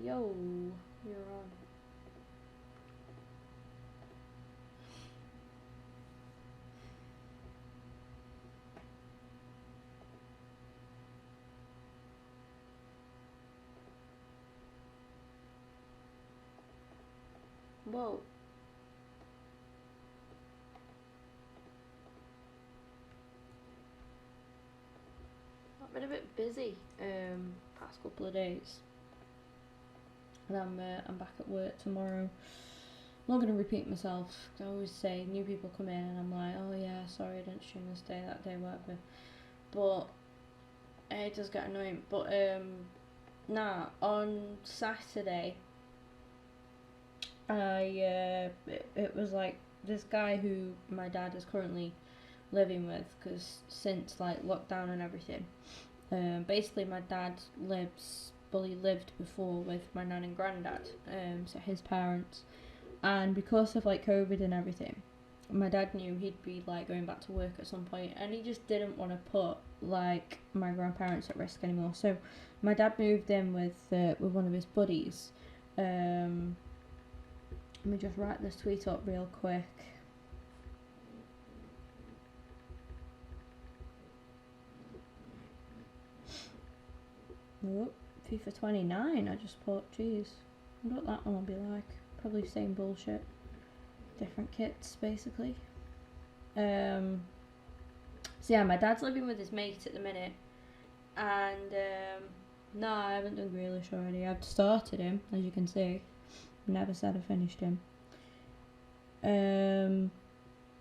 Yo, you're on. Whoa. I've been a bit busy past couple of days, and I'm back at work tomorrow. I'm not gonna repeat myself. I always say new people come in and I'm like, oh yeah, sorry I didn't stream this day, that day, whatever. But it does get annoying. But on Saturday, it was like this guy who my dad is currently living with, because since like lockdown and everything, basically my dad lived before with my nan and granddad, so his parents, and because of like COVID and everything, my dad knew he'd be like going back to work at some point, and he just didn't want to put like my grandparents at risk anymore. So my dad moved in with one of his buddies. Let me just write this tweet up real quick. Oh, FIFA 29 I just put. Jeez, I wonder what that one will be like. Probably same bullshit, different kits basically. So yeah, my dad's living with his mate at the minute, and no, I haven't done Grealish already. I've started him, as you can see. Never said I finished him.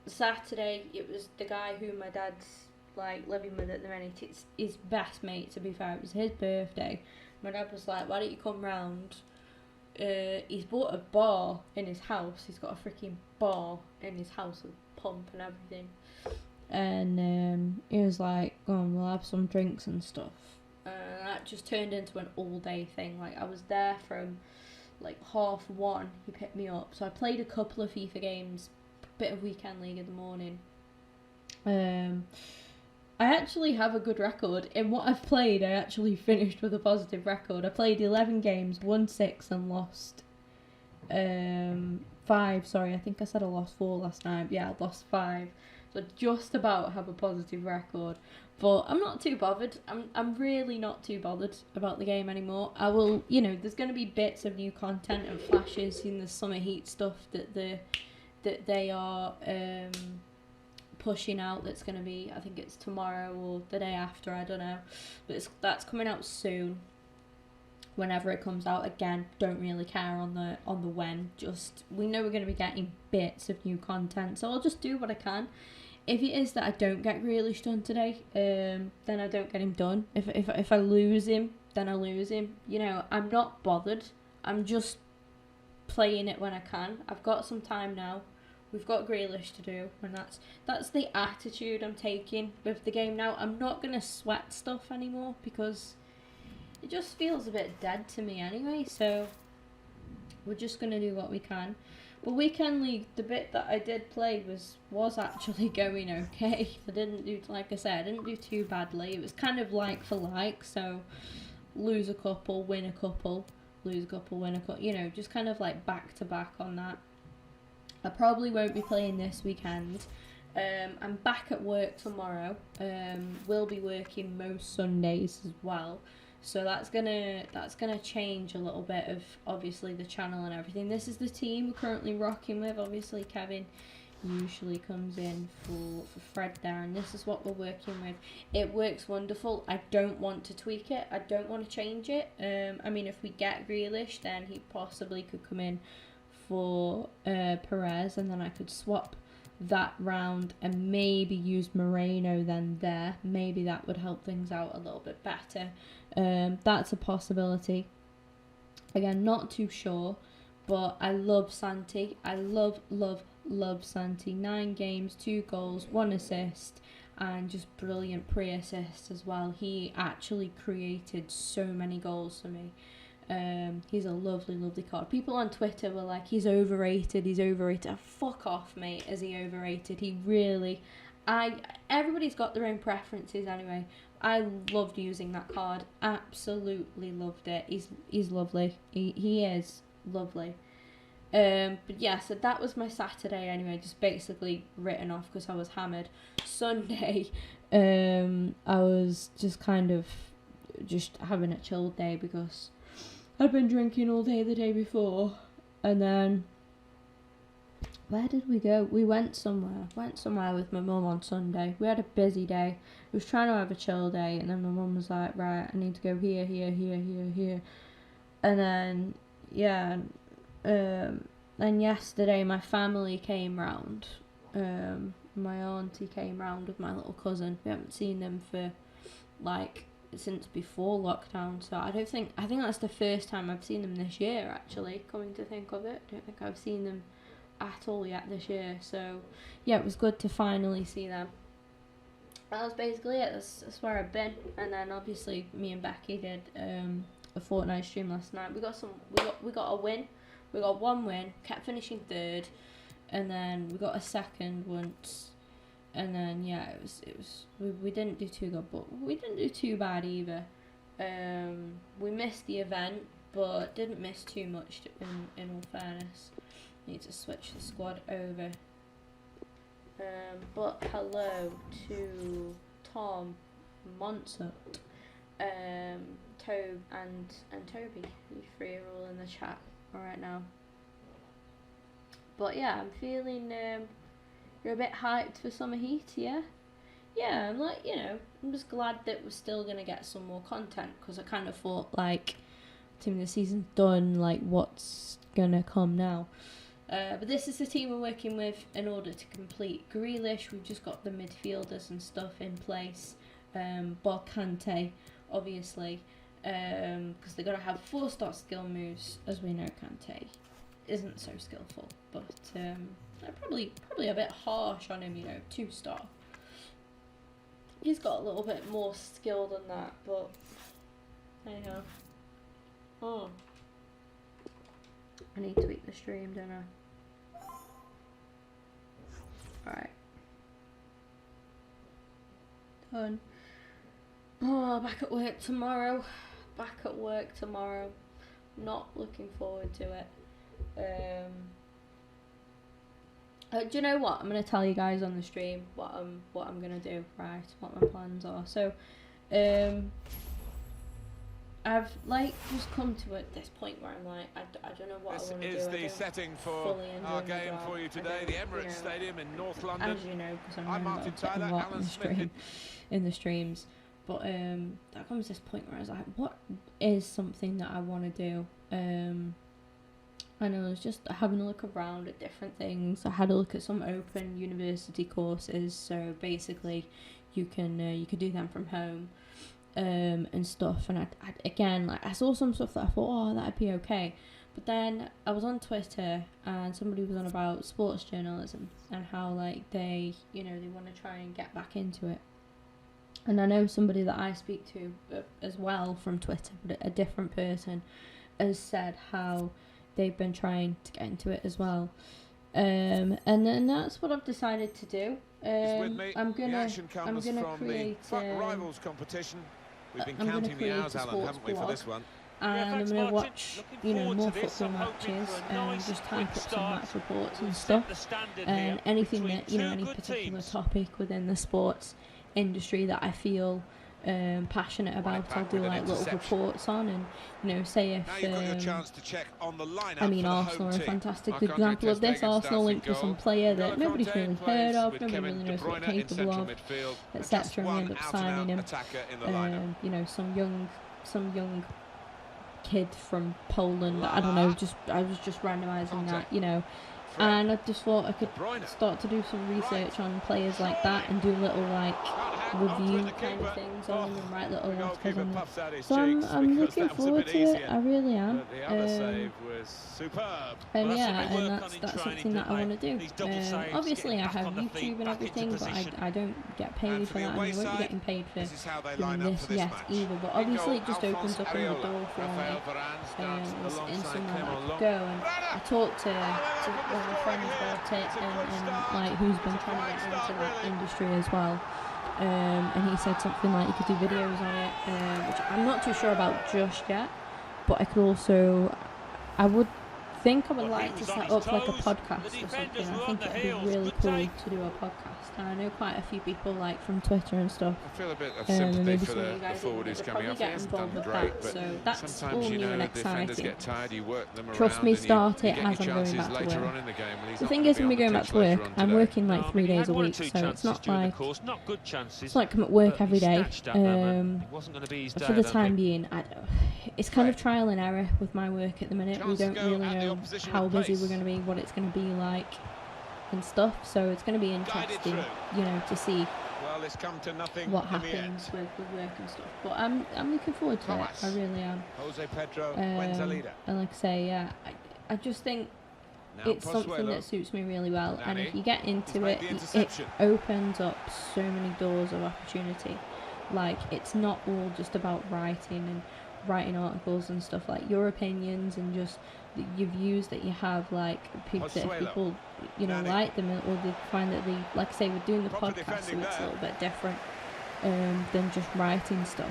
Saturday, it was the guy who my dad's like living with at the minute. It's his best mate, to be fair. It was his birthday. My dad was like, why don't you come round? He's bought a bar in his house. He's got a freaking bar in his house with pump and everything. And he was like, go on, we'll have some drinks and stuff. And that just turned into an all day thing. Like, I was there from like 1:30. He picked me up, so I played a couple of FIFA games, bit of weekend league in the morning. I actually have a good record. In what I've played, I actually finished with a positive record. I played 11 games, won 6 and lost 5. Sorry, I think I said I lost 4 last night. Yeah, I lost 5. So I just about have a positive record. But I'm not too bothered. I'm really not too bothered about the game anymore. I will, there's going to be bits of new content and flashes in the summer heat stuff that they are pushing out. That's going to be, I think it's tomorrow or the day after, I don't know. But that's coming out soon. Whenever it comes out, again, don't really care on the when. Just, we know we're going to be getting bits of new content, so I'll just do what I can. If it is that I don't get Grealish done today, then I don't get him done. If I lose him, then I lose him. I'm not bothered. I'm just playing it when I can. I've got some time now. We've got Grealish to do, and that's the attitude I'm taking with the game now. I'm not going to sweat stuff anymore, because it just feels a bit dead to me anyway, so we're just going to do what we can. But weekend league, the bit that I did play was actually going okay. I didn't do too badly. It was kind of like for like, so lose a couple, win a couple, lose a couple, win a couple, just kind of like back to back on that. I probably won't be playing this weekend. I'm back at work tomorrow. We'll be working most Sundays as well. So that's gonna change a little bit of obviously the channel and everything. This is the team we're currently rocking with. Obviously Kevin usually comes in for Fred there, and this is what we're working with. It works wonderful. I don't want to tweak it. I don't want to change it. I mean, if we get Grealish, then he possibly could come in for Perez, and then I could swap that round and maybe use Moreno then there. Maybe that would help things out a little bit better. That's a possibility. Again, not too sure, but I love Santi. I love Santi. 9 games, 2 goals, 1 assist, and just brilliant pre-assist as well. He actually created so many goals for me. He's a lovely card. People on Twitter were like, he's overrated. Fuck off, mate. Is he overrated? He really... everybody's got their own preferences anyway. I loved using that card. Absolutely loved it. He's lovely. He is lovely. But yeah, so that was my Saturday anyway, just basically written off because I was hammered. Sunday, I was just kind of just having a chilled day because I'd been drinking all day the day before. And then, where did we go? We went somewhere with my mum on Sunday. We had a busy day. We was trying to have a chill day, and then my mum was like, right, I need to go here. And then, yeah, and yesterday my family came round. My auntie came round with my little cousin. We haven't seen them for like since before lockdown, so I think that's the first time I've seen them this year, actually, coming to think of it. I don't think I've seen them at all yet this year, so yeah, it was good to finally see them. That was basically it. That's where I've been. And then obviously me and Becky did a Fortnite stream last night. We got a win. We got one win, kept finishing third, and then we got a second once. And then yeah, it was we didn't do too good, but we didn't do too bad either. We missed the event, but didn't miss too much in all fairness. Need to switch the squad over. But hello to Tom, Monsut, Tobe and Toby. You three are all in the chat right now. But yeah, I'm feeling you're a bit hyped for summer heat, yeah? Yeah, I'm like, I'm just glad that we're still going to get some more content, because I kind of thought, like, team the season's done, like, what's going to come now? But this is the team we're working with in order to complete Grealish. We've just got the midfielders and stuff in place. Kante, obviously, because they've got to have 4-star skill moves. As we know, Kante isn't so skillful, but they're probably a bit harsh on him, 2-star. He's got a little bit more skill than that, but anyhow. Oh, I need to tweak the stream, don't I? Alright. Done. Oh, back at work tomorrow. Not looking forward to it. Do you know what? I'm gonna tell you guys on the stream what I'm gonna do, right? What my plans are. So, I've just come to this point where I'm like, I don't know what I want to do. This is the setting for our game for you today, the Emirates Stadium in North London. As you know, because I'm Martin Tyler, a lot in the streams. But that comes to this point where I was like, what is something that I want to do? And I was just having a look around at different things. I had a look at some open university courses, so basically you can do them from home. And stuff, and I saw some stuff that I thought, that'd be okay, but then I was on Twitter and somebody was on about sports journalism and how they want to try and get back into it, and I know somebody that I speak to as well from Twitter, but a different person has said how they've been trying to get into it as well, and then that's what I've decided to do. I'm gonna create rivals competition. We've been counting the hours, Alan, haven't we, for this one? And I'm going to watch, more football matches and just type up some match reports and stuff. And anything that, any particular topic within the sports industry that I feel passionate about, I'll do little reports on, and say if Arsenal are a fantastic example of this. Arsenal linked to some player that nobody's really heard of, nobody really knows what they're capable of, etc., and we end up signing him. Some young kid from Poland, I don't know, I was just randomising that, and I just thought I could start to do some research on players like that and do little review kind of things on and write little articles on them. So I'm looking forward to it. I really am. And yeah, and that's something that I want to do. Obviously I have YouTube and everything, but I don't get paid for that, and I won't be getting paid for doing this yet either. But obviously it just opens up the door for me in somewhere I could go. And I talked to one of my friends about it, and who's been trying to get into that industry as well. and he said something like you could do videos on it, which I'm not too sure about just yet, but I would think I would like to set up like a podcast or something. I think it'd be really cool to do a podcast. And I know quite a few people like from Twitter and stuff. I feel a bit of sympathy for the forward who's coming up. He hasn't done great, but so that's sometimes all you new know and the defenders exciting. get tired, you work them Trust around me, and start you it get as your I'm going chances back to later work. on in the game. Well, The thing is, when we going back to work, I'm working like 3 days a week, so it's not like I'm at work every day. For the time being, it's kind of trial and error with my work at the minute. We don't really know how busy we're going to be, what it's going to be like and stuff, so it's going to be interesting, you know, to see what happens with work and stuff. But I'm looking forward to it. I really am. And like I say, yeah, I just think it's something that suits me really well, and if you get into it, it opens up so many doors of opportunity. Like, it's not all just about writing articles and stuff, like your opinions and just your views that you have, like if people, you know, like them, or they find that they, like I say, we're doing the podcast, so it's a little bit different than just writing stuff.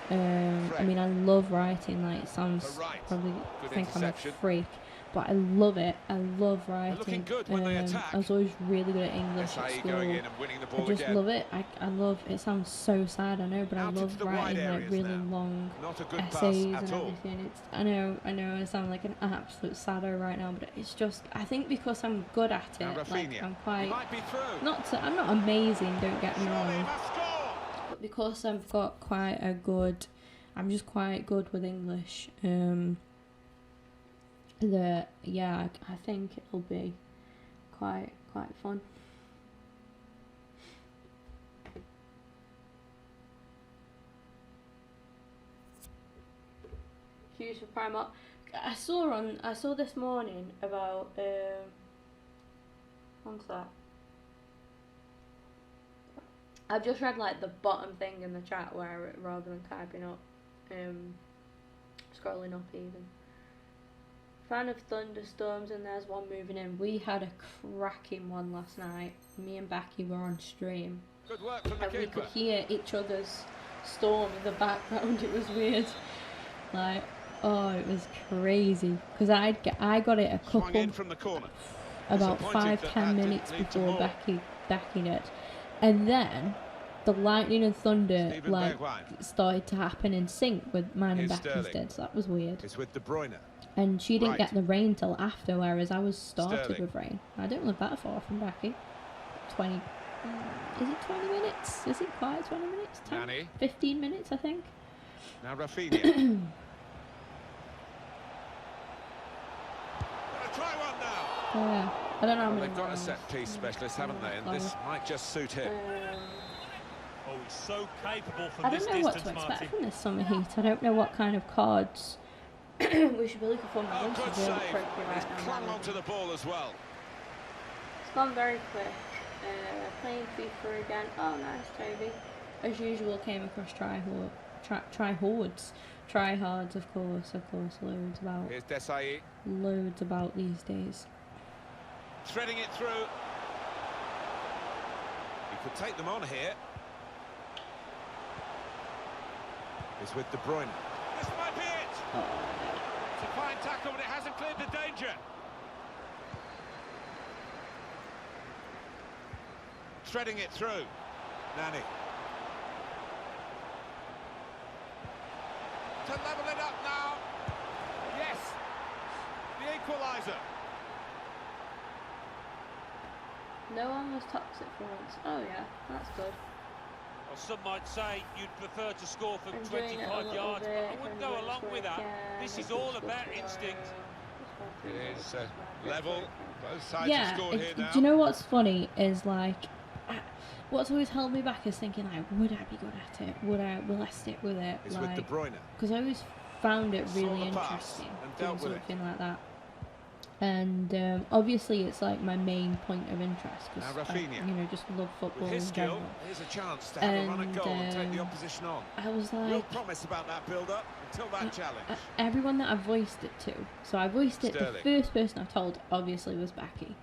I mean, I love writing, like it sounds, probably think I'm a freak, but I love it. I love writing. I was always really good at English at school. I just love it. I love, it sounds so sad, I know, but I love writing like really long essays and everything. It's, I know I sound like an absolute saddo right now, but it's just, I think because I'm good at it, like I'm quite, I'm not amazing, don't get me wrong, but because I've got quite a good, I'm just quite good with English, yeah, I think it'll be quite fun. Huge for Primark. I saw this morning about what's that? I've just read like the bottom thing in the chat where rather than typing up, scrolling up even. Fan of thunderstorms, and there's one moving in. We had a cracking one last night. Me and Becky were on stream. Good work from the and keeper. We could hear each other's storm in the background. It was weird. Like, oh, it was crazy. Because I got it a couple, in from the corner. About 5-10 minutes before Becky did. And then the lightning and thunder started to happen in sync with mine and Becky's did. So that was weird. It's with De Bruyne. And she didn't get the rain till after, whereas I was started with rain. I don't live that far from Becky. 20, is it 20 minutes? Is it quite 20 minutes? 10, 15 minutes, I think. Now Rafinha. Gonna try one now. Yeah, I don't know how many. They've got a set-piece specialist, haven't they? And this might just suit him. Oh, he's so capable from I don't know what to expect from this summer heat. I don't know what kind of cards we should be looking for. My lunch is really quickly right now. Clung onto the ball as well. It's gone very quick. Playing FIFA again. Oh, nice, Toby. As usual, came across tryhards, of course, loads about. Here's Desai. Loads about these days. Threading it through. He could take them on here. It's with De Bruyne. This might be it. Oh. It's a fine tackle, but it hasn't cleared the danger. Threading it through. Nani. To level it up now. Yes. The equaliser. No one was toxic for once. Oh yeah, that's good. Well, some might say you'd prefer to score from 25 yards, but I wouldn't go along with that. This is all about instinct. It is level. Both sides have scored here now. Do you know what's funny is, like, what's always held me back is thinking, like, would I be good at it? Will I stick with it? It's like, with De Bruyne. because I always found it really interesting doing something like that. And obviously it's like my main point of interest because I, you know, just love football in general. Here's a chance to have a run at goal and take the opposition on. I was like, Real promise about that build-up until that challenge. Everyone that I voiced it to, so I voiced it. The first person I told obviously was Becky,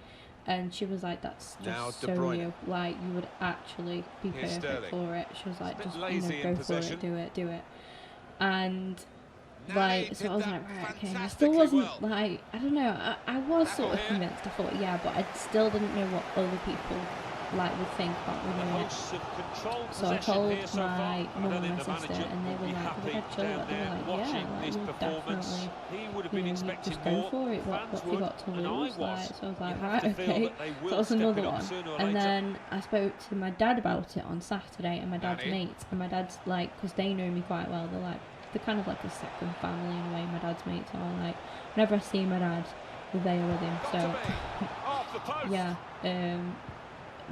And she was like, that's just so you. Like, you would actually be perfect for it. She was like, just, go for it, do it. And, like, so I was like, right, okay. I still wasn't, like, I don't know. I was sort of convinced. I thought, yeah, but I still didn't know what other people, like, would think about me doing it. So I told my mum and my sister, and they were like, have you had children? They were like, yeah, like, you definitely, just go for it. What have you got to lose? Like, so I was like, right, okay. So that was another one. And then I spoke to my dad about it on Saturday, and my dad's mates, and my dad's like, because they know me quite well, they're kind of like a second family in a way. My dad's mates are like, whenever I see my dad, we're there with him. So yeah,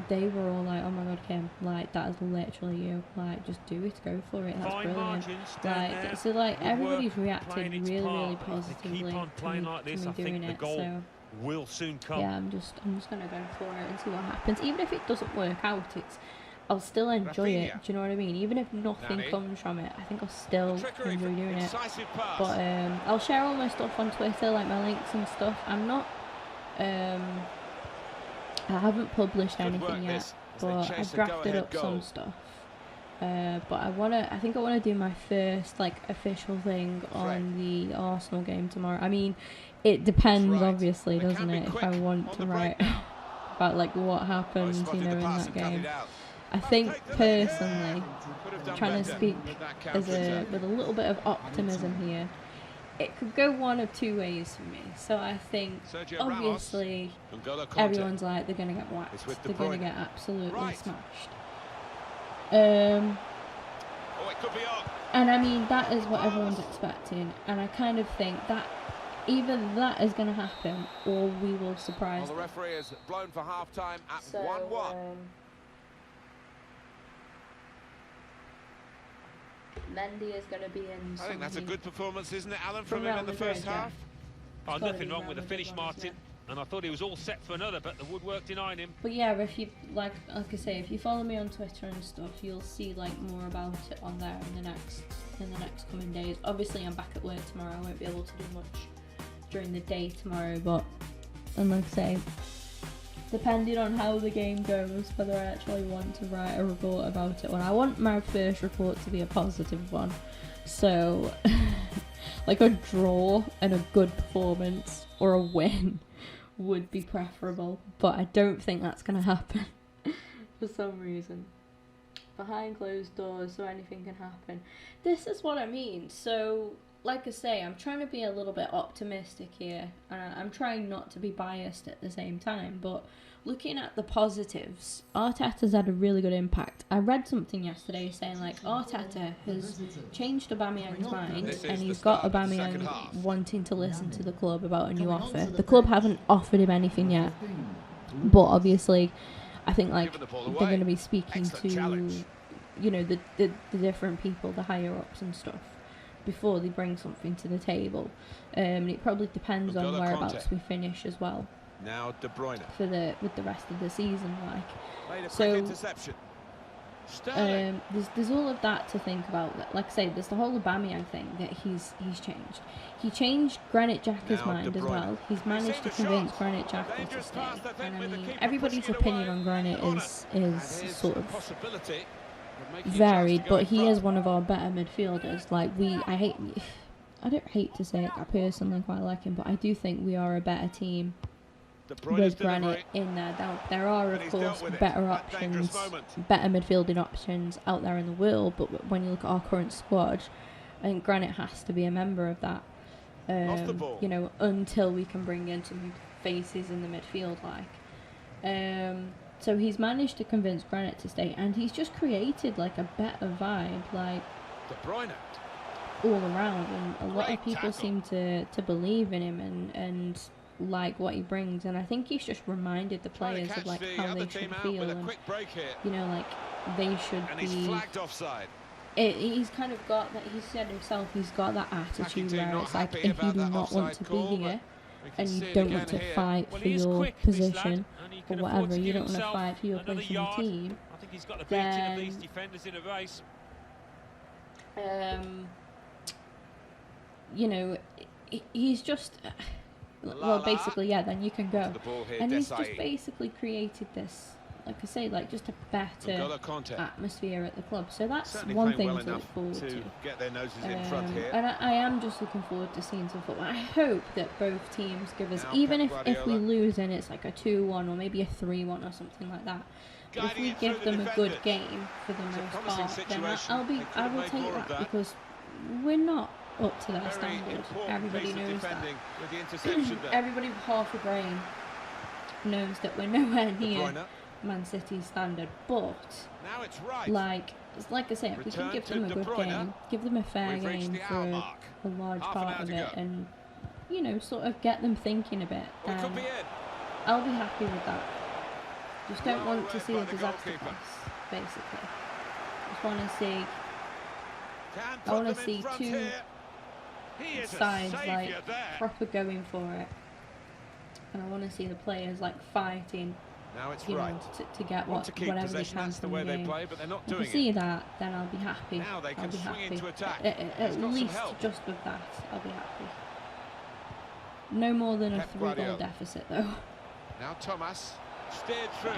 they were all like, oh my god, Kim, like, that is literally you, like, just do it, go for it, that's brilliant. Like, so like, everybody's reacted really positively to me doing it, so will soon come. yeah, I'm just gonna go for it and see what happens. Even if it doesn't work out, I'll still enjoy it, do you know what I mean? Even if nothing comes from it, I think I'll still enjoy doing it. But I'll share all my stuff on Twitter, like my links and stuff. I'm not I haven't published anything yet, but I've drafted up some stuff. But I think I wanna do my first, like, official thing on the Arsenal game tomorrow. I mean, it depends, obviously, doesn't it, if I want to write about, like, what happened, in that game. I think, personally, trying to speak with a little bit of optimism here, it could go one of two ways for me. So I think, obviously, everyone's like, they're going to get whacked. They're going to get absolutely smashed. And I mean, that is what everyone's expecting. And I kind of think that either that is going to happen, or we will surprise them. The referee has blown for half-time at 1-1. Mendy is going to be in. I think that's a good performance, isn't it, Alan, from him in the first half? Oh, nothing wrong with the finish, Martin. And I thought he was all set for another, but the woodwork denied him. But yeah, if you like I say, if you follow me on Twitter and stuff, you'll see like more about it on there in the next coming days. Obviously, I'm back at work tomorrow. I won't be able to do much during the day tomorrow, but like I say, depending on how the game goes, whether I actually want to write a report about it. Well, I want my first report to be a positive one. So, like a draw and a good performance or a win would be preferable. But I don't think that's going to happen for some reason. Behind closed doors, so anything can happen. This is what I mean. So, like I say, I'm trying to be a little bit optimistic here, and I'm trying not to be biased at the same time, but looking at the positives, Arteta's had a really good impact. I read something yesterday saying, like, Arteta has changed Aubameyang's mind, and he's got Aubameyang wanting to listen to the club about a new offer. The club haven't offered him anything yet, but obviously, I think, like, they're going to be speaking to, the different people, the higher-ups and stuff, before they bring something to the table. It probably depends on whereabouts we finish as well. Now De Bruyne with the rest of the season, like. So there's all of that to think about. Like I say, there's the whole Aubameyang thing that he's changed. He changed Granit Xhaka's mind as well. He's managed to convince Granit Xhaka to stay. And I mean, everybody's opinion on Granit is sort of varied, but he is one of our better midfielders. Like, I don't hate to say it, I personally quite like him, but I do think we are a better team with Granit in there. Now, there are, of course, better options, better midfielding options out there in the world, but when you look at our current squad, I think Granit has to be a member of that, until we can bring in some faces in the midfield, like. So he's managed to convince Granit to stay, and he's just created, like, a better vibe, like, De Bruyne all around, and a lot of people seem to believe in him and like what he brings, and I think he's just reminded the players of like how they should feel, and like they should be. He's kind of got that. He said himself, he's got that attitude where it's like, if you do not want to be here and you don't want to fight for your position or whatever, you don't want to fight for your place in the team, then he's just. well, basically, yeah, then you can go. The ball here, And he's just basically created this, like I say, like just a better atmosphere at the club. So that's one thing to look forward to. Get their noses in front here. And I am just looking forward to seeing some football. I hope that both teams give us, even if we lose and it's like a 2-1 or maybe a 3-1 or something like that. But if we give them a good game for the most part, then I will take that, because we're not up to their standard. Everybody knows that. Everybody with half a brain knows that we're nowhere near Man City's standard. But like I say, if we can give them a good game, give them a fair game for a large part of it, and you know, sort of get them thinking a bit, then I'll be happy with that. Just don't want to see a disaster pass, basically. Just want to see. I want to see two sides like proper going for it, and I want to see the players like fighting. Now it's to get whatever they can from the game. If I see that, then I'll be happy. I'll be happy. At least just with that, I'll be happy. No more than a 3-goal deficit, though. Now Thomas steered through.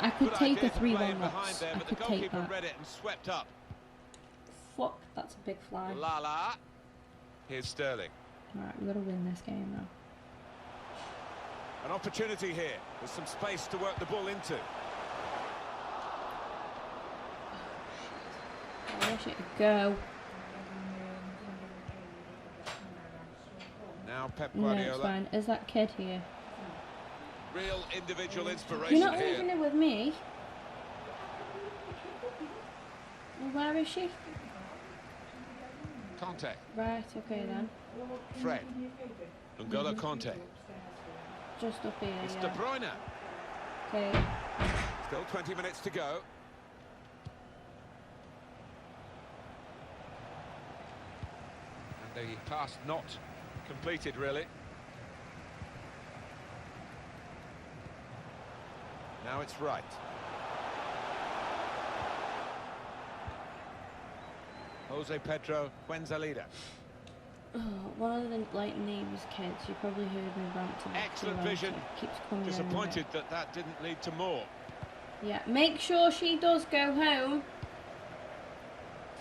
I could take a 3-1 loss. I could take that. Read it and swept up. Fuck, that's a big fly. Lala. Here's Sterling. Alright, we've got to win this game now. An opportunity here. There's some space to work the ball into. I wish it could go. Now Pep Guardiola. No, it's fine. Is that kid here? Real individual inspiration. You're not leaving it with me. Well, where is she? Conte. Right, okay then. Fred. N'Golo Conte. Just up here, it's De Bruyne. Okay. Still 20 minutes to go. And the pass not completed, really. Now it's right. Jose Pedro Fuenzalida. Oh, one of the names kids, you probably heard me rant about. Excellent vision. Keeps coming. Disappointed that didn't lead to more. Yeah, make sure she does go home.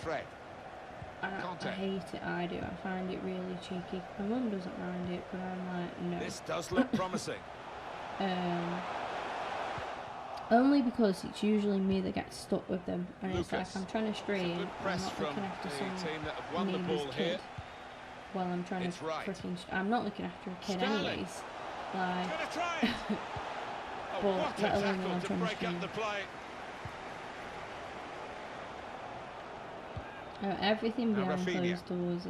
Fred. I hate it, I do. I find it really cheeky. My mum doesn't mind it, but I'm like, no. This does look promising. Only because it's usually me that gets stuck with them, and it's like I'm trying to stream, I'm not looking after some neighbour's kid while I'm trying to freaking. I'm not looking after a kid anyways. Like, but let alone when I'm trying to stream. Everything behind closed doors,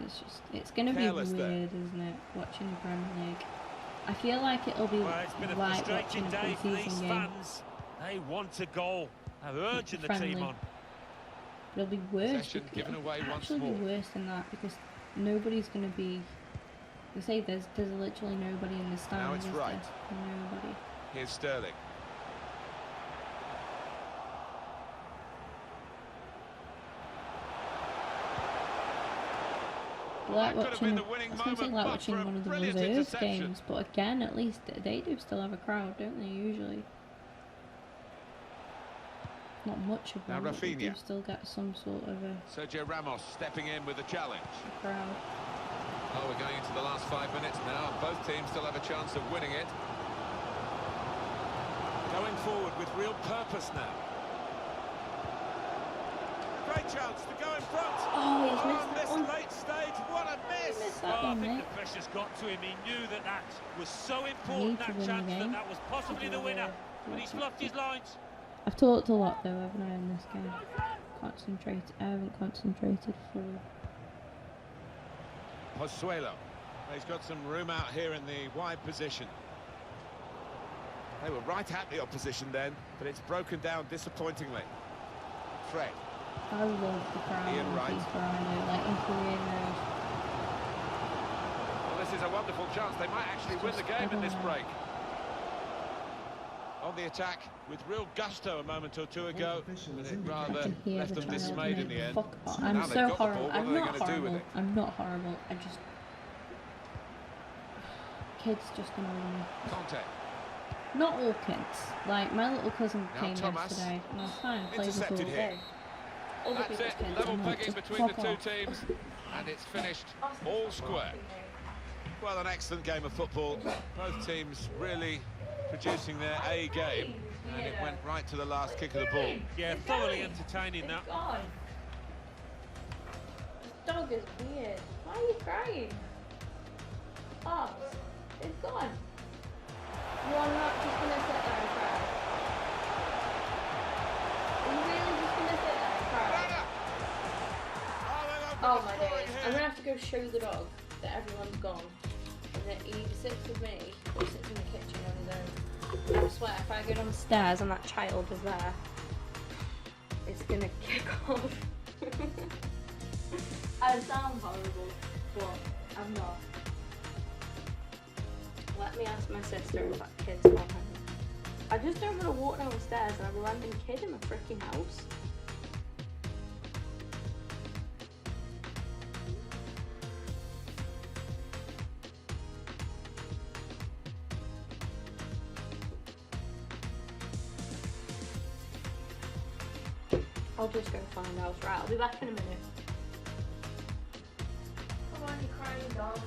it's going to be weird, isn't it, watching the Premier League? I feel like it'll be like watching a pre-season game. They want a goal. They're urging the team on. It'll be worse. It'll actually be worse than that, because nobody's going to be. You say there's literally nobody in the stands. Now it's right. Nobody. Here's Sterling. Like watching, like watching one of the reserve games, but again, at least they do still have a crowd, don't they? Usually, not much of them, but they do still get some sort of a. Sergio Ramos stepping in with a challenge. A crowd. Oh, we're going into the last 5 minutes now. Both teams still have a chance of winning it. Going forward with real purpose now. Great chance to go in front. Oh, he's missed that one. Late stage, what a miss! I think the pressure's got to him. He knew that was so important, that chance, that was possibly the winner. But he's fluffed his lines. I've talked a lot though, haven't I, in this game? I haven't concentrated fully. Pozuelo. He's got some room out here in the wide position. They were right at the opposition then, but it's broken down disappointingly. Fred. I love the crowd. Ian Wright. Like in Korean mode. Well, this is a wonderful chance. They might actually win the game in this break. On the attack with real gusto a moment or two ago, but it rather left them dismayed in the end. I'm so horrible. I'm not horrible. I'm not horrible. I just kids just annoy me. Conte. Not all kids. Like, my little cousin Now came Thomas. yesterday, and I was fine, played with her all Intercepted here. day. Other That's people's it, kids, level I'm like, pegging just between the fuck two off. teams, and it's finished all square. Well, an excellent game of football. Both teams really producing their A game, and it went right to the last kick of the ball. Yeah, thoroughly entertaining that. Gone. This dog is weird. Why are you crying? Oh, it's gone. You are not just gonna sit there and cry. Are you really just gonna sit there and cry? Oh my days. I'm gonna have to go show the dog that everyone's gone. And that he sits with me, or sits in the kitchen on his own. I swear, if I go downstairs and that child is there, it's gonna kick off. I sound horrible, but I'm not. Let me ask my sister if that kid's gone home. I just don't want to walk downstairs and have a random kid in my freaking house. I'll just go find out. Right, I'll be back in a minute. Come on, you crying dog.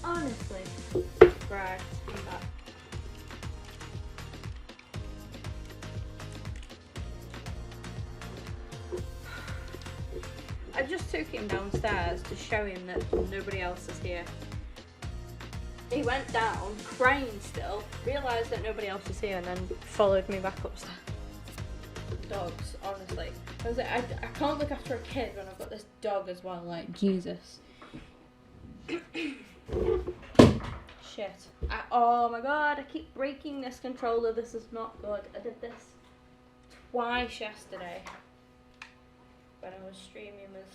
Honestly. Right, I'm back. I just took him downstairs to show him that nobody else is here. He went down, crying still, realised that nobody else is here, and then followed me back upstairs. Dogs, honestly. I was like, I can't look after a kid when I've got this dog as well, like, Jesus. Shit. Oh my god, I keep breaking this controller. This is not good. I did this twice yesterday when I was streaming with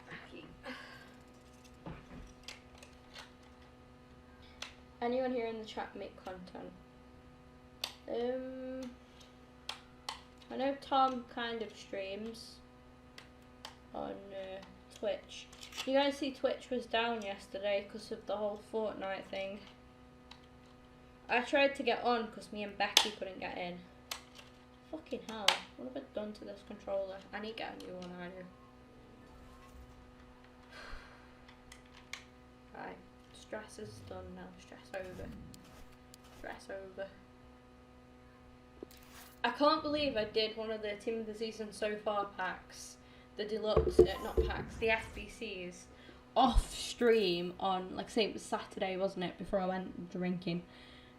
Becky. Anyone here in the chat make content? I know Tom kind of streams on Twitch. You guys see Twitch was down yesterday because of the whole Fortnite thing. I tried to get on because me and Becky couldn't get in. Fucking hell, what have I done to this controller? I need to get a new one, I do. Right, stress is done now, stress over. Stress over. I can't believe I did one of the Team of the Season so far packs. The deluxe, not packs, the FBCs, off stream on, like say it was Saturday, wasn't it, before I went drinking.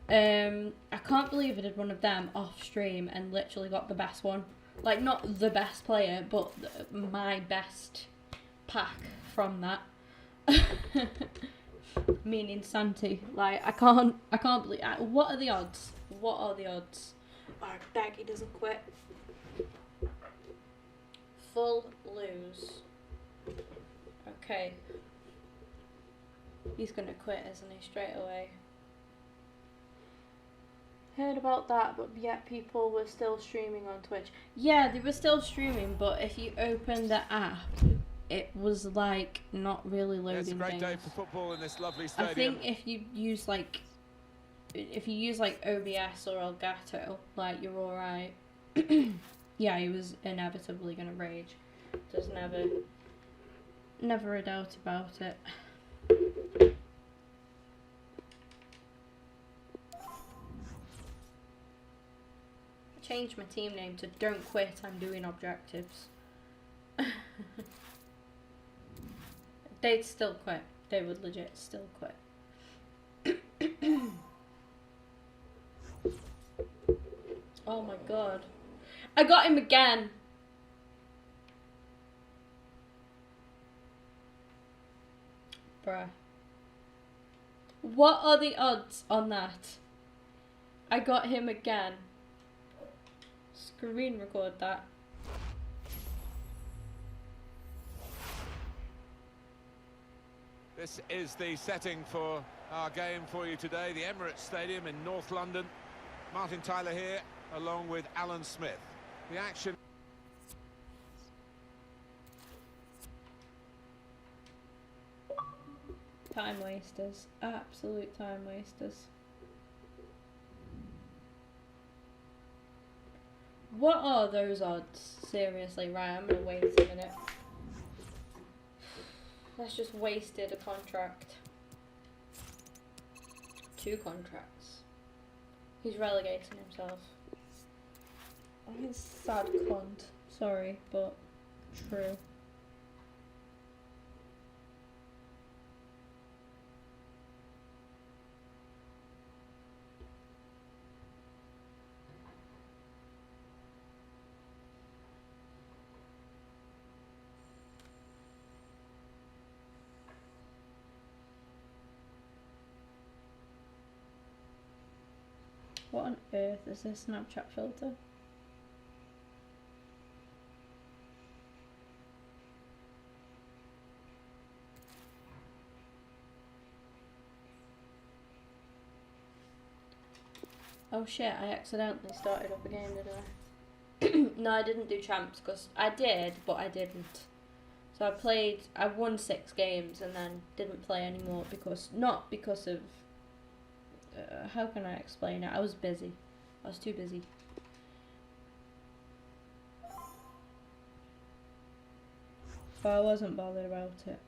I can't believe I did one of them off stream and literally got the best one. Like, not the best player, but my best pack from that. Meaning Santi. Like, I can't believe, what are the odds? What are the odds? Oh, I beg he doesn't quit. Full lose. Okay. He's gonna quit, isn't he, straight away? Heard about that, but yet people were still streaming on Twitch. Yeah, they were still streaming, but if you open the app, it was like not really loading. It's a great things. day for football in this lovely stadium. I think if you use like if you use like OBS or Elgato, like you're all right. Yeah, he was inevitably gonna rage. There's never a doubt about it. I changed my team name to Don't Quit, I'm Doing Objectives. They'd still quit. They would legit still quit. Oh my god. I got him again. Bruh. What are the odds on that? I got him again. Screen record that. This is the setting for our game for you today, the Emirates Stadium in North London. Martin Tyler here, along with Alan Smith. The action... Time wasters. Absolute time wasters. What are those odds? Seriously, right, I'm gonna wait a minute. That's just wasted a contract. 2 contracts. He's relegating himself. Oh, he's a sad cunt. Sorry, but true. What on earth is this Snapchat filter? Oh shit, I accidentally started up a game, did I? No, I didn't do champs, because I did, but I didn't. So I won 6 games and then didn't play anymore not because of, how can I explain it? I was busy. I was too busy. But I wasn't bothered about it.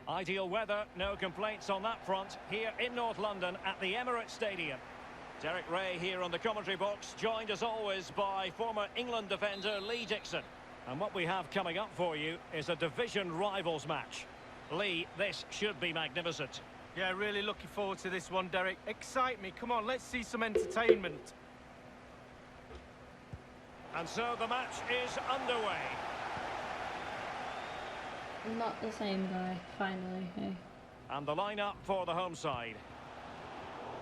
Ideal weather, no complaints on that front, here in North London at the Emirates Stadium. Derek Ray here on the commentary box, joined as always by former England defender Lee Dixon. And what we have coming up for you is a division rivals match. Lee, this should be magnificent. Yeah, really looking forward to this one, Derek. Excite me, come on, let's see some entertainment. And so the match is underway. Not the same guy, finally, hey. And the lineup for the home side.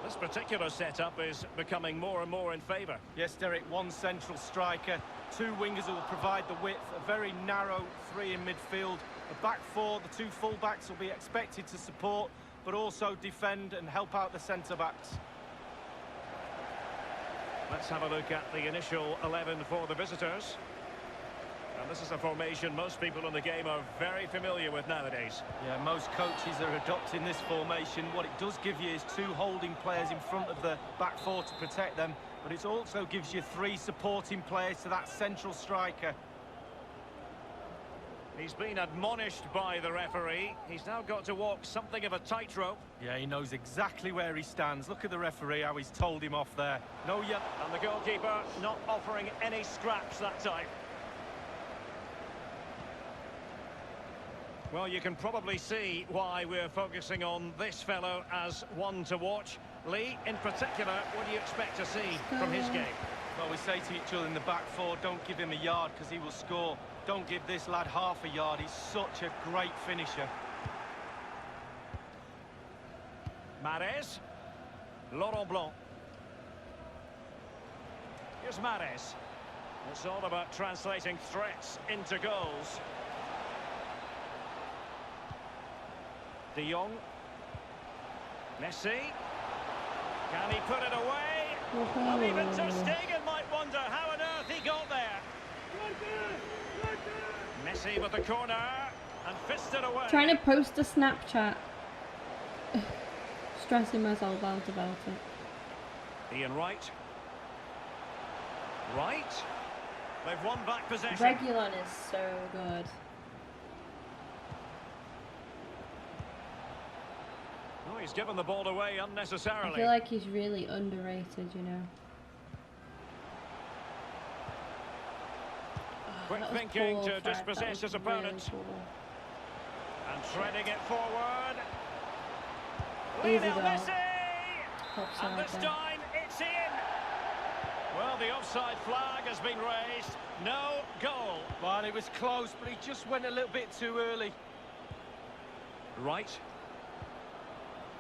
This particular setup is becoming more and more in favour. Yes, Derek, 1 central striker, 2 wingers who will provide the width, a very narrow 3 in midfield, a back 4, the 2 full-backs will be expected to support, but also defend and help out the centre-backs. Let's have a look at the initial 11 for the visitors. And this is a formation most people in the game are very familiar with nowadays. Yeah, most coaches are adopting this formation. What it does give you is 2 holding players in front of the back 4 to protect them, but it also gives you 3 supporting players to that central striker. He's been admonished by the referee. He's now got to walk something of a tightrope. Yeah, he knows exactly where he stands. Look at the referee, how he's told him off there. No yellow. And the goalkeeper not offering any scraps that time. Well, you can probably see why we're focusing on this fellow as one to watch. Lee, in particular, what do you expect to see from his game? Well, we say to each other in the back 4, don't give him a yard because he will score. Don't give this lad half a yard. He's such a great finisher. Mahrez. Laurent Blanc. Here's Mahrez. It's all about translating threats into goals. De Jong. Messi. Can he put it away? Well, even Ter Stegen might wonder how on earth he got there. Messi with the corner and fisted away. Trying to post a Snapchat. Stressing myself out about it. Ian Wright. Wright. They've won back possession. Reguilon is so good. Oh, he's given the ball away unnecessarily. I feel like he's really underrated, you know. Quick thinking to dispossess his opponent. Really cool. And threading it forward. Easy Lionel goal. Messi! Offside And this there. time it's in. Well, the offside flag has been raised. No goal. Well, it was close, but he just went a little bit too early. Right.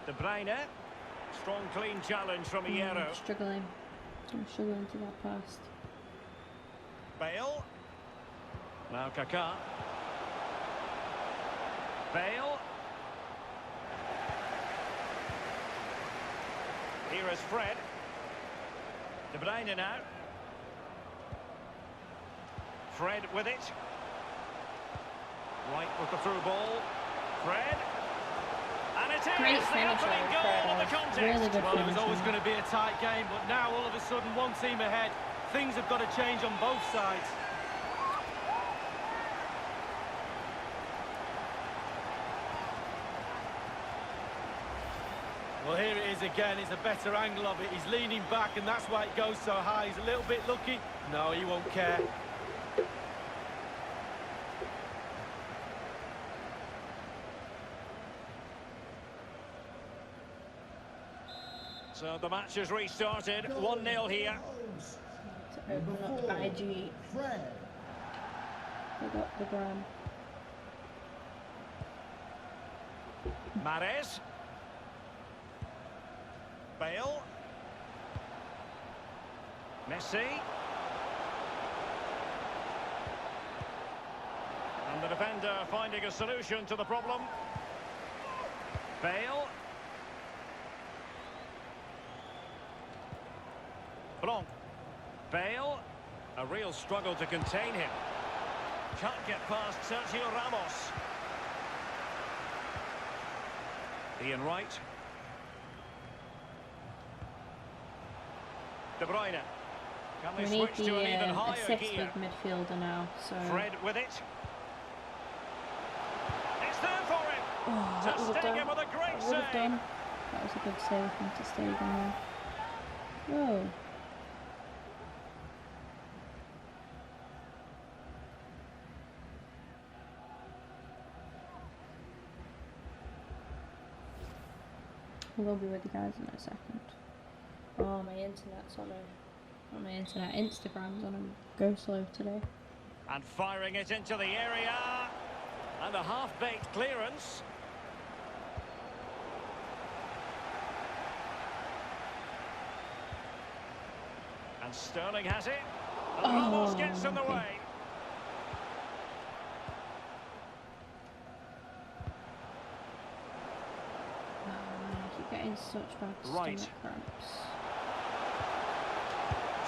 De Bruyne. Strong, clean challenge from Hierro. I'm struggling to get past. Bale. Now Kaká. Bale. Here is Fred. De Bruyne now. Fred with it. Right with the through ball. Fred. And it is Great the finisher, opening goal of the contest. really good Well, it was finishing. always going to be a tight game, but now all of a sudden one team ahead. Things have got to change on both sides. Well, here it is again. It's a better angle of it. He's leaning back, and that's why it goes so high. He's a little bit lucky. No, he won't care. So the match has restarted. 1-0 here. To open up IG. They got the gram. Mahrez. Bale. Messi. And the defender finding a solution to the problem. Bale. Blanc. Bale. A real struggle to contain him. Can't get past Sergio Ramos. Ian Wright. De Bruyne. Can We they need switch to an even a higher sixth gear? midfielder now. So. Fred with it. It's there for him. Oh, Ter that would have Stegen done. with a great That would have save. done. That was a good save from Ter Stegen there. Whoa. We'll be with you guys in a second. Oh, my internet's on a... Not my internet, Instagram's on a go slow today. And firing it into the area. And a half-baked clearance. And Sterling has it. And Ramos gets in the okay. way. Oh, I keep getting such bad Right. stomach cramps.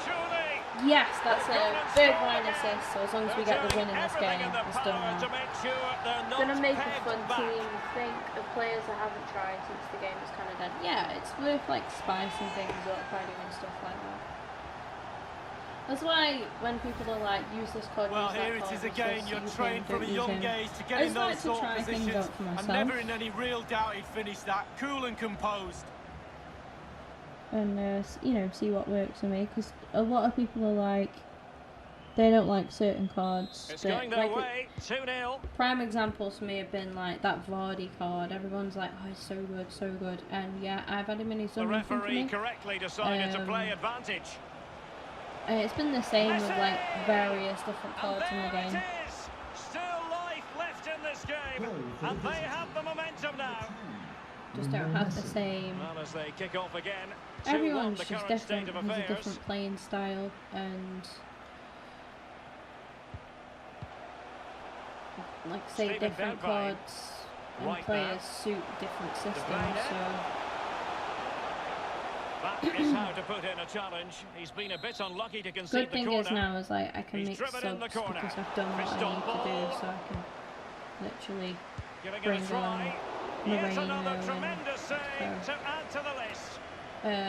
Surely. Yes, that's a big line assist. So as long as we get the win in this game, it's done now. To make sure they're not Gonna make a pegged fun back. team. Think of players that haven't tried since the game is kind of done. Yeah, it's worth like spicing things up by doing stuff like that. That's why when people are like, use this code, Well, use that here it code, is use again. this, You're use trained him, from a don't young use him. age to I get in just those like to sort try of things positions. out for I'm myself. never in any real doubt he'd finish that. Cool and composed. And you know, see what works for me, because a lot of people are like, they don't like certain cards. It's that, going their like, way. 2-0. prime examples for me have been like that Vardy card. Everyone's like, oh, he's so good, so good. And yeah, I've had him in his The for referee me. correctly decided to play advantage. It's been the same with like various different And cards in the there game. it is. Still life left in this game. And they have the momentum now. Just don't have the same. Well, as they kick off again. 2-1 Everyone's the just current state different. of Has a affairs. different playing style, and like say, Stephen different Bergwijn. cards and Right players now. suit different systems. Bergwijn. So That is how to put in a challenge. He's been a bit unlucky to concede good thing the corner. is now is like I can He's make driven in the subs corner. because I've done what Fist I on need to do, ball. so I can literally Giving it bring a on try. Yet another Moreno tremendous save and to add to the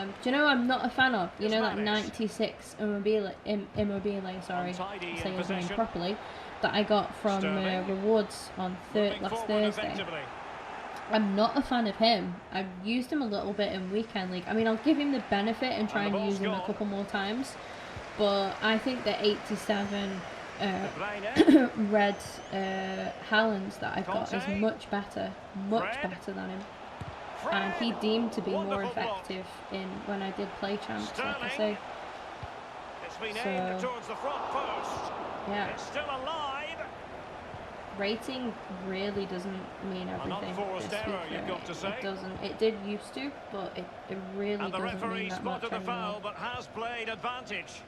list. do you know I'm not a fan of? You Here's know that Matic. 96 Immobile, sorry, Untidy say in his name possession. properly, that I got from Sterling. rewards on Moving last forward Thursday. effectively. I'm not a fan of him. I've used him a little bit in weekend league. I mean, I'll give him the benefit and try And the and ball's use him a gone. couple more times, but I think the 87 Bergwijn. red Haalands that I've got is Conte. much better Fred. than him. And he deemed to be more Wonderful block. effective in when I did play champs, like I Sterling. say. It's been So- aimed towards the front post. Yeah, It's still alive. rating really doesn't mean everything. unforced this error, FIFA. you've got to say. It doesn't. It did used to, but it really And the doesn't referee mean that much spotted the anymore. foul, but has played advantage.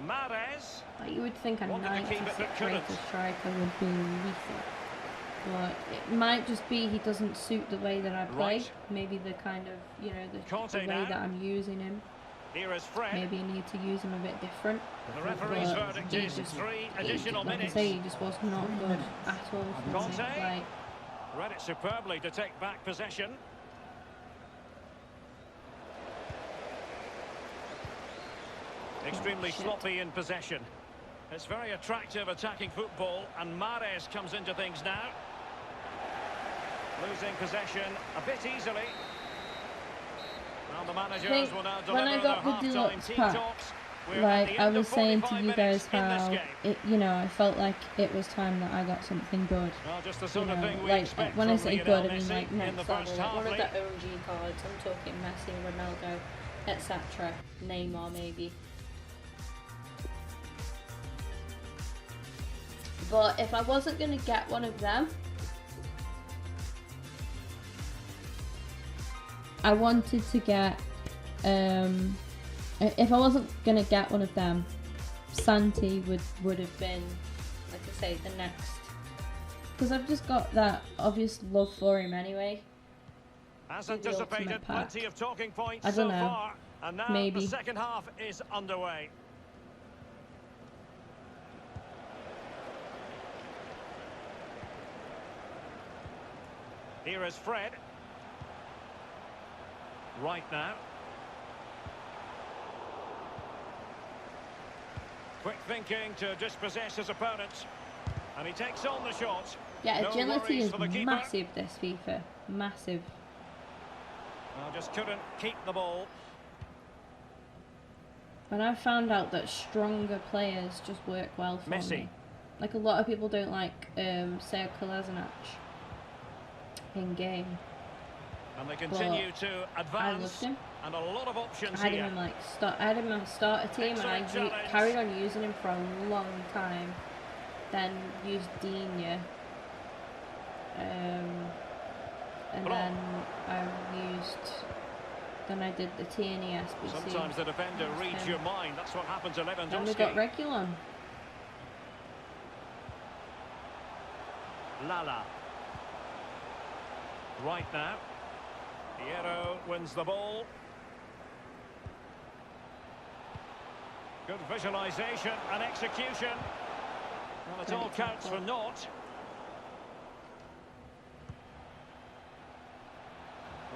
Mahrez. Like you would think a Wanted to keep it, but 96 couldn't. rated striker would be lethal. But it might just be he doesn't suit the way that I play. Right. Maybe the kind of, you know, the Conte way now. that I'm using him. Here is Fred. Maybe I need to use him a bit different. The referee's But verdict he is just- 3 additional like minutes. I say, he just was not good at all for me. Conte. Like, Read it superbly to take back possession. Extremely shit. sloppy in possession. It's very attractive attacking football, and Mahrez comes into things now. Losing possession a bit easily. Now the managers think will now when I deliver got their the half-time deluxe team pack, talks. We're at like the I end was of saying to 45 you guys minutes in this how game. it, you know, I felt like it was time that I got something good. Well, just the You sort of know, thing we like expect when I from say Lionel good, I mean Messi like in the next level, first like half one of league. the OG cards. I'm talking Messi, Ronaldo, etc. Neymar maybe. But if I wasn't gonna get one of them, I wanted to get. If I wasn't gonna get one of them, Santi would have been, like I say, the next. Because I've just got that obvious love for him anyway. As the anticipated, ultimate pack. plenty of talking points I so don't know. far. And now Maybe. the second half is underway. Here is Fred. Right now. Quick thinking to dispossess his opponent. And he takes on the shot. Yeah, No agility worries is for the keeper. massive this FIFA. Massive. Well, just couldn't keep the ball. When I found out that stronger players just work well for Messi. me. Like a lot of people don't like Sergio Kolasinac in game. And they continue to I advance. loved him. And a lot of options I had here. him in like I had him in my starter team, and I Excellent challenge. carried on using him for a long time. Then used Digne, and Blanc. then I used. Then I did the Tierney SBC. Sometimes the defender That's reads him. your mind. That's what happened to Then we got Lewandowski. Reguilon. Lala. Right now. Piero wins the ball. Good visualisation and execution. Well, it all counts for naught.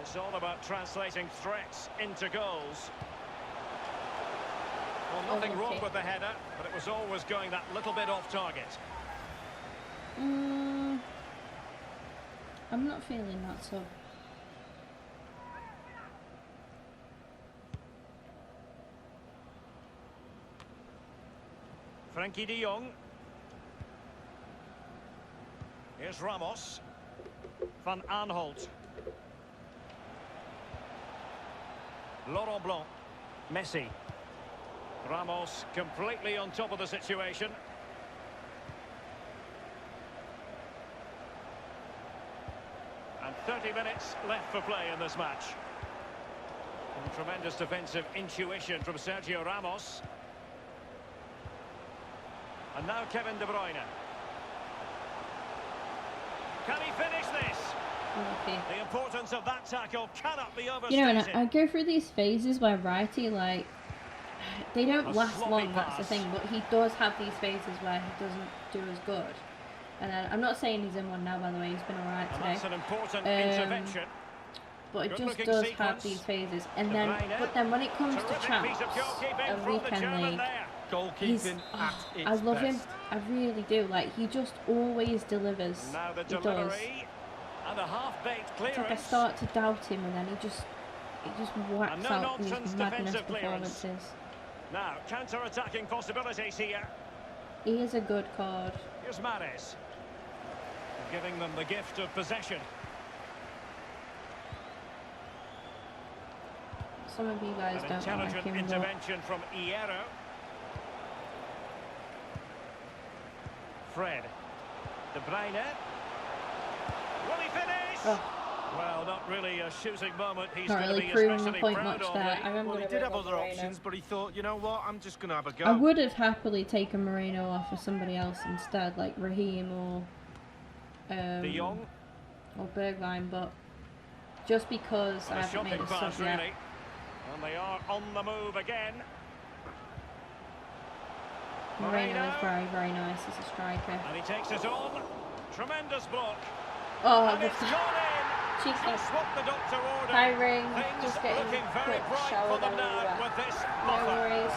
It's all about translating threats into goals. Well, nothing wrong Okay. with the header, but it was always going that little bit off target. I'm not feeling that so. Frankie de Jong. Here's Ramos. Van Aanholt. Laurent Blanc. Messi. Ramos completely on top of the situation. And 30 minutes left for play in this match. And tremendous defensive intuition from Sergio Ramos. And now Kevin De Bruyne. Can he finish this? Okay. The importance of that tackle cannot be overstated. You know, and I go through these phases where Wrighty, like, they don't last long, that's the thing, but he does have these phases where he doesn't do as good. And I'm not saying he's in one now, by the way, he's been alright today. That's an important intervention. But it just does have these phases. And then, but then when it comes to Champs and Weekend League, I love him. I really do. Like, he just always delivers. Now the he does. And a half-baked clearance. It's like I start to doubt him, and then he just whacks out these madness performances. Now, counter-attacking possibilities here. He is a good card. Here's Mahrez, giving them the gift of possession. Some of you guys don't like him, intervention from Hierro. Fred. De Bruyne. Will he finish? Oh. Well, not really a shooting moment. He's not going really to be proving the especially point proud much of there. it. I remember Well, he did have other options, but he thought, you know what, I'm just going to have a go. I would have happily taken Moreno off for somebody else instead, like Raheem or De Jong or Bergwijn, but just because I haven't made a sub yet. Really. And they are on the move again. Moreno is very, very nice as a striker. And he takes it on. Tremendous block. Oh, and it's gone in. Cheeky. Just what the doctor ordered. High ring, Things just getting looking a very quick bright shower for them down now the with this No offer. worries.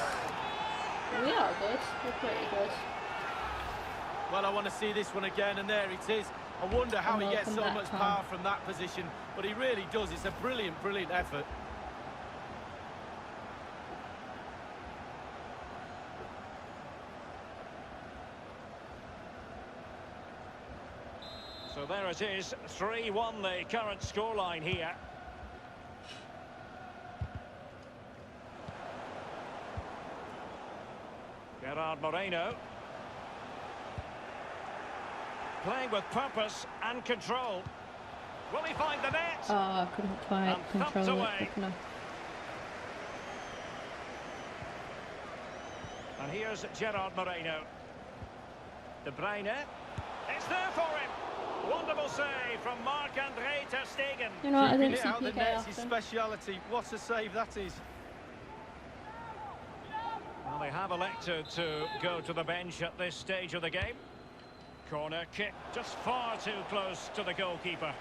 We are good. We're pretty good. Well, I want to see this one again, and there it is. I wonder how he gets so much power from that position, but he really does. It's a brilliant, brilliant effort. So there it is, 3-1 the current scoreline here. Gerard Moreno. Playing with purpose and control. Will he find the net? Oh, I couldn't quite control it quick enough. And here's Gerard Moreno. De Bruyne. It's there for him. Wonderful save from Marc-André ter Stegen. You know what, I don't see PK the net's his often. speciality. What a save that is. Well, they have elected to go to the bench at this stage of the game. Corner kick just far too close to the goalkeeper.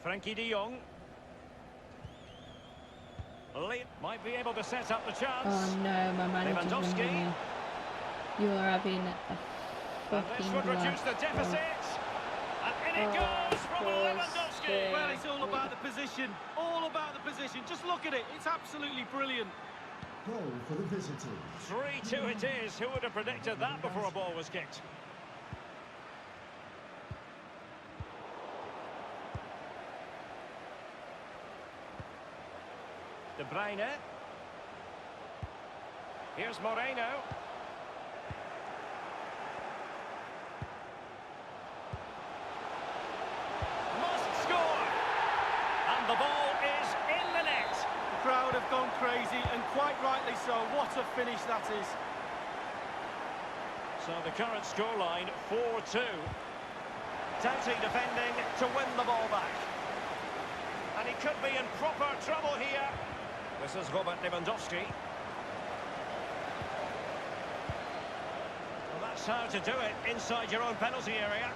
Frankie de Jong. Lee might be able to set up the chance. Oh no, my manager's ringing me. You are having a And this would reduce the deficit. And in it goes from Lewandowski. Well, it's all about the position. All about the position. Just look at it. It's absolutely brilliant. Goal for the visitors. 3-2 it is. Who would have predicted that before a ball was kicked? De Bruyne. Here's Moreno. Must score. And the ball is in the net. The crowd have gone crazy, and quite rightly so. What a finish that is. So the current scoreline, 4-2. Doughty defending to win the ball back. And he could be in proper trouble here. This is Robert Lewandowski. Well, that's how to do it inside your own penalty area.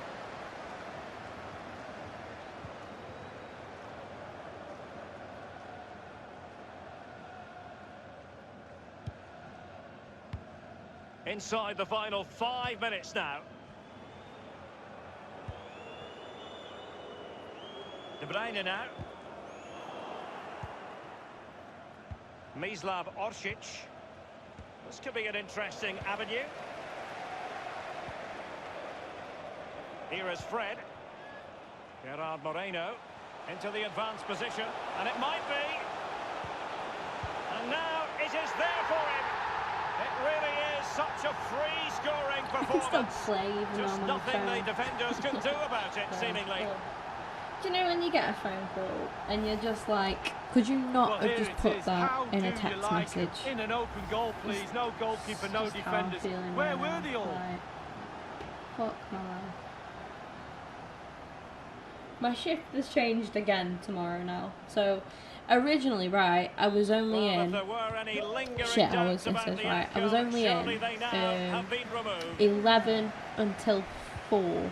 Inside the final 5 minutes now. De Bruyne now. Mislav Orsic. This could be an interesting avenue. Here is Fred. Gerard Moreno into the advanced position, and it might be. And now it is there for him. It really is such a free-scoring I can still performance. play even Just on my nothing phone. the defenders can do about it, seemingly. Do you know when you get a phone call and you're just like, could you not have just put that in a text message? In an open goal, please. No goalkeeper, no defenders. Where were they all? Like, fuck my life. My shift has changed again tomorrow now. So, originally, right, I was only in... Shit hours, this is right. I was only in 11 until 4.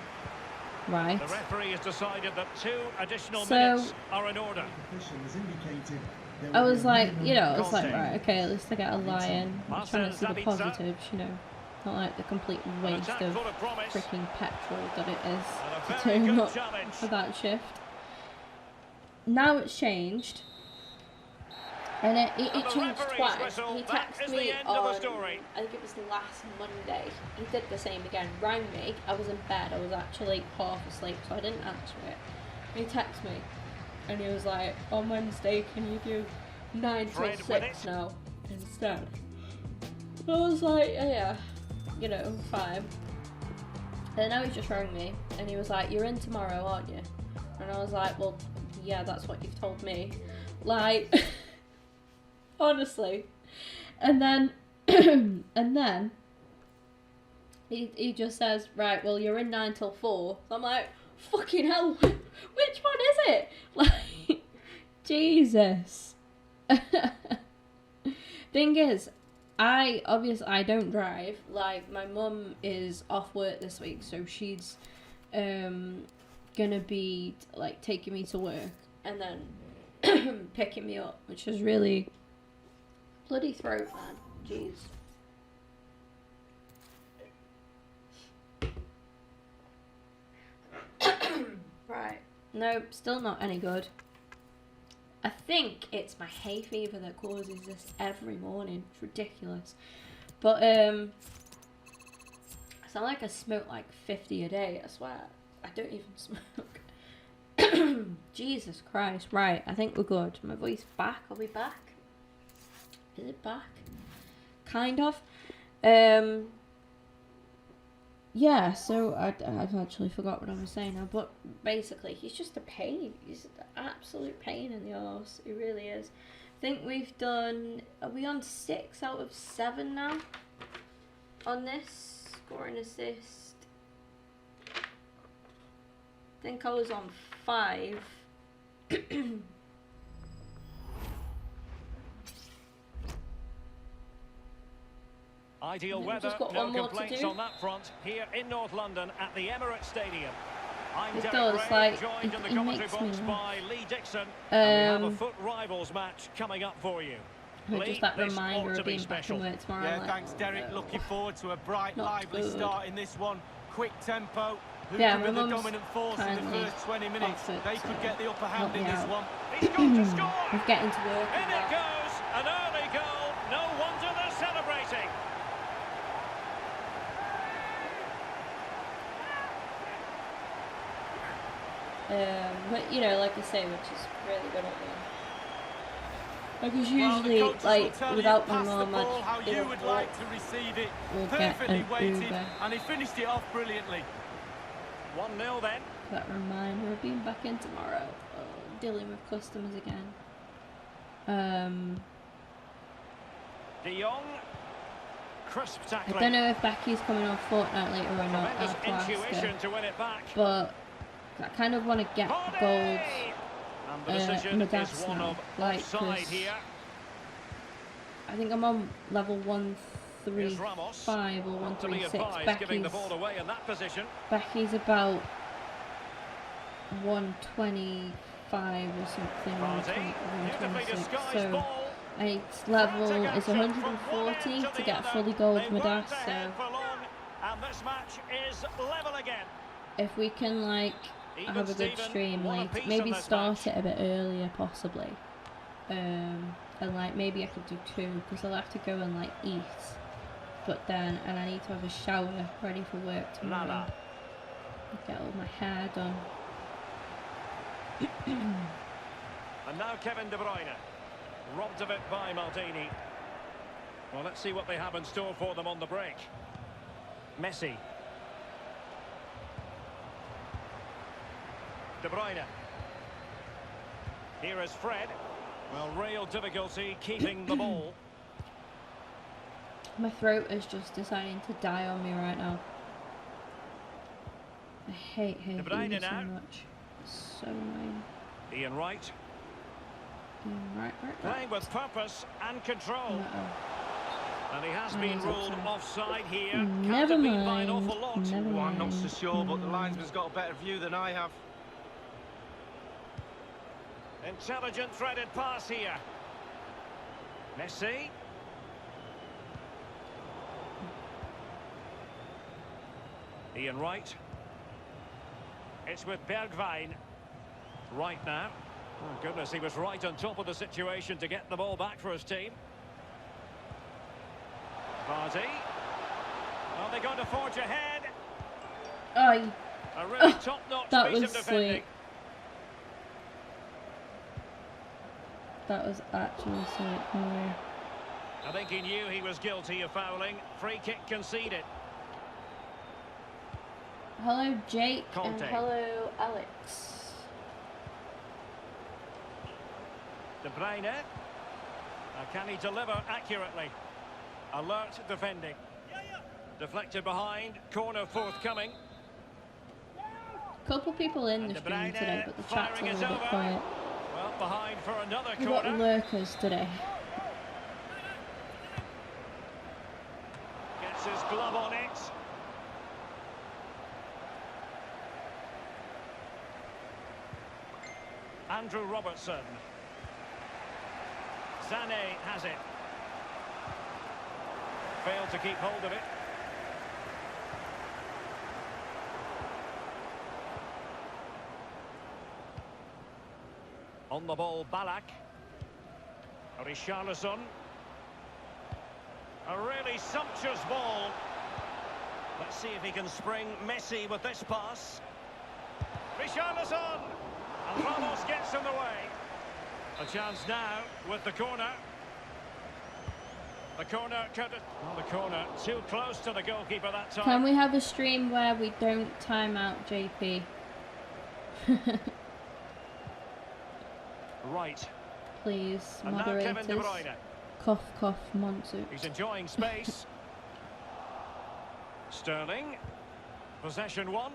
Right. The referee has decided that 2 additional minutes are in order. I was like, you know, I was like, right, okay, at least I get a lie-in. I'm trying to see the positives, you know. Not like the complete waste of freaking petrol that it is to turn up for that shift. Now it's changed. And it changed twice. He texted me on, I think it was last Monday. He did the same again. Rang me. I was in bed. I was actually half asleep, so I didn't answer it. He texted me. And he was like, on Wednesday, can you do 9 till 6 now instead? I was like, yeah, you know, fine. And now he's just rang me. And he was like, you're in tomorrow, aren't you? And I was like, well, yeah, that's what you've told me. Like... Honestly. And then he just says, right, well, you're in 9 till 4. So I'm like, fucking hell, which one is it? Like, Jesus. Thing is, I don't drive. Like, my mum is off work this week, so she's gonna be like taking me to work and then picking me up, which is really bloody throat, man. Jeez. Right. No, still not any good. I think it's my hay fever that causes this every morning. It's ridiculous. But I sound like I smoke like 50 a day, I swear. I don't even smoke. Jesus Christ. Right, I think we're good. My voice back. Are we back? Is it back? Kind of. Yeah, so I've actually forgot what I was saying now, but basically he's just a pain. He's an absolute pain in the arse. He really is. I think we've done, are we on 6 out of 7 now? On this, score and assist. I think I was on 5. Ideal weather, no complaints on that front here in North London at the Emirates Stadium. I'm Derek Ray, joined in the commentary box by Lee Dixon, and we have a foot rivals match coming up for you. Lee, just that reminder of being back in work tomorrow. Yeah, thanks Derek. Looking forward to a bright, lively start in this one. Quick tempo. Who yeah, can be the dominant force in the first 20 minutes? They could get the upper hand in this one. He's got to score. He's getting to work. In it goes, an early goal. No wonder they're celebrating. But you know, like I say, which is really good at them. Because usually, like, without my mum, I'd would like to receive it. Perfectly weighted, and he finished it off brilliantly. 1-0 then. That reminder of being back in tomorrow. Dealing with customers again. De Jong. Crisp tackling. I don't know if Becky's coming on fortnightly or not. Intuition to win it back. But I kind of want to get gold. And the decision is one of offside here. I think I'm on level 135 or 136. Becky's about 125 or something, or 126. So its level is 140 to get fully gold Midas. So and this match is level again. If we can like have a good stream, like maybe start it a bit earlier, possibly, and like maybe I could do 2 because I'll have to go and like eat, but then and I need to have a shower ready for work tomorrow. Get all my hair done. And now Kevin De Bruyne, robbed of it by Maldini. Well, let's see what they have in store for them on the break. Messi. De Bruyne. Here is Fred. Well, real difficulty keeping the ball. My throat is just deciding to die on me right now. I hate you so much. It's so annoying. Ian Wright. Right. Playing with purpose and control. And he has been ruled offside here. Never mind. By an awful lot. Well, I'm not so sure, but the linesman's got a better view than I have. Intelligent threaded pass here. Messi. Ian Wright. It's with Bergwijn. Right now. Oh, goodness, he was right on top of the situation to get the ball back for his team. Vardy. Are they going to forge ahead? Aye. A really top-notch that piece was of defending. sweet. That was actually sweet. No way. I think he knew he was guilty of fouling. Free kick conceded. Hello, Jake, Conte. and hello, Alex. De Bruyne. Can he deliver accurately? Alert defending. Deflected behind. Corner forthcoming. Couple people in the stream today, but the chat's a little bit quiet. Well, behind for another We've corner. got lurkers today. Gets his glove on it. Andrew Robertson. Sané has it. Failed to keep hold of it. On the ball, Ballack. Richarlison. A really sumptuous ball. Let's see if he can spring Messi with this pass. Richarlison! And Ramos gets in the way. A chance now with the corner. The corner, well, the corner too close to the goalkeeper that time. Can we have a stream where we don't time out JP? Right. Please, And now moderators. Kevin De Bruyne. Cough, cough, Monsu. He's enjoying space. Sterling. Possession one.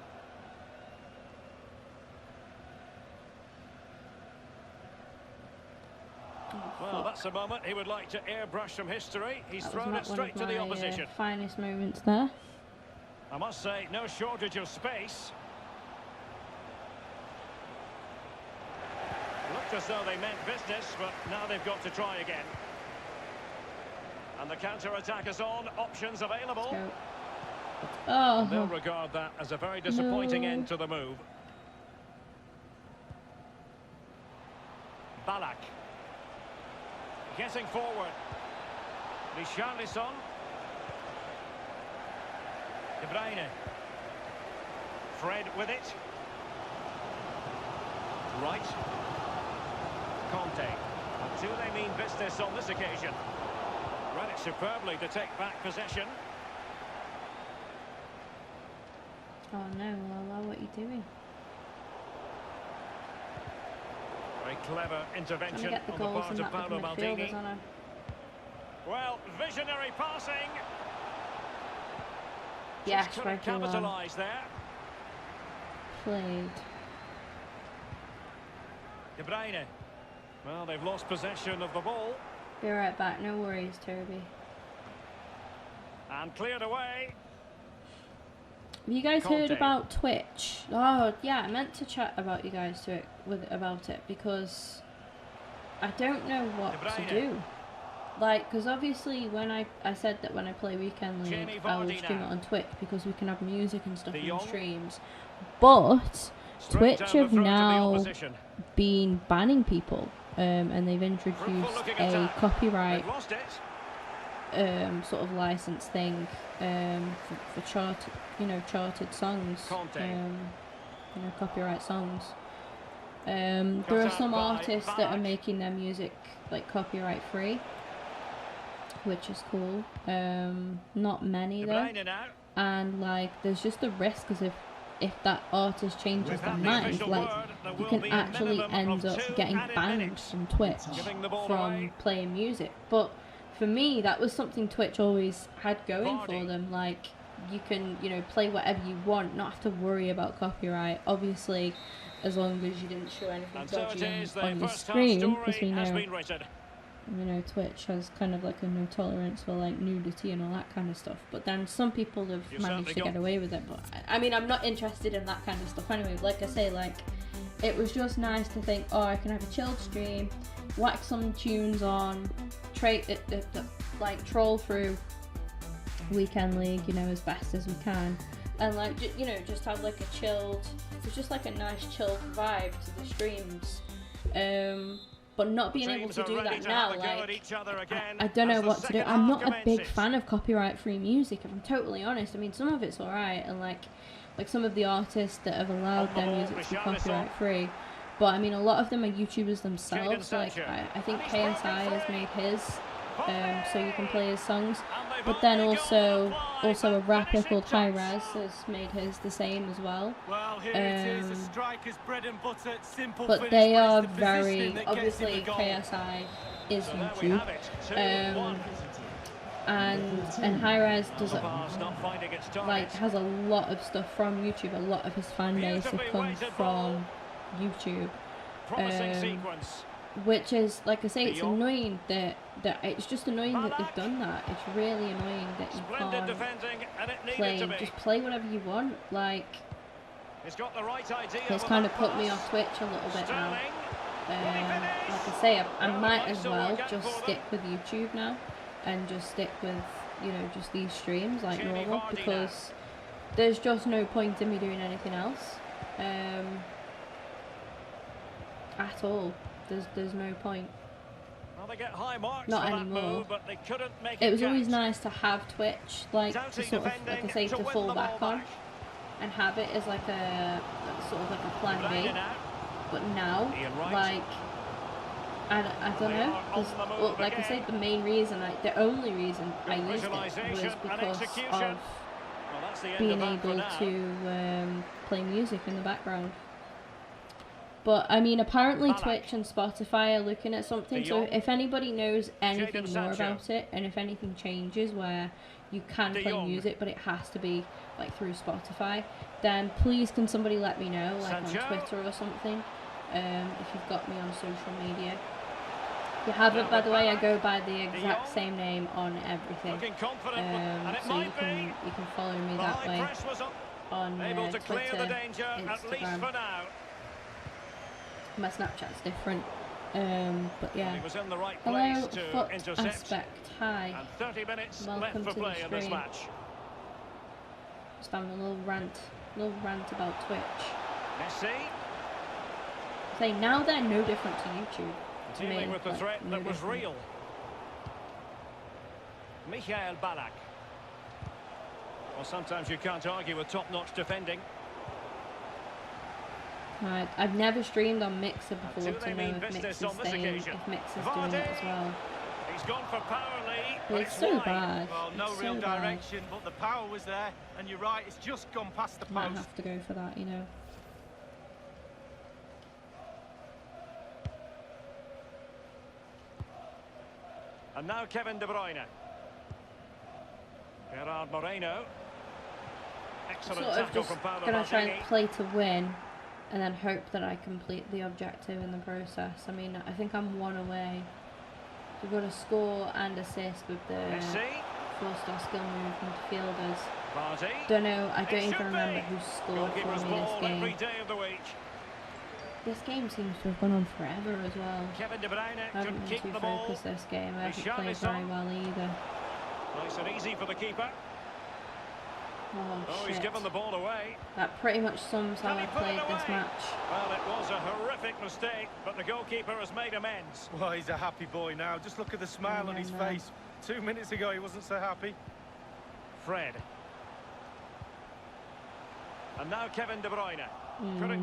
Well, that's a moment he would like to airbrush from history. He's thrown it straight to the opposition. Finest moments there. I must say, no shortage of space. Looked as though they meant business, but now they've got to try again. And the counter-attack is on. Options available. Oh. They'll regard that as a very disappointing end to the move. Ballack. Getting forward. Richarlison. De Bruyne. Fred with it. Right. Conte. And do they mean business on this occasion? Read it superbly to take back possession. Oh no, Lala, what are you doing? Very clever intervention Get the on the goals part and of that Paolo Maldini. on her. Well, visionary passing. Yes, Just couldn't very well. capitalise there. Played. De Bruyne. Well, they've lost possession of the ball. Be right back, no worries, Toby. And cleared away. Have you guys heard Conte. about Twitch? Oh, yeah, I meant to chat about you guys about it because I don't know what De Bruyne. to do. Like, because obviously when I said that when I play Weekend League, I will stream it on Twitch because we can have music and stuff in the streams. But Straight Twitch down the have throat to the now opposition. been banning people, and they've introduced looking a attack. copyright They've lost it. sort of license thing for charted songs, Conte. copyright songs. There are some artists that are making their music like copyright free, which is cool. Not many De though, Bruyne now. and like there's just a risk because if if that artist changes their mind, like you can actually end up getting banned from Twitch from playing music. But for me, that was something Twitch always had going for them. Like, you can, you know, play whatever you want, not have to worry about copyright. Obviously, as long as you didn't show anything dodgy on your stream, because we know, you know, Twitch has kind of like a no tolerance for like nudity and all that kind of stuff. But then some people have managed to get away with it. But I mean, I'm not interested in that kind of stuff anyway. Like I say, like, it was just nice to think, oh, I can have a chilled stream, whack some tunes on, like troll through Weekend League, you know, as best as we can, and like, you know, just have like a chilled, it's just like a nice chilled vibe to the streams. But not being able to do that now, like, I don't know what to do. I'm not a big fan of copyright-free music, if I'm totally honest. I mean, some of it's alright, and like some of the artists that have allowed their music to be copyright-free. But I mean, a lot of them are YouTubers themselves. Like, I think KSI has made his, so you can play his songs. But then also a rapper called High Res has made his the same as well. But they are very, obviously KSI is YouTube, and High Res does like has a lot of stuff from YouTube. A lot of his fan base have come from YouTube, which is, like I say, it's annoying that it's just annoying that they've done that. It's really annoying that you can't just play whatever you want. Like, it's kind of put me off Twitch a little bit now. Like I say, I might as well just stick with YouTube now and just stick with, you know, just these streams like normal, because there's just no point in me doing anything else at all. There's no point. Well, they get high marks not for anymore. That move, but they couldn't make it was count. Always nice to have Twitch, like, to sort of, like I say, to fall back on and have it as like a sort of like a plan B. But now, like, I don't know, well, like I said, the main reason, the only reason I used it was because of being able to play music in the background. But I mean, apparently Twitch and Spotify are looking at something, so if anybody knows anything more about it, and if anything changes where you can play music but it has to be like through Spotify, then please can somebody let me know, like on Twitter or something, if you've got me on social media. If you haven't, by the way, I go by the exact same name on everything, so you can follow me that way on Twitter, Instagram. My Snapchat's different, but yeah. Hello, Foot Aspect. Hi. Welcome to the stream. Just having a little rant about Twitch. Say now they're no different to YouTube. To me, with the threat that was real. Michael Ballack. Well, sometimes you can't argue with top-notch defending. Right, I've never streamed on Mixer before to know if Mixer's doing it as well. He's gone for power lead, but it's so bad. Well, no real direction, but the power was there, and you're right, it's just gone past the post. Might have to go for that, you know. And now Kevin De Bruyne. Gerard Moreno. Excellent tackle from Paulo Maldini. Gonna try and play to win, and then hope that I complete the objective in the process. I mean, I think I'm one away. We've got to score and assist with the 4-star skill move midfielders. Don't know, I don't even remember who scored for me this game. This game seems to have gone on forever as well. I haven't been too focused this game. I haven't played very well either. Nice and easy for the keeper. Oh, he's given the ball away. That pretty much sums how I played this match. Well, it was a horrific mistake, but the goalkeeper has made amends. Well, he's a happy boy now. Just look at the smile on his face. 2 minutes ago, he wasn't so happy. Fred. And now Kevin De Bruyne.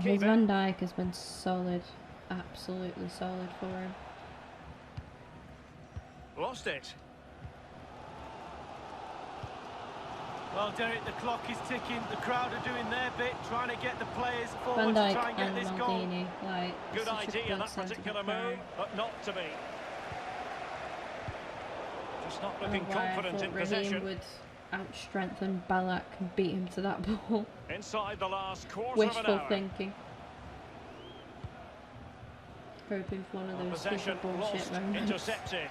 His Van Dijk has been solid. Absolutely solid for him. Lost it. Well, Derek, the clock is ticking. The crowd are doing their bit, trying to get the players Van forward to Dijk try and get and this goal. Maldini, like, Good such a idea, good that centre particular back move, pairing. but not to be. Just not I don't know looking why I confident in thought Raheem possession. would out-strengthen Ballack and beat him to that ball. Inside the last quarter of an Wishful hour. thinking. Hoping for one of those Possession FIFA bullshit lost, moments. intercepted.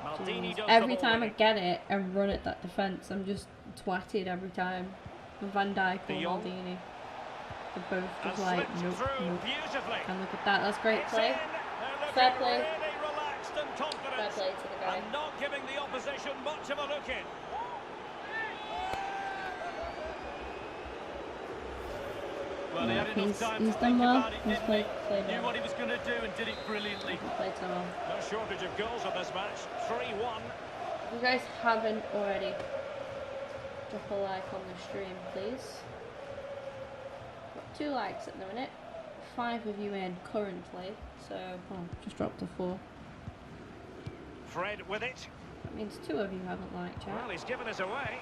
Maldini does Every the time I ball get it and run at that defence, I'm just twatted every time. Van Dijk or Maldini. They're both and just like, slipped nope, through nope. beautifully. And look at that, that's great It's play. in. They're Fair looking play. really relaxed and Fair confident, play to the guy. and not giving the opposition much of a look in. Well, he had enough time He's to done think well. about it, He's didn't played he? Knew well. what he was going to do and did it brilliantly. He played so well. No shortage of goals in this match. 3-1. If you guys haven't already, drop a like on the stream, please. Got 2 likes at the minute. 5 of you in currently, so just dropped to 4. Fred with it. That means 2 of you haven't liked yet. Well, he's given us away.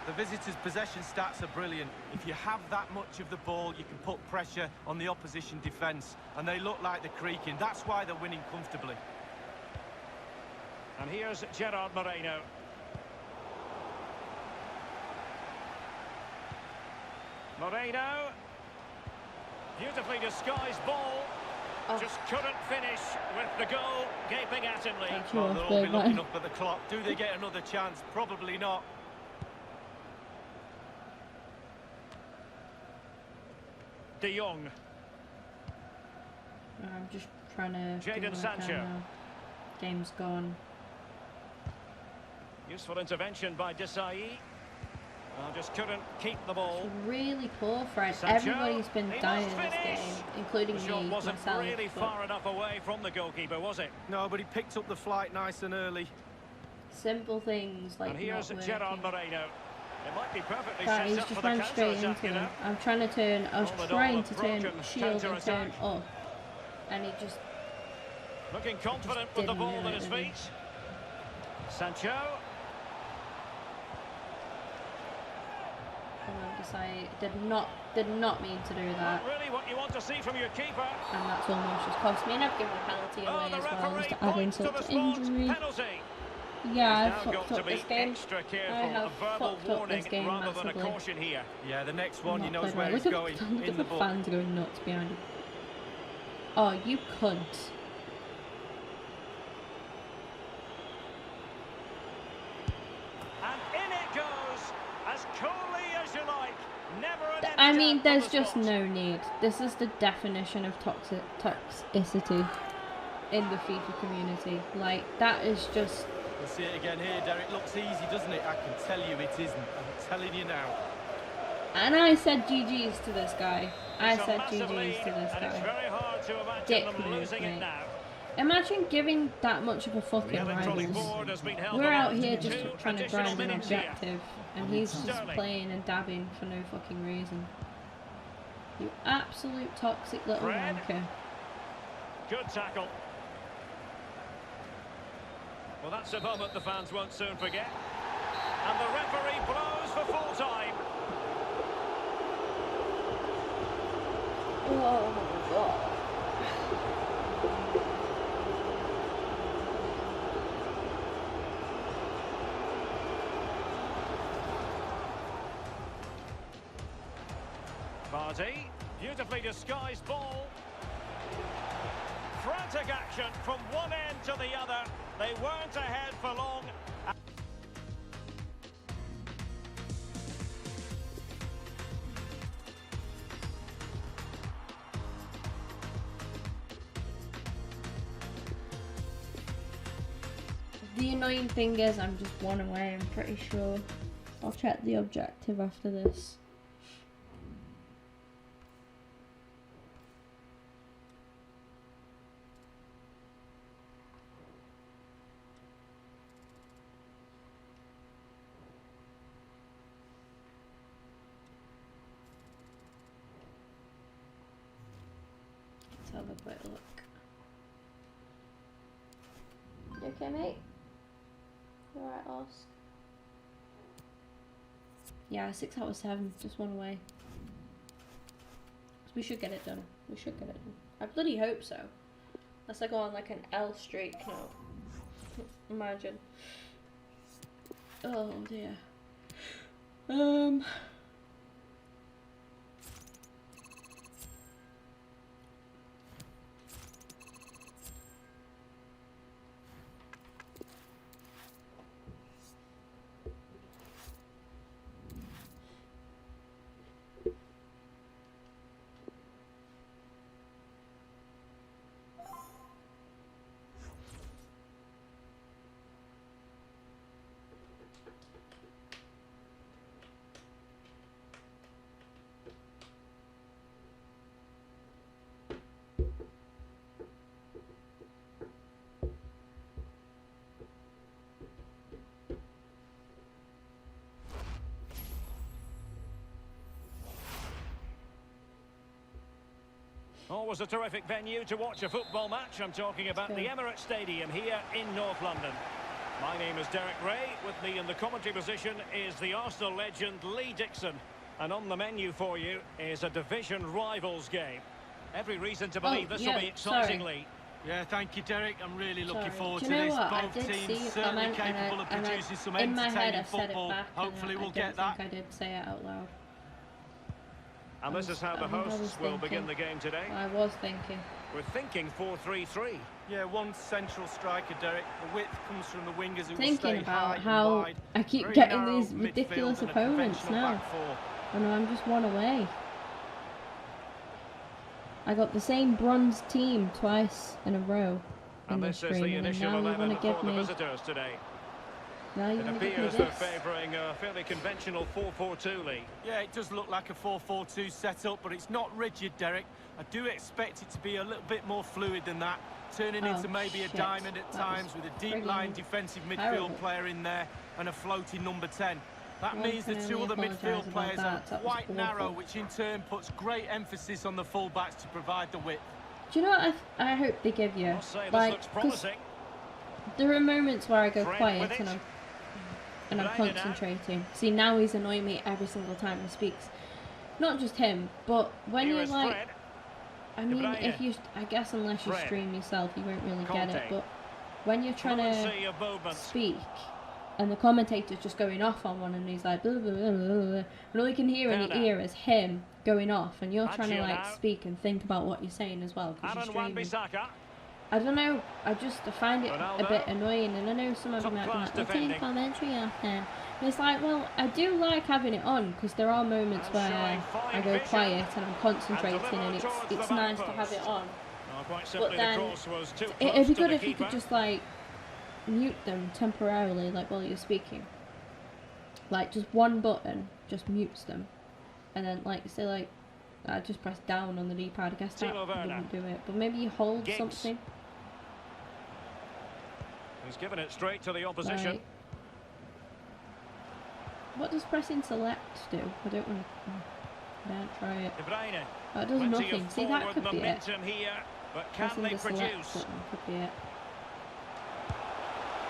The visitors' possession stats are brilliant. If you have that much of the ball, you can put pressure on the opposition defence, and they look like they're creaking. That's why they're winning comfortably. And here's Gerard Moreno. Moreno. Beautifully disguised ball. Oh. Just couldn't finish with the goal gaping at him, Lee. That's Well, your they'll all be big looking man. up at the clock. Do they get another chance? Probably not. De Jong. I'm just trying to do Jadon what I Sancho. can now. Game's gone. Useful intervention by Desai. Well, just couldn't keep the ball. It's really poor, Fred. Sancho, Everybody's been he dying must in this finish. game, including The shot me, wasn't myself. really but far enough away from the goalkeeper, was it? No, but he picked up the flight nice and early. simple things like And here's not Gerard working. Moreno. It might be perfectly That set he's up for just the ran straight counter-attack, into you know. him. I'm trying to turn. I was All in all, trying a to turn broken shield and turn counter-attack. up, and he just. Looking confident with the didn't ball do at it, his did he? feet. Sancho. I did not mean to do that, Not really what you want to see from your keeper. and that's almost just cost me. And I've given a penalty Oh, away the as well, referee just to add points to insult the to spot. injury. Penalty. Yeah, I Now got fucked to up be this game. extra I careful. have A verbal fucked up warning this game rather than a massively. caution here. Yeah, the next one, he Not knows played where well. he's Look going at, look in at the the book. fans going nuts behind him. Oh, you cunt. And in it goes, as coolly as you like. Never an I any mean, doubt there's on the just spot. no need. This is the definition of toxicity in the FIFA community. Like, that is just... We'll see it again here, Derek. Looks easy, doesn't it? I can tell you it isn't. I'm telling you now. And I said GG's to this guy. I It's a said massive GG's lead, to this and it's guy. very hard to imagine Dick them move, losing mate. it now. Imagine giving that much of a The fucking electronic rivals. board has been held We're out aloft. here just 2 trying to additional grind an minutes here. objective, and he's just Sterling. playing and dabbing for no fucking reason. You absolute toxic little Fred. wanker. Good tackle. Well, that's a moment the fans won't soon forget. And the referee blows for full time. Oh my god. Vardy, beautifully disguised ball. Frantic action from one end to the other. They weren't ahead for long. The annoying thing is I'm just one away, I'm pretty sure. I'll check the objective after this. Let's have a quick look. You okay, mate? You alright, Oz? Yeah, 6 out of 7. Just one away. So we should get it done. We should get it done. I bloody hope so. Unless I go on like an L streak now. Imagine. Oh dear. Always a terrific venue to watch a football match. I'm talking about the Emirates Stadium here in North London. My name is Derek Ray. With me in the commentary position is the Arsenal legend Lee Dixon. And on the menu for you is a division rivals game. Every reason to believe this will be exciting, Lee. Yeah, thank you, Derek. I'm really looking forward to this. this. Both teams certainly capable of producing some entertaining football. Hopefully we'll get that. I did say it out loud. And this is how the hosts will begin the game today. I was thinking. We're thinking 4-3-3. Yeah, one central striker, Derek. The width comes from the wingers who Thinking will stay about high how and wide. I keep Very getting narrow these ridiculous midfield and a opponents conventional now. back four. And I'm just one away. I got the same bronze team twice in a row. And this is the initial 11 for the visitors today. Now you It appears they're favouring a fairly conventional 4-4-2, Lee. Yeah, it does look like a 4-4-2 setup, but it's not rigid, Derek. I do expect it to be a little bit more fluid than that, turning into maybe a diamond at times with a deep-line defensive midfield player in there and a floating number 10. That means the two other midfield players are quite narrow, which in turn puts great emphasis on the full-backs to provide the width. Do you know what I hope they give you? Like, there are moments where I go quiet and I'm concentrating. See, now he's annoying me every single time he speaks. Not just him, but when you're like, I mean, if you, I guess unless you stream yourself, you won't really get it. But when you're trying to speak, and the commentator's just going off on one, and he's like, blah, blah, blah, blah, blah, and all you can hear in your ear is him going off, and you're trying to like speak and think about what you're saying as well because you're streaming. I don't know, I find it a bit annoying, and I know some of them might be like, I'll take commentary off then. And it's like, well, I do like having it on, because there are moments where I go quiet and I'm concentrating, and it's nice to have it on. But then, it'd be good if you could just like, mute them temporarily, like while you're speaking. Like, just one button just mutes them. And then, like, say like, I just press down on the D-pad, I guess that wouldn't do it. But maybe you hold something. He's given it straight to the opposition. Like, what does pressing select do? I don't want to. Don't try it. Oh, it does nothing. See, that could be it. Here, but pressing the select button could be it.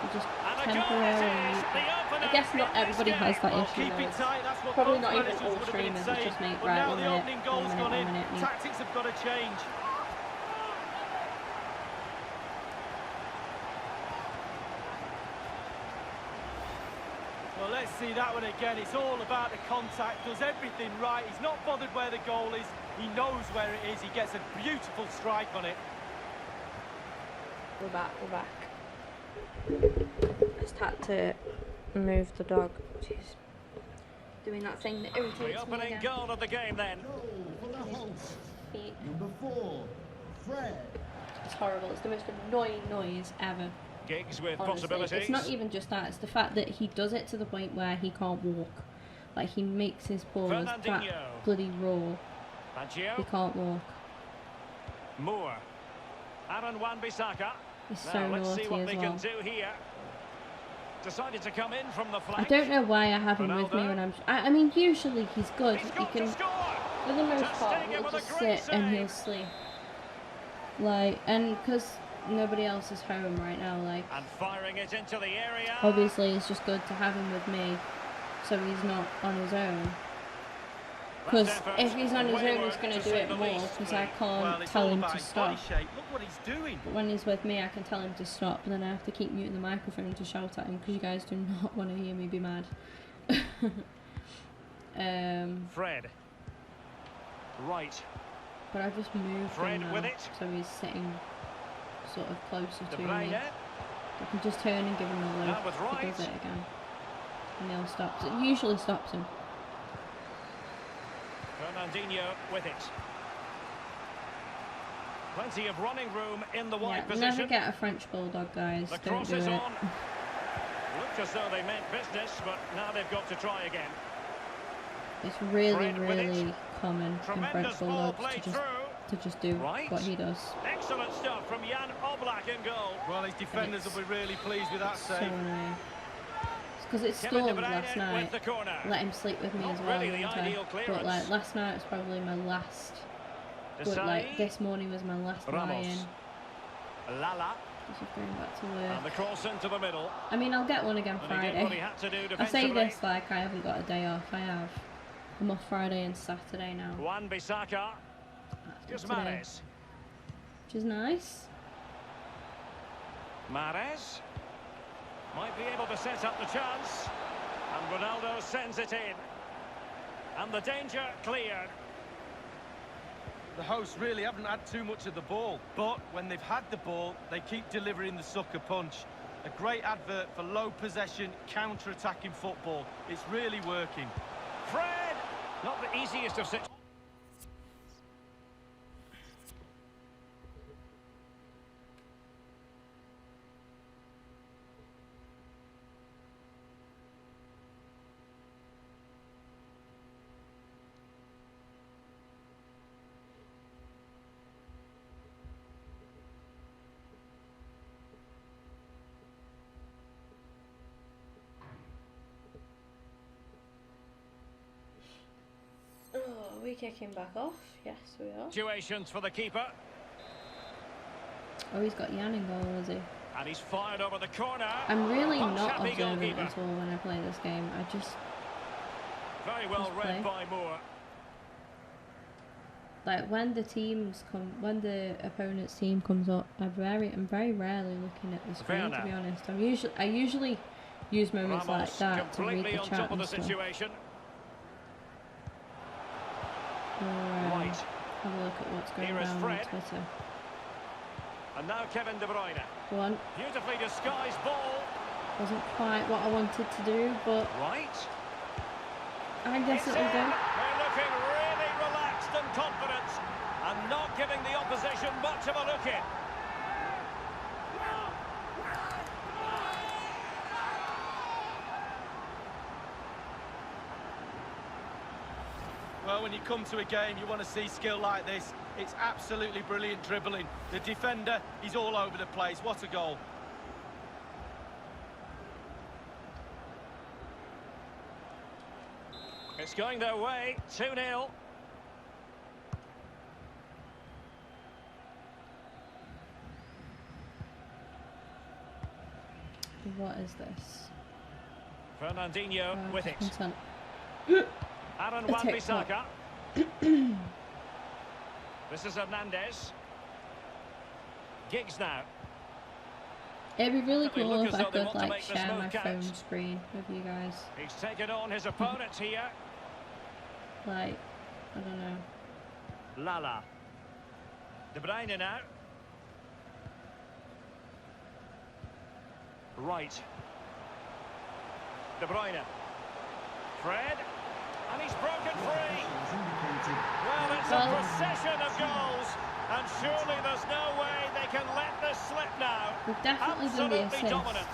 You just temporarily. I guess not everybody has that issue though. Probably not even all streamers. It's just me. Right, 1 minute, 1 minute. Tactics have got to change. Well, let's see that one again. It's all about the contact. Does everything right. He's not bothered where the goal is. He knows where it is. He gets a beautiful strike on it. We're back. Just had to move the dog. Jeez. Doing that thing that irritates me again. The opening goal of the game then. Goal for the host. Number 4, Fred. It's horrible. It's the most annoying noise ever. Gigs with honestly. Possibilities. It's not even just that. It's the fact that he does it to the point where he can't walk. Like, he makes his paws that bloody raw. He can't walk. Moore. Aaron Wan-Bissaka. He's so let's naughty see what as they well. can do here. Decided to come in from the flank. I don't know why I have him with me when I'm. I mean, usually he's good. He can, for the most part, he'll just sit and he'll sleep. Like, and because nobody else is home right now. Like, And firing it into the area. obviously, it's just good to have him with me, so he's not on his own. Because if he's on his own, he's going to do it more, because I can't tell him to stop. Look what he's doing. But when he's with me, I can tell him to stop, and then I have to keep muting the microphone to shout at him, because you guys do not want to hear me be mad. Fred. Right. But I just moved Fred him with now, it. so he's sitting sort of closer De to Bruyne. me. I can just turn and give him a look. That was He does right. it again. And he'll stop. It usually stops him. Fernandinho with it. Plenty of running room in the Yeah, wide position. never get a French bulldog, guys. The Don't cross do is it. on. Looked as though they meant business, but now they've got to try again. It's really, Fred with really it. common in French Tremendous ball bulldogs played to through. just do Right. what he does. Excellent stuff from Jan Oblak in goal. Well, his defenders will be really pleased with that So save. annoying. It's because it Kevin De stormed Bruyne last with night. the corner. Let him sleep with me Not as well, really the didn't I? ideal But clearance. like last night was probably my last. But Desai. like this morning was my last Ramos. lie-in. Lala. Just going back to work. And the cross into the middle. I mean, I'll get one again And he did what he Friday. had to do I defensively. say this like I haven't got a day off. I have. I'm off Friday and Saturday now. Juan Bissaka. Here's Today. Mahrez. Which is nice. Mahrez. Might be able to set up the chance. And Ronaldo sends it in. And the danger cleared. The hosts really haven't had too much of the ball, but when they've had the ball, they keep delivering the sucker punch. A great advert for low possession, counter-attacking football. It's really working. Fred! Not the easiest of situations. Oh, are we kicking back off? Yes, we are. Situations for the keeper. Oh, he's got Jan in goal, has he? And he's fired over the corner. I'm really not Punch-happy observant goalkeeper. at all when I play this game. I just Very well Just read play. by Moore. like when the opponent's team comes up. I'm very rarely looking at the screen, to be honest. I usually use moments Ramos like that to read completely the on chat top of and the stuff. situation. Or, Right. have a look at what's going Here is down on Fred. Twitter. And now Kevin De Bruyne. Go on. Beautifully disguised ball. Wasn't quite what I wanted to do, but Right. I guess It's it'll in. do. They're looking really relaxed and confident. And not giving the opposition much of a look in. Well, when you come to a game, you want to see skill like this. It's absolutely brilliant dribbling. The defender, he's all over the place. What a goal. It's going their way. 2-0. What is this? Fernandinho with it. Consent. Aaron A Wan-Bissaka. This is Hernandez. Giggs now. It'd be really Definitely cool look if as I though they could want to like make the share smooth my catch. phone screen with you guys. He's taken on his opponent here. Like, I don't know. Lala. De Bruyne now. Right. De Bruyne. Fred. And he's broken free. Well, it's a procession of goals. And surely there's no way they can let this slip now. We've definitely done the Absolutely assists. dominant.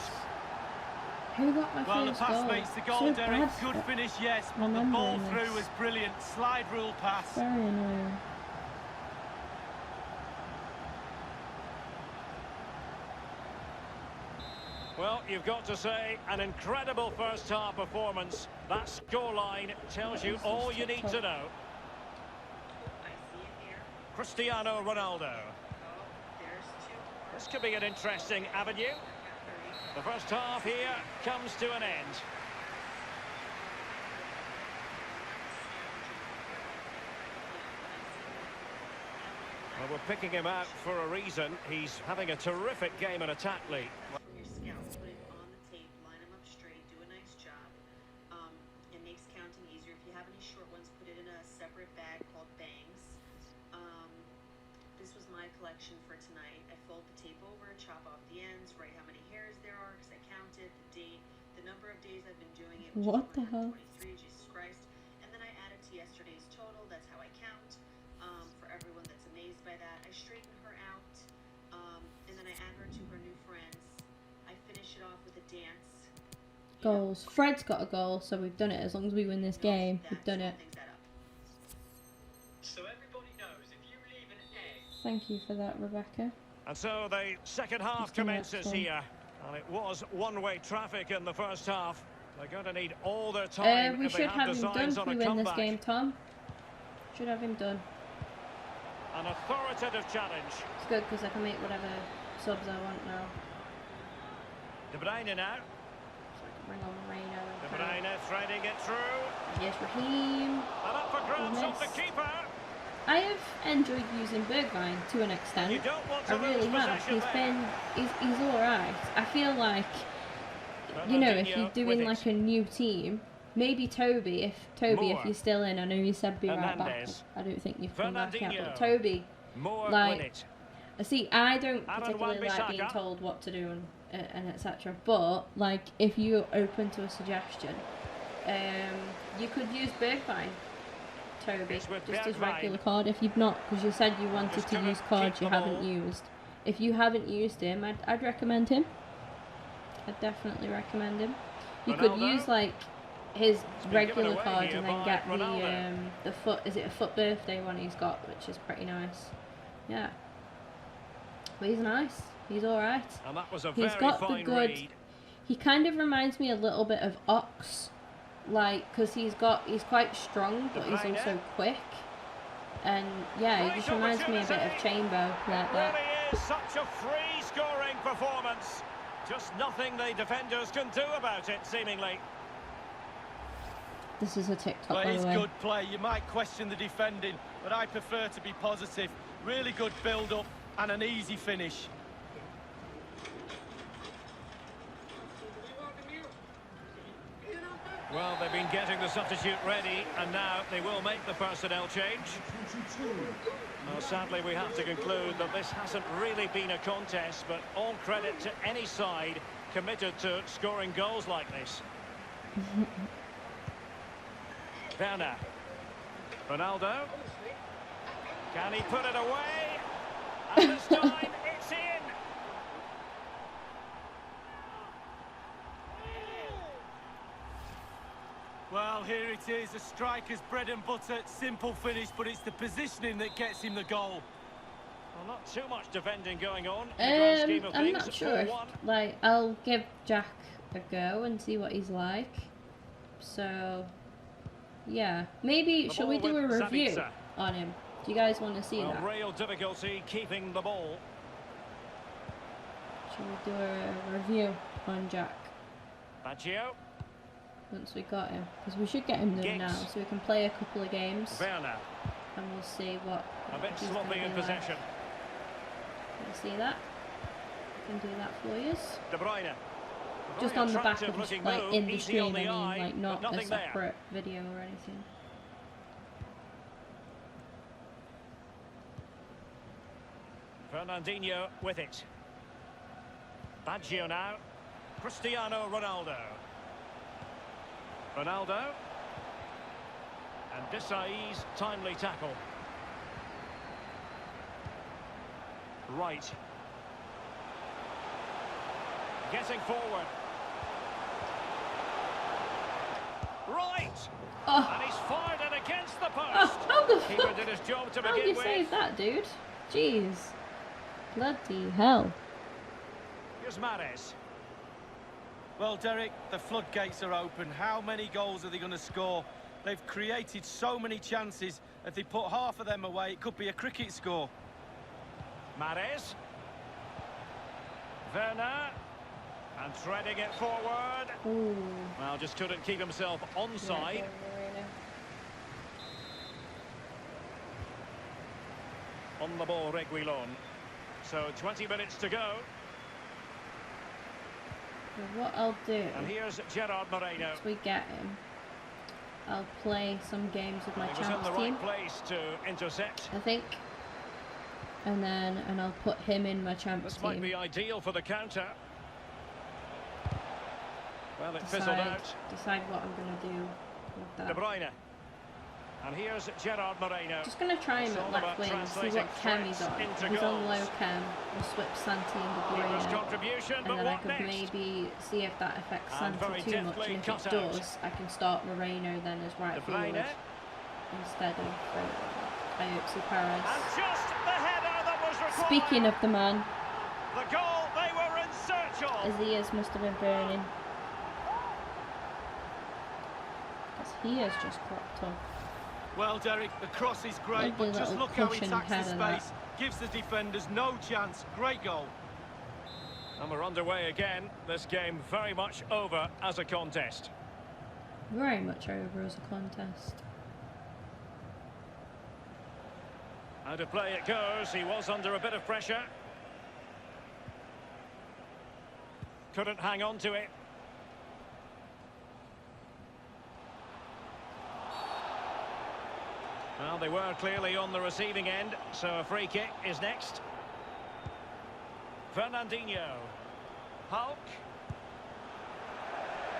Who got my Well, the first pass goal? makes the goal, So Derek. bad Good at finish, yes, but the remembering ball this. through was brilliant. Slide rule pass. Very annoying. Well, you've got to say, an incredible first-half performance. That scoreline tells you all you need to know. Cristiano Ronaldo. This could be an interesting avenue. The first half here comes to an end. Well, we're picking him out for a reason. He's having a terrific game in attack league. From your scouts, put it on the tape, line them up straight, do a nice job. It makes counting easier. If you have any short ones, put it in a separate bag called bangs. This was my collection for tonight. I fold the tape over, chop off the ends, write how many hairs there are because I counted, the date, the number of days I've been doing it, which What is the hell? 123, Jesus Christ. And then I add it to yesterday's total. That's how I count. For everyone that's amazed by that, I straighten her out, and then I add her to her new friends. I finish it off with a dance. Goals. Fred's got a goal, so we've done it. As long as we win this game, we've done it. So everybody knows if you leave an egg. Thank you for that, Rebecca. And so the second half Just the next commences one. here. And it was one-way traffic in the first half. They're going to need all their time We if they should have have him done designs if on we a win this comeback. game, Tom. Should have him done. An authoritative challenge. It's good because I can make whatever subs I want now. De Bruyne now. So I can bring on Moreno De and Kane. Bruyne threading it through. Yes, Raheem. And up for grabs off the Miss. keeper. I have enjoyed using Bergwijn to an extent. You don't want to I really lose have. possession He's there. he's alright. I feel like, you know, if you're Fernandinho doing with it. like a new team, maybe Toby, if Moore. you're still in, I know you said be right back. Hernandez. I don't think you've come back yet, but Fernandinho. Toby, More like, with it. see, I don't Aaron particularly like being Wan-Bissaka. told what to do and etc. But like, if you're open to a suggestion, you could use Bergwijn, Toby, It's with just as Bergwijn. regular card if you've not, because you said you wanted Just to gonna use cards keep you the haven't ball. used. If you haven't used him, I'd recommend him. I'd definitely recommend him. You could Ronaldo. use like his been regular given away card here and then by get Ronaldo. the foot. Is it a foot birthday one he's got, which is pretty nice. Yeah, but he's nice. He's all right. And that was a He's very got the fine good. read. He kind of reminds me a little bit of Ox, like because he's quite strong, but he's Bruyne. also quick. And yeah, he Great just reminds me a bit of opportunity. Chamber, like It that. really is such a free scoring performance. Just nothing the defenders can do about it, seemingly. This is a TikTok, Well, by it's the way. good play. You might question the defending, but I prefer to be positive. Really good build-up and an easy finish. Well, they've been getting the substitute ready, and now they will make the personnel change. Well, sadly, we have to conclude that this hasn't really been a contest, but all credit to any side committed to scoring goals like this. Werner. Ronaldo. Can he put it away? And this time, it's in! Well, here it is, a striker's bread and butter, simple finish, but it's the positioning that gets him the goal. Well, not too much defending going on in the grand scheme of I'm things. not sure. 4-1. Like, I'll give Jack a go and see what he's like. So, yeah, maybe The shall we ball do a with review Sabitzer. on him? Do you guys want to see Well, that? real difficulty keeping the ball. Shall we do a review on Jack Baggio. once we got him? Because we should get him done Giggs. now, so we can play a couple of games Werner. and we'll see what. A bit he's gonna sloppy be in like. possession. You see that? I can do that for you. De Bruyne. Just Very on the back of attractive looking like move, in the easy on stream, I the mean, eye, like not but a nothing there. separate video or anything. Fernandinho with it. Baggio now. Cristiano Ronaldo. Ronaldo. And Desai's timely tackle. Right. Getting forward. Right. Oh, And he's fired it against the post. oh, how the Keeper fuck? did his job to How begin you with. save that, dude? Jeez. Bloody hell. Here's Mahrez. Well, Derek, the floodgates are open. How many goals are they going to score? They've created so many chances. If they put half of them away, it could be a cricket score. Mahrez. Werner. And threading it forward. Ooh. Well, just couldn't keep himself onside. Yeah, On the ball, Reguilon. So 20 minutes to go. what I'll do, And here's Gerard Moreno. once we get him, I'll play some games with my He was in champs the team, right place to intercept. I think. And I'll put him in my champs This team. might be ideal for the counter. Well, it fizzled out. Decide what I'm going to do with De that. Bruyne. And here's Gerard Moreno. Just going to try him It's at all left about wing, see translating what chem he's threats on. into If he's on low goals. chem, we'll switch Santi and De Keeper's Bruyne. contribution, And but then I what could next? maybe see if that affects And very Santi too much. deftly And if it cut out. does, I can start Moreno then as right De Bruyne. forward instead of Ayoxi Perez. And just the header that was required. Speaking of the man, The goal they were in search of. his ears must have been burning. Because he has just cropped up. Well, Derek, the cross is great, Lovely but just little look how he cushion attacks the header, that. space. Gives the defenders no chance. Great goal. And we're underway again. This game very much over as a contest. Very much over as a contest. Out of play it goes. He was under a bit of pressure. Couldn't hang on to it. Well, they were clearly on the receiving end, so a free kick is next. Fernandinho. Hulk.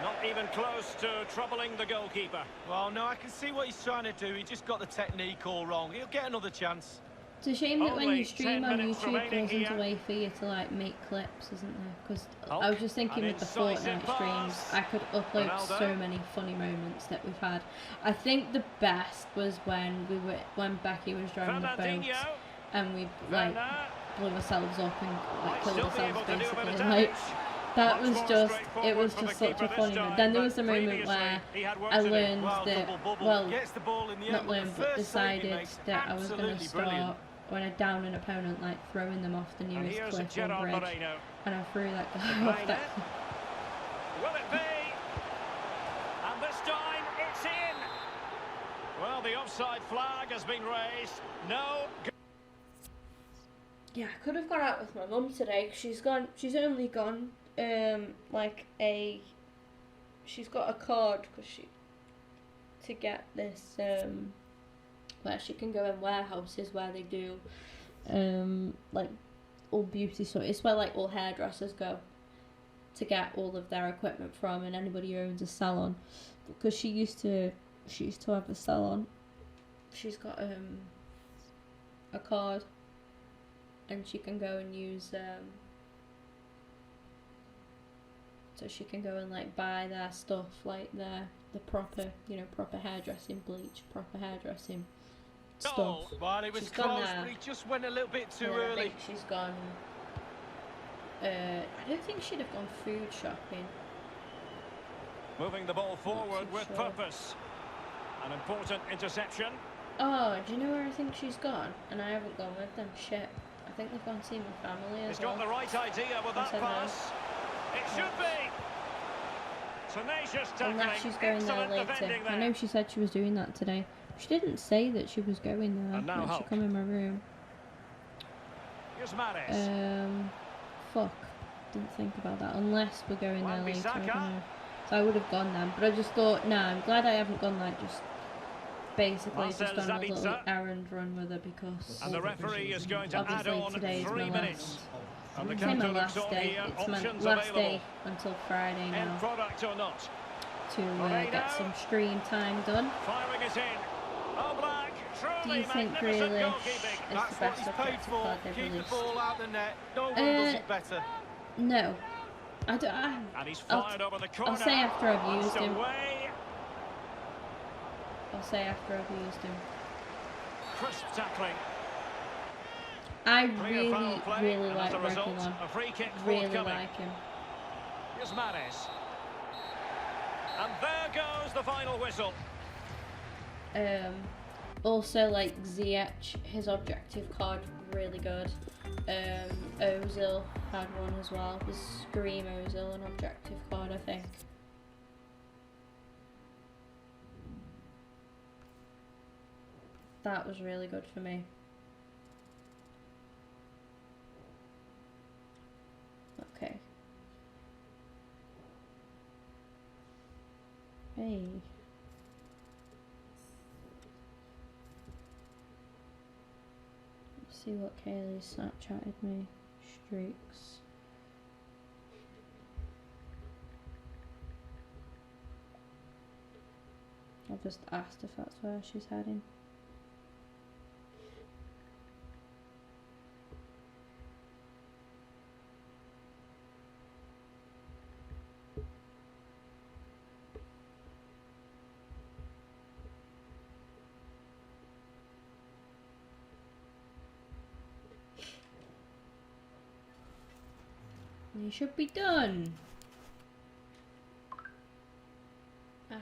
Not even close to troubling the goalkeeper. Well, no, I can see what he's trying to do. He just got the technique all wrong. He'll get another chance. It's a shame that when Only you stream 10 on minutes YouTube, remaining there isn't here. a way for you to like make clips, isn't there? Because Hulk, I was just thinking an with the incisive Fortnite streams, pass. I could upload Ronaldo. so many funny moments that we've had. I think the best was when Becky was driving the boat Fernandinho. and we like Werner. blew ourselves up and like Might killed still be ourselves able to do a bit of basically. Like damage. that Much was more just straightforward for the such keeper a this funny time, moment. Then there but was a moment previously where he had work I to do. learned Well, that double bubble. well Gets the ball in the not end. but learned the but first save he decided makes, that I was going to absolutely start brilliant. when I down an opponent like throwing them off the And nearest here's cliff or Gerard bridge, Moreno. and I threw that guy De off Bruyne. that. Will it be? And this time it's in. Well, the offside flag has been raised. No. Yeah, I could have gone out with my mum today. 'Cause she's only gone she's got a card to get this where she can go in warehouses where they do like all beauty, so it's where like all hairdressers go to get all of their equipment from, and anybody who owns a salon, because she used to have a salon. She's got a card and she can go and use so she can go and like buy their stuff, like the proper hairdressing bleach, proper hairdressing stuff. Well, it was She's gone close, there. but he just went a little bit too Yeah, I early. think she's gone. I don't think she'd have gone food shopping. Moving the ball forward too with sure. purpose. An important interception. Oh, do you know where I think she's gone? And I haven't gone with them. Shit. I think they've gone to see my family as He's got the well. right idea with that said no. pass. It should be. Tenacious tackling. Unless she's going there Excellent later. defending I there. know she said she was doing that today. She didn't say that she was going there And now when she Hulk. come in my room. Here's Mahrez. Fuck. Didn't think about that. Unless we're going there later. I don't Wan-Bissaka. know. So I would have gone then. But I just thought, nah, I'm glad I haven't gone like just basically Marcel just on a little Sabitzer. errand run with her, because And the referee is going to add obviously on today's 3 my minutes. last. And the It's my counter looks last on day. here. It's my Options last available. day until Friday End now product or not. to Moreno. get some stream time done. Firing it in. Oh, Black. Do Truly you think magnificent Grealish goalkeeping. is the That's what best he's paid objective for. card they've Keep the released? ball out the net. No one does it better. No. I don't. And he's I'll- fired over the corner. I'll say after I've Bounced used him. away. I'll say after I've used him. Crisp tackling. I Clear foul really, play, really and like as a result, Reguilon. a free kick Really forthcoming. like him. Here's Mahrez. And there goes the final whistle. Also, like Ziyech, his objective card, really good. Ozil had one as well. The Scream Ozil, an objective card, I think. That was really good for me. Okay. Hey. Let's see what Kaylee Snapchatted me. Streaks. I've just asked if that's where she's heading. You should be done. Ah.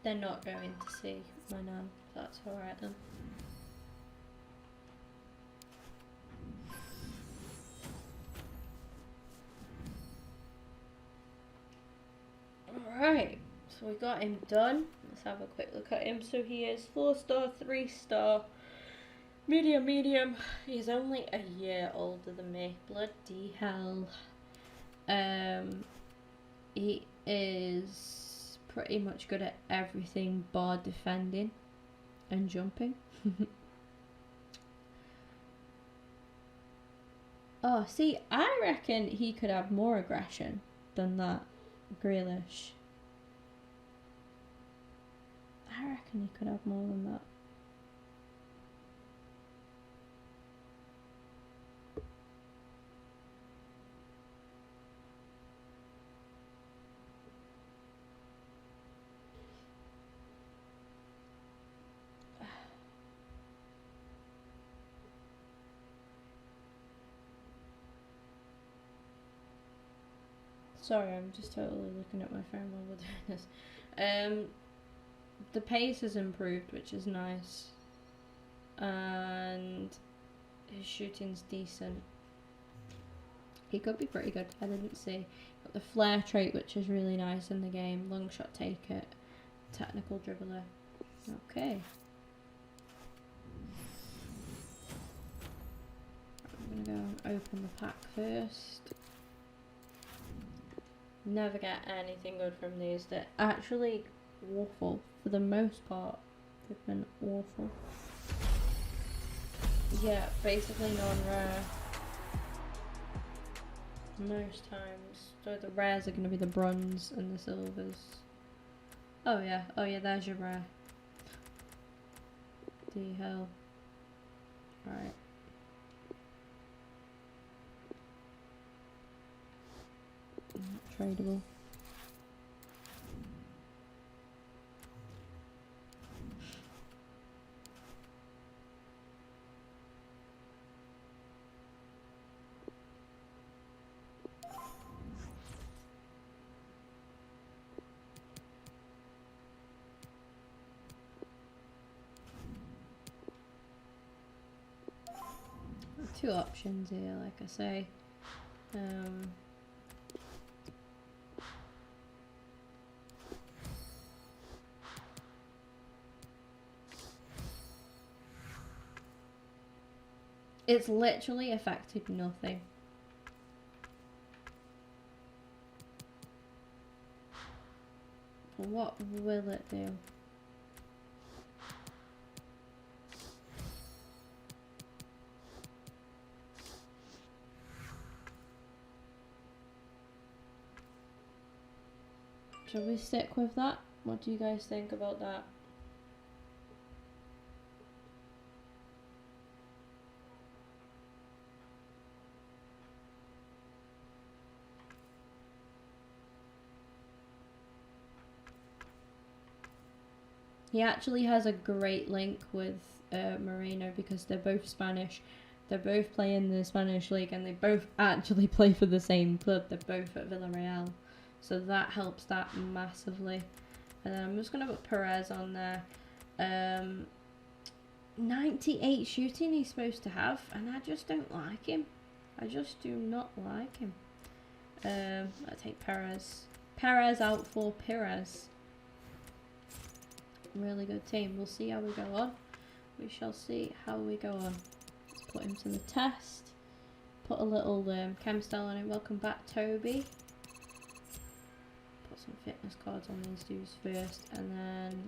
They're not going to see my nan. That's alright then. Alright, so we got him done. Let's have a quick look at him. So he is 4-star, 3-star, medium. He's only a year older than me. Bloody hell. He is pretty much good at everything bar defending and jumping. Oh, see, I reckon he could have more aggression than that Grealish. I reckon he could have more than that. Sorry, I'm just totally looking at my phone while we're doing this. The pace has improved, which is nice. And his shooting's decent. He could be pretty good, I didn't see. Got the flair trait, which is really nice in the game. Long shot take it. Technical dribbler. Okay. I'm gonna go and open the pack first. Never get anything good from these. They're actually awful for the most part. They've been awful. Yeah, basically non-rare most times. So the rares are going to be the bronze and the silvers. Oh yeah, there's your rare. The hell. Alright. Not tradable. Two options here, like I say. It's literally affected nothing. What will it do? Shall we stick with that? What do you guys think about that? He actually has a great link with Moreno because they're both Spanish. They're both playing the Spanish league and they both actually play for the same club. They're both at Villarreal. So that helps that massively. And then I'm just going to put Perez on there. 98 shooting he's supposed to have. And I just don't like him. I just do not like him. I'll take Perez. Perez out for Perez. Really good team. We'll see how we go on. We shall see how we go on. Let's put him to the test. Put a little chem style on it. Welcome back, Toby. Put some fitness cards on these dudes first, and then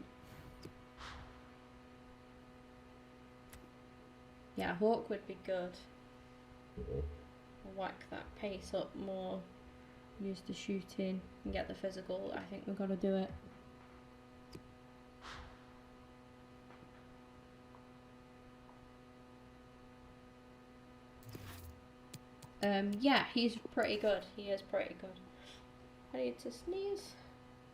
yeah, Hawk would be good. Whack that pace up more. Use the shooting and get the physical. I think we've got to do it. Yeah, he's pretty good. He is pretty good. I need to sneeze.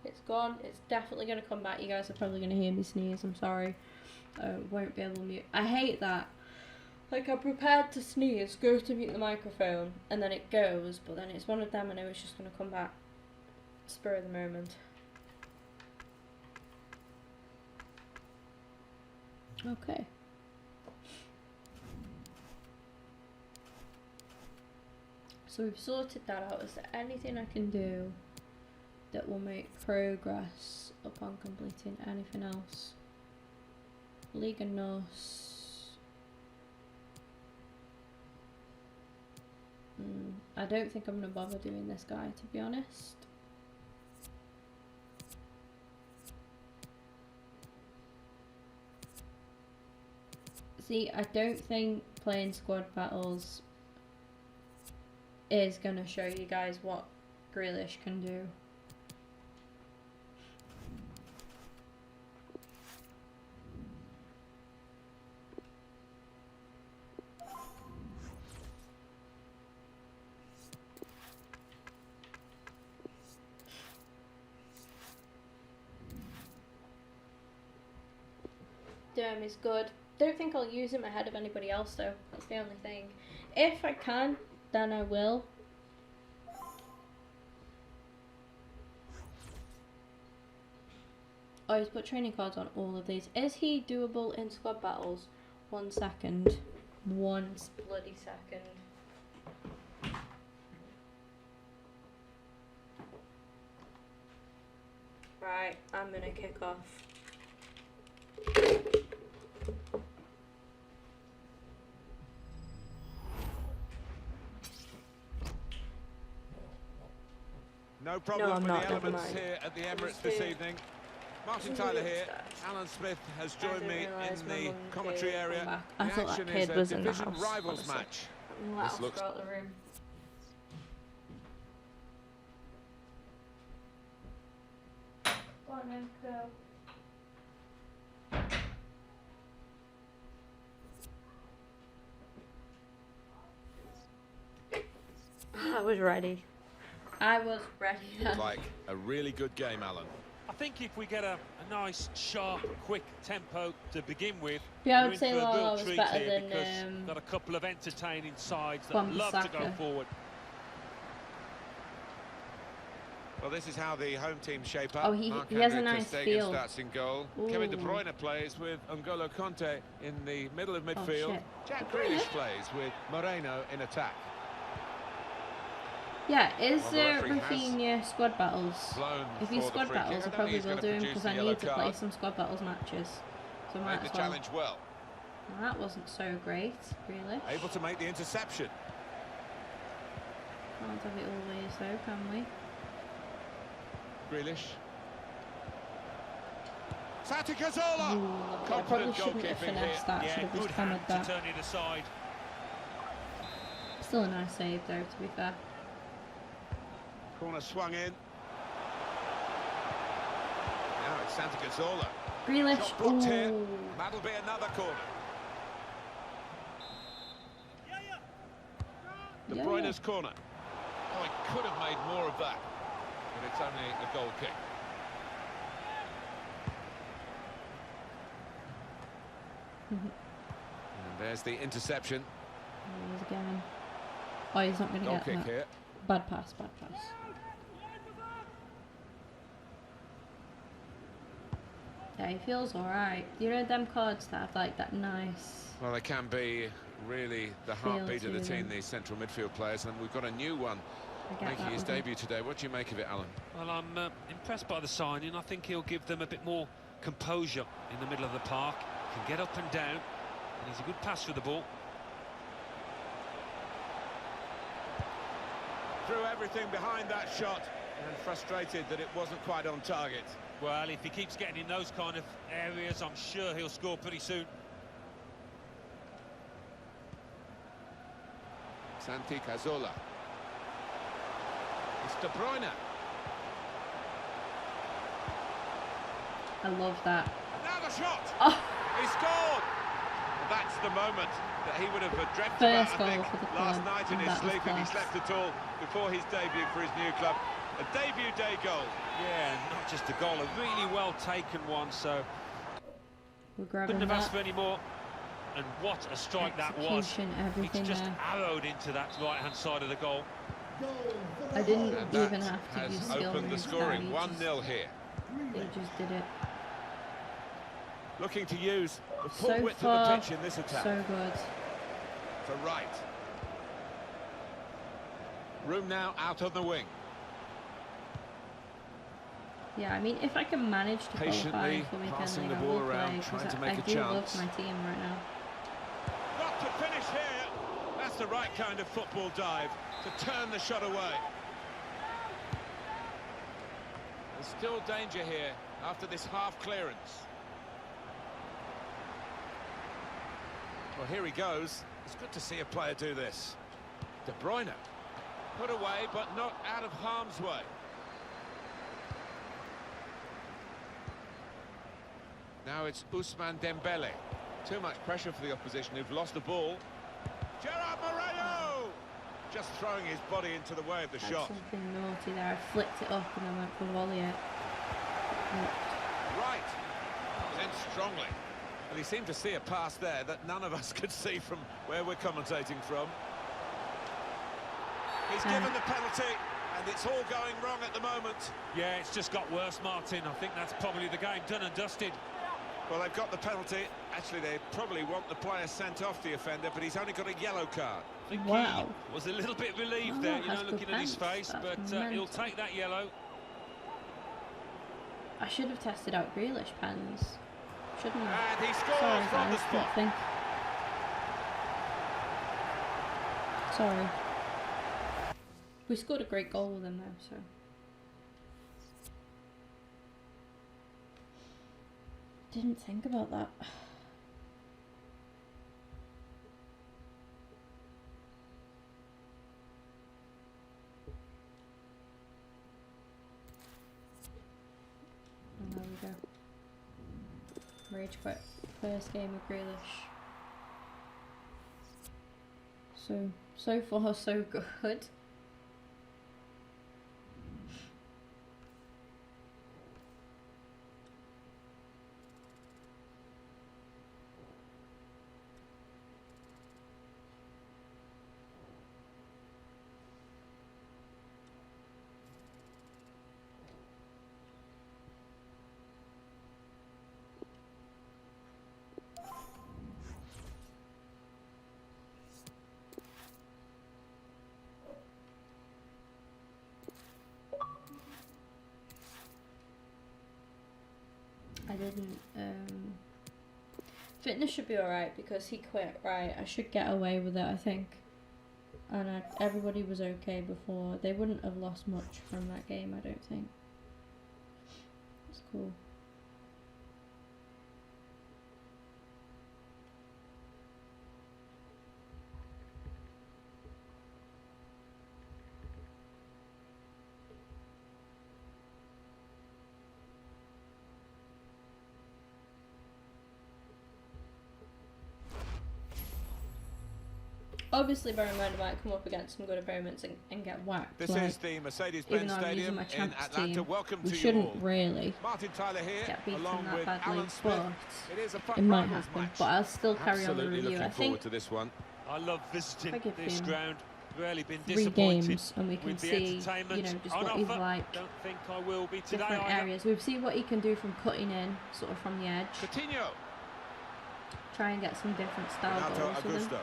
It's gone. It's definitely going to come back. You guys are probably going to hear me sneeze. I'm sorry. I won't be able to mute. I hate that. Like, I'm prepared to sneeze, go to mute the microphone, and then it goes, but then it's one of them, and I know it's just going to come back. Spur of the moment. Okay. So we've sorted that out. Is there anything I can do that will make progress upon completing anything else? Liga NOS. I don't think I'm going to bother doing this guy, to be honest. See, I don't think playing squad battles is going to show you guys what Grealish can do. Derm is good. Don't think I'll use him ahead of anybody else though. That's the only thing. If I can, then I will. Oh, he's put training cards on all of these. Is he doable in squad battles? 1 second. One bloody second. Right, I'm gonna kick off. No problem with not, the never elements mind. here at the Emirates this evening. Martin Tyler here. Alan Smith has joined me in the commentary area. I The thought that action kid is was a in the division house, rivals honestly. match. This looks- out the room. Go on then, go. I was ready. I was ready. Like a really good game, Alan. I think if we get a nice, sharp, quick tempo to begin with, Yeah, I we're would in say for a Lala real was treat better here than, because got a couple of entertaining sides that Juan love to go Bissaka. forward. Well, this is how the home team shape up. Oh, he has a Marc-Andre nice ter Stegen feel. starts in goal. Kevin De Ooh. Bruyne plays with N'Golo Conte in the middle of midfield. shit. Jack Grealish plays with Moreno in attack. Yeah, is Well, the referee has Rafinha squad battles? Blown If he's for the squad free kick. battles, I I don't think probably he's will gonna do him produce because the I yellow need to play card. some squad battles matches. So I might Made the as well. challenge well. Well, that wasn't so great, really. Able to make the interception. Can't have it always though, can we? Grealish. Santi Cazorla! Ooh, I probably Confident shouldn't have goalkeeping here. finessed that. Should Yeah, have good just hammered hand to that. turn it aside. Still a nice save though, to be fair. Corner swung in. Now it's Santi Cazorla. Grealish. Shot blocked here. Ooh. That'll be another corner. De Yeah, Bruyne's corner. Oh, he could have made more of that. But it's only a goal kick. And there's the interception. There he is again. Oh, he's not going to Goal get kick that. here. Bad pass, bad pass. Yeah, he feels alright. You know them cards that have like that nice... Well, they can be really the heartbeat of the to team, them. these central midfield players, and we've got a new one making his debut today. What do you make of it, Alan? Well, I'm impressed by the signing. I think he'll give them a bit more composure in the middle of the park. Can get up and down, and he's a good pass for the ball. Threw everything behind that shot, and frustrated that it wasn't quite on target. Well, if he keeps getting in those kind of areas, I'm sure he'll score pretty soon. Santi Cazorla. It's De Bruyne. I love that. Now the shot! Oh, He scored! Well, that's the moment that he would have dreamt First about, I think, goal for the last club, night in and his that was sleep, if he class. slept at all, before his debut for his new club. A debut day goal. Yeah, not just a goal, a really well taken one, so we're grabbing couldn't have that. asked for any more. And what a strike that was. Execution, everything It's just there. arrowed into that right-hand side of the goal. Goal for the I didn't Hull. And even that have to has use skill opened the moves scoring. there. 1-0 here. He just did it. Looking to use the full So width far, of the pitch in this attack. so good. For right. Room now out on the wing. Yeah, I mean, if I can manage to Patiently qualify for weekend passing league, the I ball will around, play, trying 'cause to make I a do chance. love my team right now. Got to finish here. That's the right kind of football dive to turn the shot away. There's still danger here after this half clearance. Well, here he goes. It's good to see a player do this. De Bruyne. Put away, but not out of harm's way. Now it's Ousmane Dembele. Too much pressure for the opposition, who've lost the ball. Gerard Moreno! Just throwing his body into the way of the Had shot. something naughty there. I flicked it up and then went for volley it. Right. Then strongly. Well, he seemed to see a pass there that none of us could see from where we're commentating from. He's given the penalty, and it's all going wrong at the moment. Yeah, it's just got worse, Martin. I think that's probably the game done and dusted. Well, they've got the penalty. Actually, they probably want the player sent off, the offender, but he's only got a yellow card. I think Wow. he was a little bit relieved Oh, there, you that's know, good looking at his defence. face, That's but he'll mental. take that yellow. I should have tested out Grealish pens. Shouldn't have. And he scores Sorry, from the guys. spot. Think. Sorry. We scored a great goal with him though, so. Didn't think about that. And there we go. Rage quit. First game of Grealish. So far so good. I didn't, fitness should be alright because he quit, right, I should get away with it, I think. And everybody was okay before. They wouldn't have lost much from that game, I don't think. It's cool. Obviously, bear in mind I might come up against some good opponents and get whacked. This like, is the even Mercedes-Benz though I'm using Stadium my in champs Atlanta. team, Welcome we to you shouldn't all. really Martin Tyler here, get beaten along that with badly, Alan Smith. but It is a it might rivals happen. match. But I'll still carry on the Absolutely review. looking I forward think to this one. I love visiting I give this him ground. Really been 3 disappointed games and we can with the see, entertainment just on what he's offer. like. Don't think I will be today Different either. areas. We've seen what he can do from cutting in, sort of from the edge. Coutinho. Try and get some different style Renato goals with him. Augusto.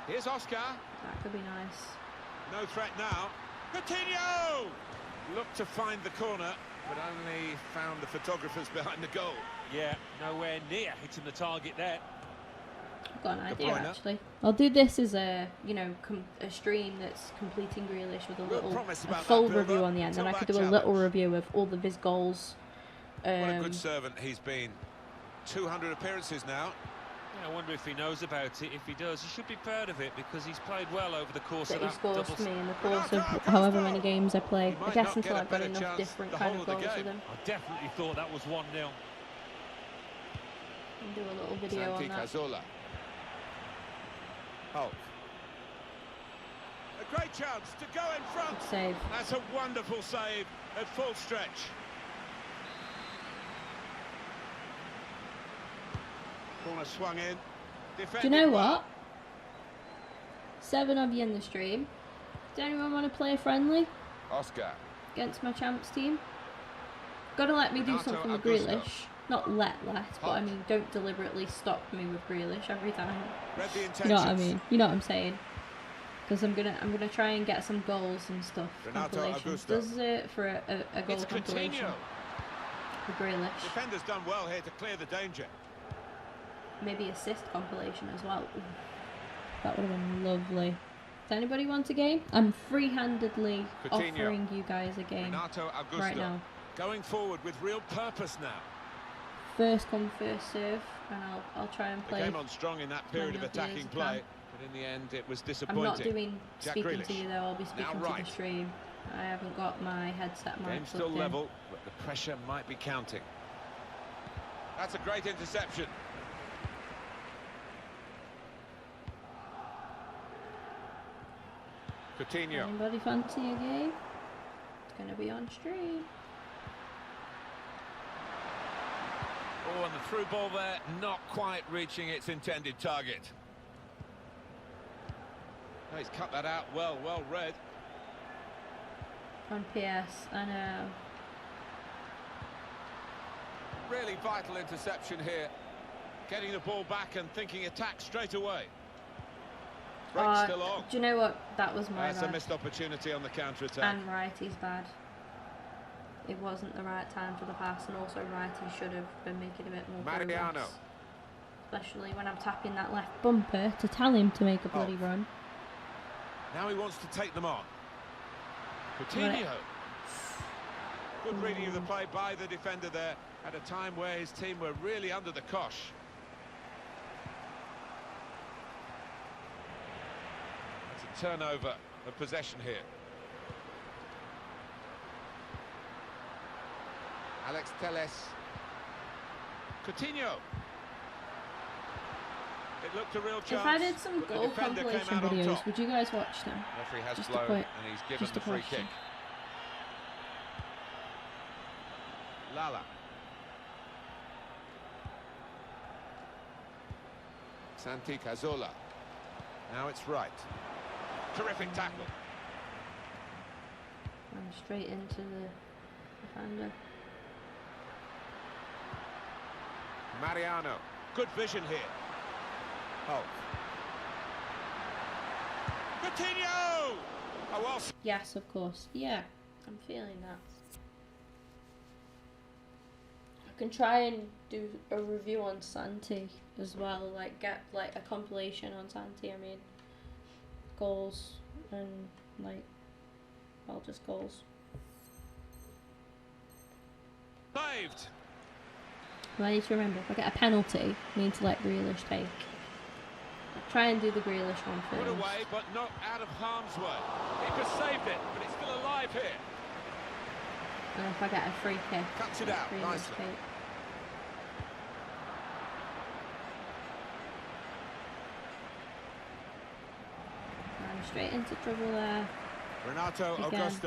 Here's Oscar. That could be nice. No threat now. Coutinho! Looked to find the corner, but only found the photographers behind the goal. Yeah, nowhere near hitting the target there. I've got an Good idea point, huh? actually. I'll do this as a, a stream that's completing Grealish with a Real little promise a about full that build-up review on the end, until and I could that do a little challenge. review of all of his goals. What a good servant he's been. 200 appearances now. Yeah, I wonder if he knows about it. If he does, he should be proud of it because he's played well over the course that of he that scores double. for me in the course of Renato however Augusto. many games I play. He I might guess not until get a I've got better enough chance different the kind whole of of the goals game. with him. I definitely thought that was 1-0. And do a little video Santi on that. Cazorla. Hulk. A great chance to go in front. Good save. That's a wonderful save at full stretch. Corner swung in. Do you Defended know well. what? 7 of you in the stream. Does anyone want to play a friendly Oscar. against my champs team? Gotta let me do Renato something with Augusto. Grealish. Not let, but I Hulk. mean, don't deliberately stop me with Grealish every time. Read the intentions. You know what I mean? You know what I'm saying? Because I'm gonna try and get some goals and stuff. Renato Compilations. Augusto. Does it for a goal It's compilation Coutinho. for Grealish? Defender's done well here to clear the danger. Maybe assist compilation as well. Ooh, that would have been lovely. Does anybody want a game? I'm free-handedly Coutinho. offering you guys a game Renato Augusto. right now. Going forward with real purpose now. First come, first serve, and I'll try and They play. came on strong in that period of many of you as attacking I can. play, but in the end it was I'm disappointing. not doing Jack speaking Grealish. to you though. I'll be speaking to right. the stream. I haven't got my headset mic Game plugged still in. level, but the pressure might be counting. That's a great interception. Coutinho. Anybody fancy a game? It's gonna be on stream. Oh, and the through ball there, not quite reaching its intended target. Oh, he's cut that out well read. On PS, I know. Really vital interception here. Getting the ball back and thinking attack straight away. Break still on. Do you know what? That was my That's a bad. missed opportunity on the counter-attack. And Wrighty's bad. It wasn't the right time for the pass, and also Wrighty should have been making a bit more Mariano. progress. Especially when I'm tapping that left bumper to tell him to make a bloody run. Now he wants to take them on. Coutinho. Good reading of the play by the defender there at a time where his team were really under the cosh. It's a turnover of possession here. Alex Telles. Coutinho. It looked a real chance. If I did some but the goal defender came compilation out on videos, top. would you guys watch them? Referee has Just a blown quick- and he's given just the a free question. kick. Lala. Santi Cazorla. Now it's right. Terrific tackle. And straight into the defender. Mariano. Good vision here. Oh. Coutinho! Oh, well. Yes, of course. Yeah, I'm feeling that. I can try and do a review on Santi as well, like get like a compilation on Santi. I mean, goals and like, well, just goals. Saved. I need to remember, if I get a penalty, I need to let Grealish take. I'll try and do the Grealish one Put first. away, but not out of harm's way. Keeper saved it, but it's still alive here. And if I get a free kick, Cuts it let out Grealish nicely. take. Straight into trouble there. Renato Again. Augusto.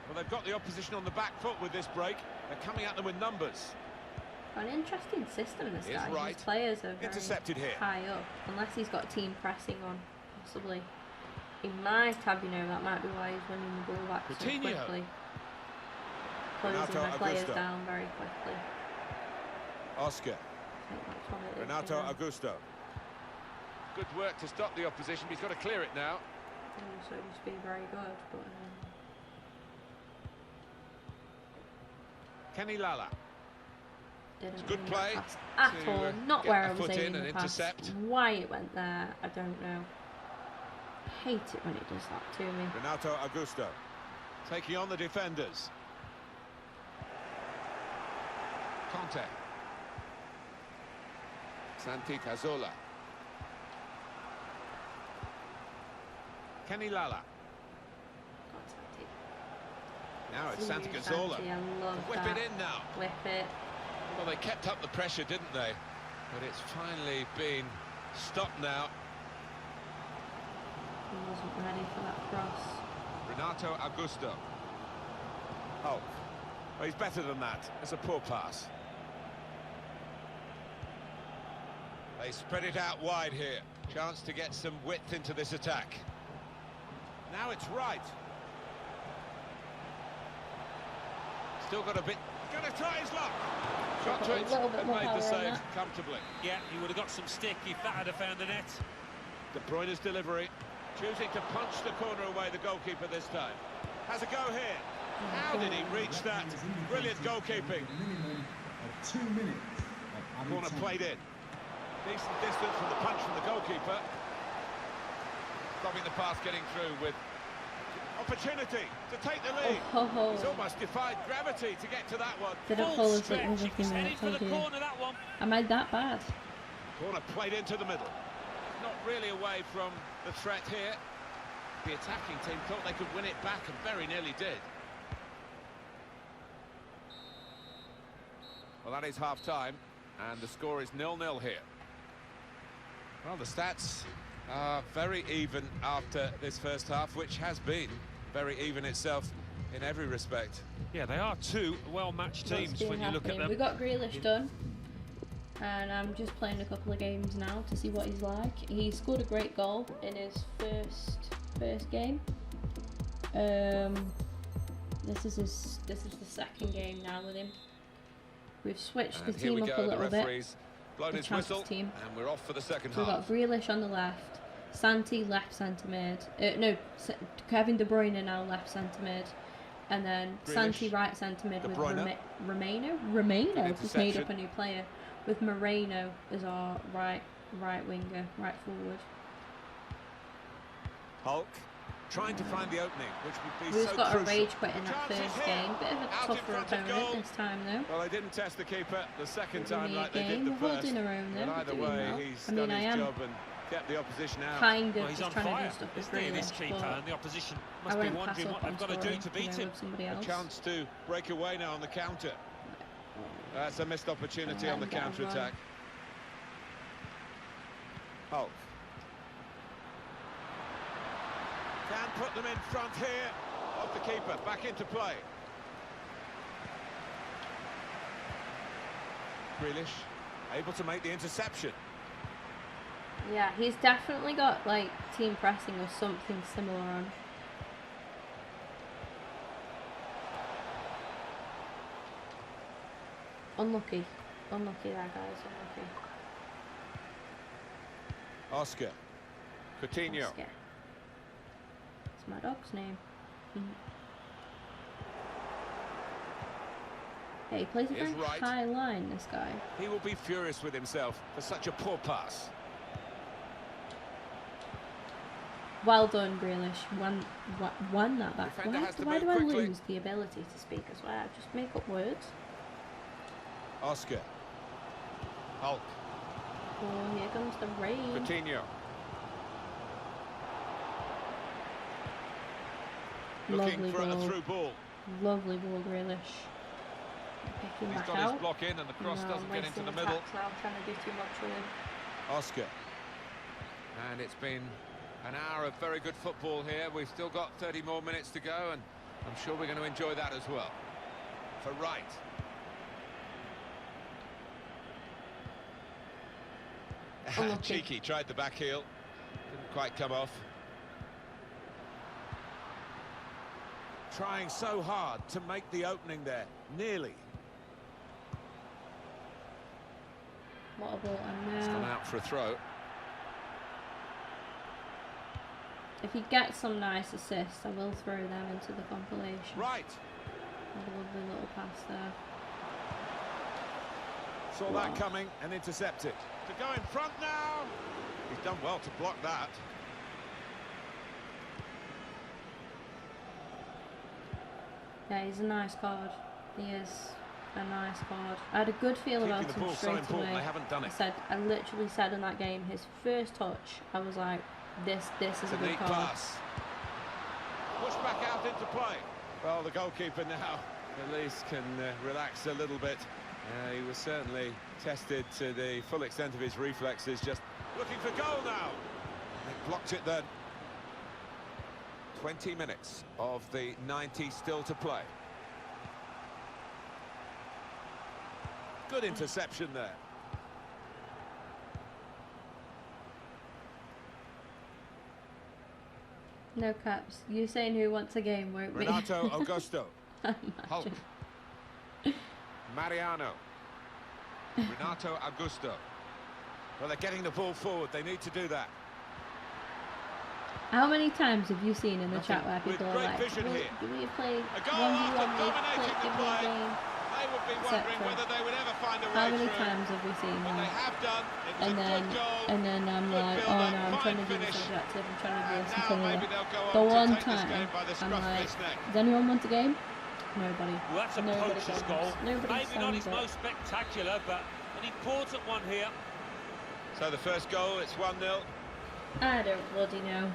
Well, they've got the opposition on the back foot with this break. They're coming at them with numbers. An interesting system, this He is guy. right. His players are very Intercepted here. high up, unless he's got team pressing on, possibly. He might have, you know, that might be why he's winning the ball back so Coutinho. quickly. Closing Renato the players Augusto. down very quickly. Oscar. I think that's what it is, Renato you know. Augusto. Good work to stop the opposition, but he's got to clear it now. So it used to be very good, but Kenny Lala. didn't It's good win play that pass at to, all. Not get where a I was foot in aiming and the pass. intercept. Why it went there, I don't know. I hate it when it does that to me. Renato Augusto. Taking on the defenders. Conte. Santi Cazorla. Kenny Lala. Now it's Santi Cazorla. I love Whip that. it in now. Whip it. Well, they kept up the pressure, didn't they? But it's finally been stopped now. He wasn't ready for that cross. Renato Augusto. Oh, well, he's better than that. It's a poor pass. They spread it out wide here. Chance to get some width into this attack. Now it's right. Still got a bit. Gonna try his luck. Shot to Got a it little bit and more made the power on save that. comfortably. Yeah, he would have got some stick if that had found the net. De Bruyne's delivery. Choosing to punch the corner away, the goalkeeper this time. Has a go here. How did he reach that? Brilliant goalkeeping. Minimum of 2 minutes of added Corner time. played in. Decent distance from the punch from the goalkeeper. Stopping the pass getting through with opportunity to take the lead. Oh, He's almost defied gravity to get to that one. did a Full full of stretch. it He's everything heading else, for the oh dear. corner, that one. Am I that bad? Corner played into the middle. Not really away from the threat here. The attacking team thought they could win it back and very nearly did. Well, that is half-time, and the score is 0-0 here. Well, the stats are very even after this first half, which has been very even itself in every respect. Yeah, they are two well-matched What's teams been when you look at happening? them. We got Grealish done, and I'm just playing a couple of games now to see what he's like. He scored a great goal in his first game. This is the second game now with him. We've switched And the here we team up go, a the little bit. referee's blown The his champs whistle, team. and we're off for the second So we've half. got Grealish on the left, Santi left centre mid. Kevin De Bruyne now left centre mid, and then Grealish, Santi right centre mid De with Bruyne. Romano just made up interception. a new player with Moreno as our right winger, right forward. Hulk trying to find the opening, which would be Who's so got crucial. a rage quit in that The chance is first here. game? Bit of a Out in tougher front of opponent goal. this time though. Well, they didn't test the keeper the second Giving time me a like they did game. the We're first. holding our own though. But either We're doing way, well. he's I mean, done I his am job and kept the opposition out. kind of Well, he's just on trying to fire, do stuff with isn't he, this Grealish, keeper? but And the opposition I must be won't pass wondering up what on they've got to do scoring, to beat you know, him. with somebody A else. chance to break away now on the counter. That's a missed opportunity on the Let him get a run. counter-attack. Hulk. Can put them in front here of the keeper. Back into play. Grealish able to make the interception. Yeah, he's definitely got like team pressing or something similar on. Unlucky there, guys. Unlucky. Oscar. Coutinho. Oscar. It's my dog's name. Yeah, he plays a He is very right. high line, this guy. He will be furious with himself for such a poor pass. Well done, Grealish. Won that back. Defender has to Why do move I quickly. lose the ability to speak as well? I just make up words. Oscar. Hulk. Oh, here comes the rain. Coutinho. Looking Lovely for a ball. through ball. Lovely ball, Grealish. Picking He's back got out. his block in and the cross No, doesn't get into wasting the middle. attacks now, trying to do too much with him. Oscar. And it's been an hour of very good football here. We've still got 30 more minutes to go, and I'm sure we're going to enjoy that as well. For Wright. Cheeky, tried the back heel. Didn't quite come off. Trying so hard to make the opening there. Nearly. What a ball, and It's gone now out for a throw. if he gets some nice assists, I will throw them into the compilation. Right. Had a lovely little pass there. Saw that coming and intercepted. To go in front now. He's done well to block that. Yeah, he's a nice card. He is a nice card. I had a good feel about Keeping the him ball so straight important, away. they haven't done it. I literally said in that game, his first touch, I was like, this is a good neat card. pass. Push back out into play. Well, the goalkeeper now at least can relax a little bit. He was certainly tested to the full extent of his reflexes, just looking for goal now. He blocked it then. 20 minutes of the 90 still to play. Good interception there. No caps. You saying who wants a game, won't we? Renato Augusto. Hulk. Mariano. Renato Augusto. Well, they're getting the ball forward. They need to do that. How many times have you seen in the chat where with people are great like, vision here. do we play A goal 1v1, after dominating the give me a play. game? They would be wondering whether they would ever find a way How many through. times have we seen But they that? have done. It was And a then, good goal. I'm Good like, build oh up, no, I'm fine trying to do this finish. objective, I'm trying to do And this, I'm now trying to maybe do they'll that. go The on to one take this time, game by the I'm scruff of like, its neck. does anyone want a game? Nobody. Well, that's a Nobody poacher's comes. goal. Nobody Maybe not his stands up. most spectacular, but an important one here. So the first goal, it's 1-0. I don't bloody know.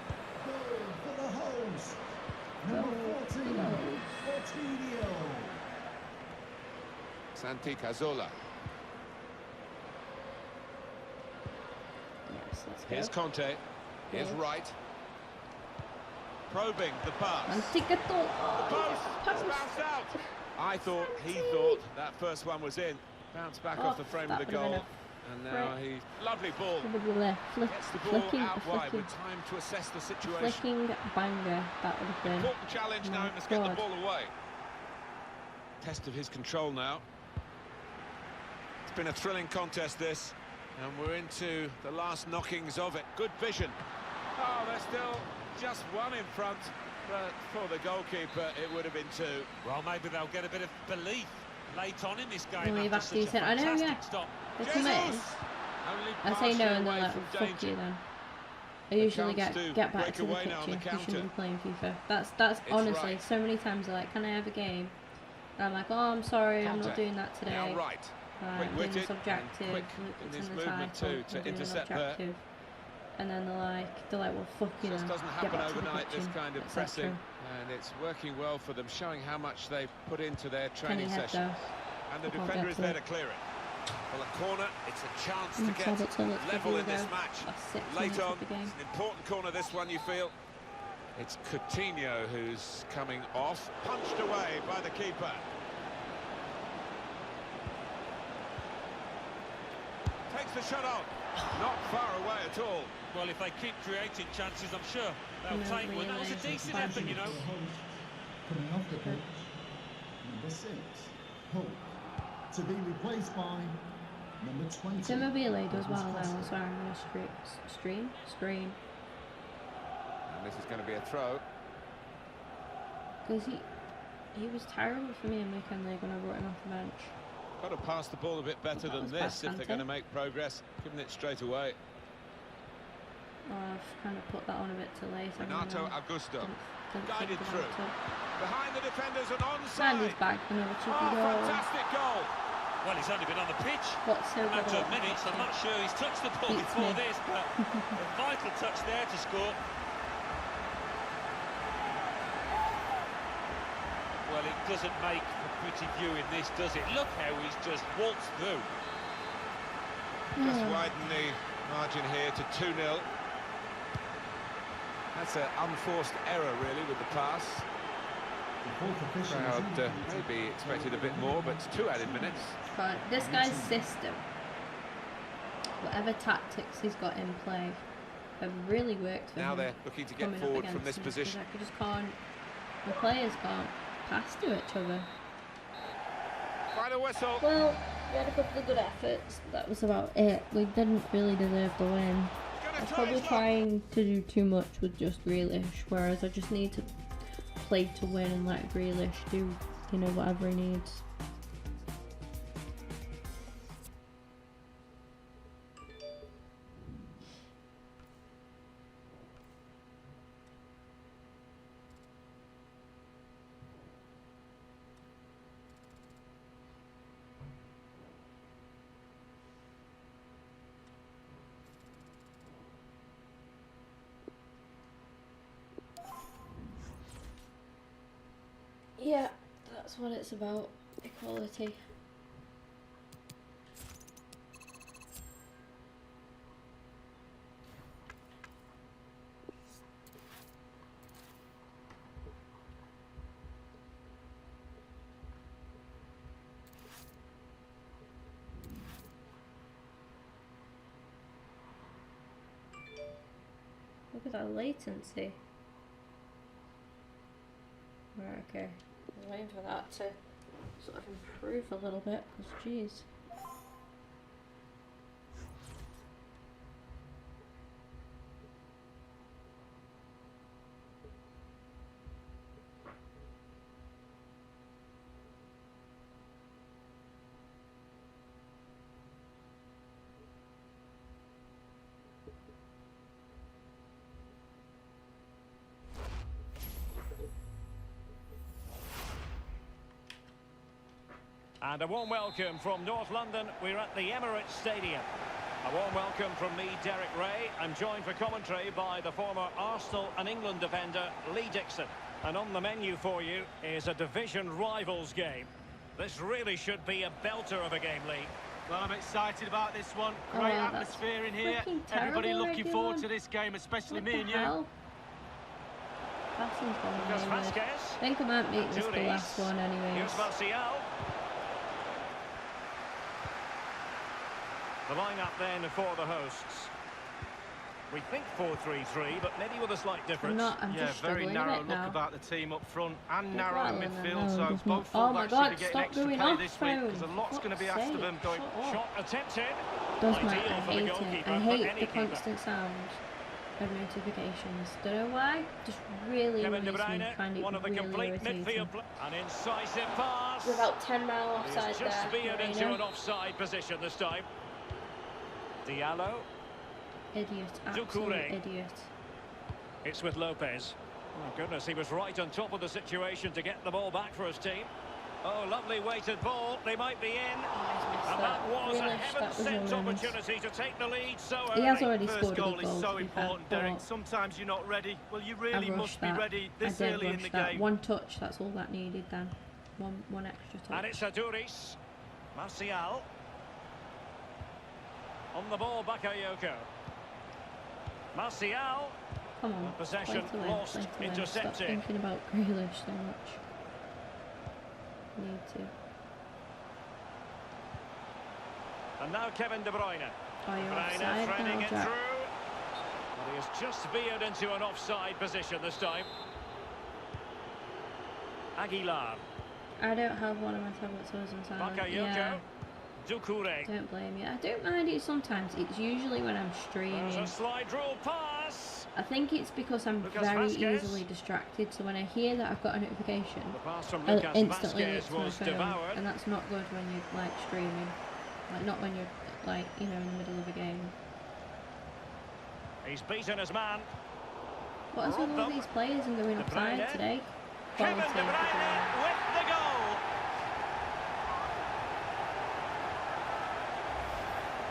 Goal for the host. Number 14, Fortinio. Santi Cazorla. Yes, let's go. Here's Conte. Here's Yeah. Wright. Probing the pass. Anticato. The post. It's bounced out. He thought that first one was in. Bounced back off the frame of the goal. And now he's... Lovely ball. Probably left. Gets the ball out wide with time to assess the situation. Flicking banger, that would have been. Important challenge now, he must get the ball away. Test of his control now. It's been a thrilling contest, this. And we're into the last knockings of it. Good vision. Oh, there's still just one in front. But for the goalkeeper, it would have been two. Well, maybe they'll get a bit of belief late on in this game. Believe after after you such a said, I know, fantastic yeah. stop. They come in. Only I say partially no and they're away like, from well, fuck danger. you then. I A usually chance get to back break to the away now on the kitchen. You counter. shouldn't be playing FIFA. That's honestly, right. so many times they're like, can I have a game? And I'm like, oh, I'm sorry, I'm not Conte. doing that today. Now Right. I'm doing Quick-witted this objective, and quick it's in his in the movement title, too, to I'm doing an intercept there. objective. And then they're like, well, fuck you Just then. doesn't Get happen back to the overnight, this kitchen, kind of etc. pressing, and it's working well for them, showing how much they've put into their Can training you head sessions. though? And the I can't defender get is to there it. to clear it. Well, a corner, it's a chance to So get let's give level you a in this go. match. That's 6 Late minutes on, of the game. it's an important corner, this one, you feel. It's Coutinho who's coming off, punched away by the keeper. Takes the shot on, not far away at all. Well, if they keep creating chances, I'm sure they'll No, take one. That was a really. decent effort, you know. For the host, coming off the pitch, number 6, Hope, to be replaced by number 20. Timobile does well Douglas now, Costa. so I'm going to stream. And this is going to be a throw. Because he was terrible for me in weekend league when I brought him off the bench. Got to pass the ball a bit better That than was this past if they're Kante. going to make progress. Giving it straight away. I've kind of put that on a bit too late. I don't Renato know. Augusto. Didn't Guided think through. about it. Behind the defenders and And onside. he's back for another cheeky Oh, goal. fantastic goal. Well, he's only been on the pitch What's so a good matter of about minutes. I'm not sure he's touched the ball Beats before me. this, but a vital touch there to score. Well, it doesn't make a pretty view in this, does it? Look how he's just waltzed through. Just widen the margin here to 2-0. That's an unforced error, really, with the pass. Crowd maybe expected a bit more, but 2 added minutes. But this guy's system, whatever tactics he's got in play, have really worked for him. Now they're looking to get forward from this position. I just can't. The players can't pass to each other. Final whistle. Well, we had a couple of good efforts. That was about it. We didn't really deserve the win. I was probably trying to do too much with just Grealish, whereas I just need to play to win and let Grealish do, you know, whatever he needs. Yeah, that's what it's about, equality. Look at that latency. Right, okay. I'm waiting for that to sort of improve a little bit, because geez. And a warm welcome from North London. We're at the Emirates Stadium. A warm welcome from me, Derek Ray. I'm joined for commentary by the former Arsenal and England defender, Lee Dixon. And on the menu for you is a division rivals game. This really should be a belter of a game, Lee. Well, I'm excited about this one. Great atmosphere in here. Everybody looking forward to this game, especially me and you. Passing's gone away. I think I might make this the last one anyways. Here's Martial. The line-up then for the hosts. We think 4-3-3, but maybe with a slight difference. I'm just very narrow look now. About the team up front and narrow in midfield, so both oh my fullbacks God, should be getting extra play this week because a lot's going to be asked of them. Shot attempted. Does my, I hate it. I hate the constant sound of notifications. Don't know why. Just really annoys me. Find it really irritating. An incisive pass. We're about 10 mile offside there. Just veered into an offside position this time. Diallo. Idiot, absolute idiot. It's with Lopez. Oh goodness, he was right on top of the situation to get the ball back for his team. Oh, lovely weighted ball. They might be in. And that was a heaven-sent opportunity to take the lead so early. He has already First scored goal a goal. is so important, Derek. Sometimes you're not ready. Well, you really must be ready this early in the game. One touch, that's all that needed then. One extra touch. And it's Aduris. Martial. On the ball, Bakayoko. Martial. Come on, possession lost, intercepted. Stop thinking about Grealish so much. Need to. And now Kevin De Bruyne. Oh, you're De Bruyne offside threading now, it Jack. through. But he has just veered into an offside position this time. Aguilar. I don't have one of my tablets always on silent. Bakayoko. Yeah. Doucouré. Don't blame you. I don't mind it sometimes. It's usually when I'm streaming. There's a slide rule pass. I think it's because I'm very easily distracted. So when I hear that I've got a notification, I'll instantly look to my phone, and that's not good when you're like streaming. Like not when you're like, you know, in the middle of a game. He's beaten his man. What is with all these players and going offside today? Kevin De Bruyne with the goal.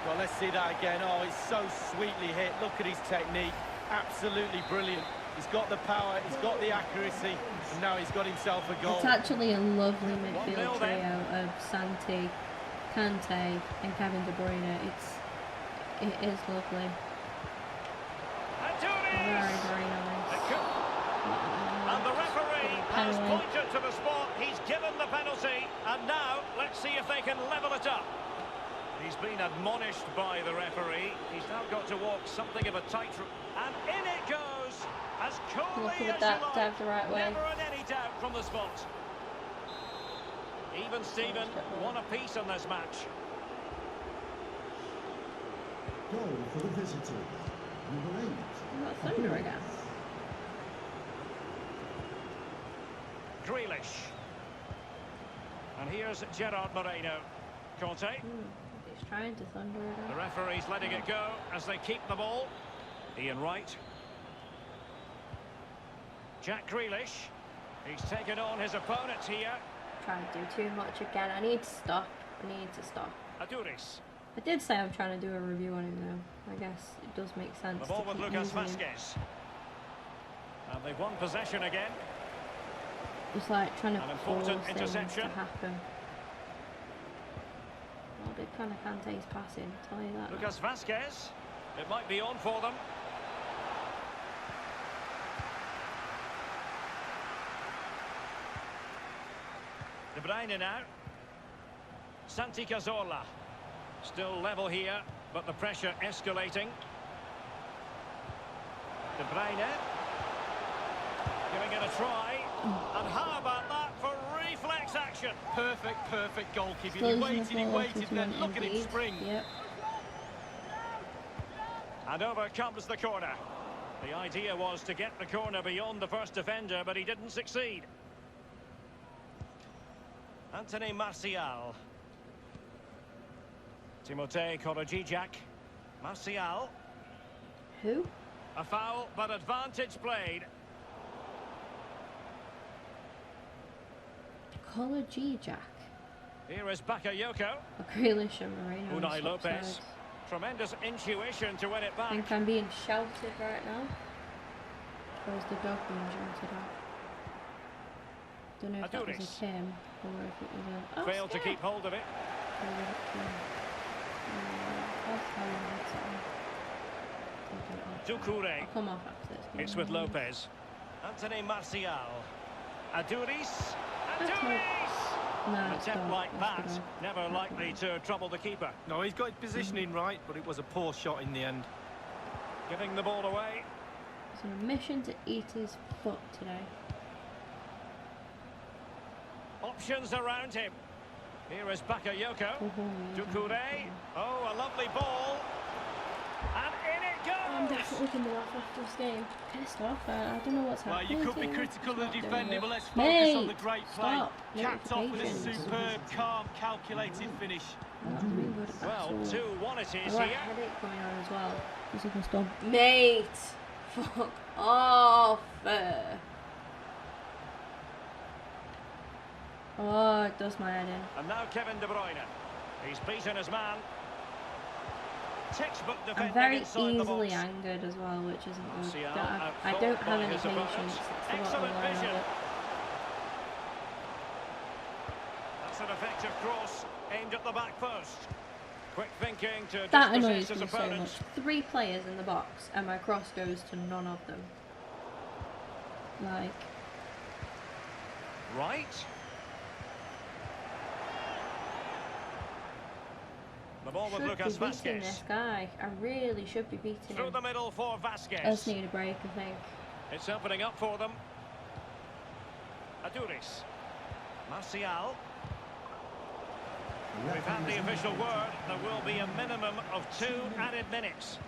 Well, let's see that again. Oh, it's so sweetly hit. Look at his technique. Absolutely brilliant. He's got the power, he's got the accuracy, and now he's got himself a goal. It's actually a lovely midfield trio of Santi, Kante and Kevin De Bruyne. It is lovely. Very, very nice. has away. pointed to the spot. He's given the penalty. And now, let's see if they can level it up. He's been admonished by the referee. He's now got to walk something of a tightrope. And in it goes, as coolly Lucky as with that, you like. dive the right way. Never in any doubt from the spot. Even Steven, one apiece in this match. Goal for the visitors. Number 8. Got Thunder again. Grealish. And here's Gerard Moreno. Conte. He's trying to Thunder The again. referee's letting it go as they keep the ball. Ian Wright. Jack Grealish. He's taken on his opponent here. Trying to do too much again. I need to stop. I need to stop. Aduris. I did say I'm trying to do a review on him though. I guess it does make sense. The ball to with keep Lucas using him. Vasquez. And they've won possession again. It's like trying to An force important things interception. to happen. Well, they kind of can't taste passing, I'll tell you that. Lucas Vasquez. It might be on for them. De Bruyne now. Santi Cazorla. Still level here, but the pressure escalating. De Bruyne. Giving it a try. And how about that for reflex action? Perfect goalkeeping. Still He using the waited, ball off his then man look at him indeed. spring. Yep. And over comes the corner. The idea was to get the corner beyond the first defender, but he didn't succeed. Anthony Martial. Timothée Kolodziejczak. Martial. Who? A foul, but advantage played. Kolodziejczak. Here is Bakayoko. Grealish and Moreno. Unai on Lopez. sides. Tremendous intuition to win it I back. think I'm being shouted right now. Or is the dog being shouted at? Don't know if that was Aduris. a Kim or if it was a... Oh, Failed to yeah. keep hold of it. Or was it Kim? I'll tell you what's it on. Doucouré. I'll come off after this game. It's with Lopez. Anthony Martial. Aduris. That's Aduris! No, An it's attempt dog. like That's that, good. never likely to trouble the keeper. No, he's got his positioning right, but it was a poor shot in the end. Giving the ball away. It's on a mission to eat his foot today. Options around him. Here is Bakayoko. Oh, Doucouré. Oh, a lovely ball. And in it I'm goes. definitely coming off after this game. Pissed off. I don't know what's Well, happening. you could be to him. critical of the It's not doing defending, it. but let's focus Mate, on the great play. stop. Capped off with a Notifications. superb, calm, calculated finish. Not doing good at Well, all. 2-1 it I've is got a here. headache coming on as well. This is stop. Mate! Fuck off! Oh, it does my head in. And now Kevin De Bruyne. He's beaten his man. Textbook I'm defending very inside the easily box. angered as well, which isn't good. Martial I outthought don't have by any his patience. opponent. That's the Excellent bottom line of vision. it. That's an effective cross aimed at the back post. Quick thinking to That dispossess annoys his me so opponent. much. 3 players in the box, and my cross goes to none of them. Like, Right. The ball with should be Lucas beating Vasquez. this guy. I really should be beating Through him. the middle for I Vasquez. just need a break, I think. It's opening up for them. Aduris. Martial. We've had the official word. There will be a minimum of 2 added minutes.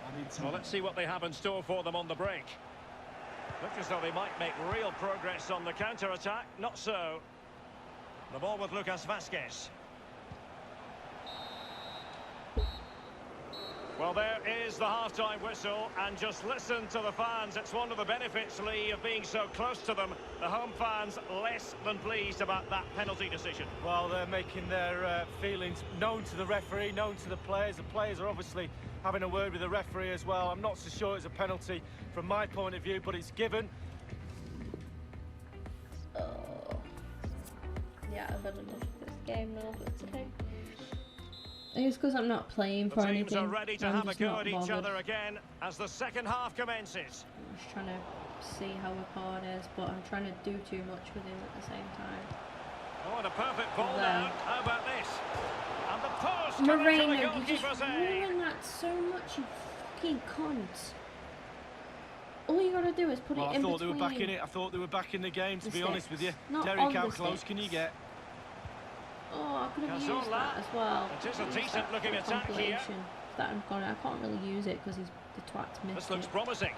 Well, let's see what they have in store for them on the break. Looks as though they might make real progress on the counter-attack. Not so. The ball with Lucas Vasquez. Well, there is the half-time whistle, and just listen to the fans. It's one of the benefits, Lee, of being so close to them. The home fans less than pleased about that penalty decision. Well, they're making their feelings known to the referee, known to the players. The players are obviously having a word with the referee as well. I'm not so sure it's a penalty from my point of view, but it's given. Oh. Yeah, I've had enough of this game now for today. I think it's because I'm not playing The for teams anything. are ready to I'm have a just go not at each bothered. other again as the second half commences. I'm just trying to see how a card is, but I'm trying to do too much with him at the same time. Oh, and a perfect ball now. How about this? And the post Moreno, coming to the you just goalkeeper's aid. ruin that so much, you fucking cunt. All you gotta do is put it in I thought between. they were back in it. I thought they were back in the game, to be honest with you. Not Derek, on how the close sticks. can you get? Oh, I could have Cazorla. used that as well. It is a Use decent that looking for attack here. compilation That I can't really use it because the twat's missed This looks it. promising.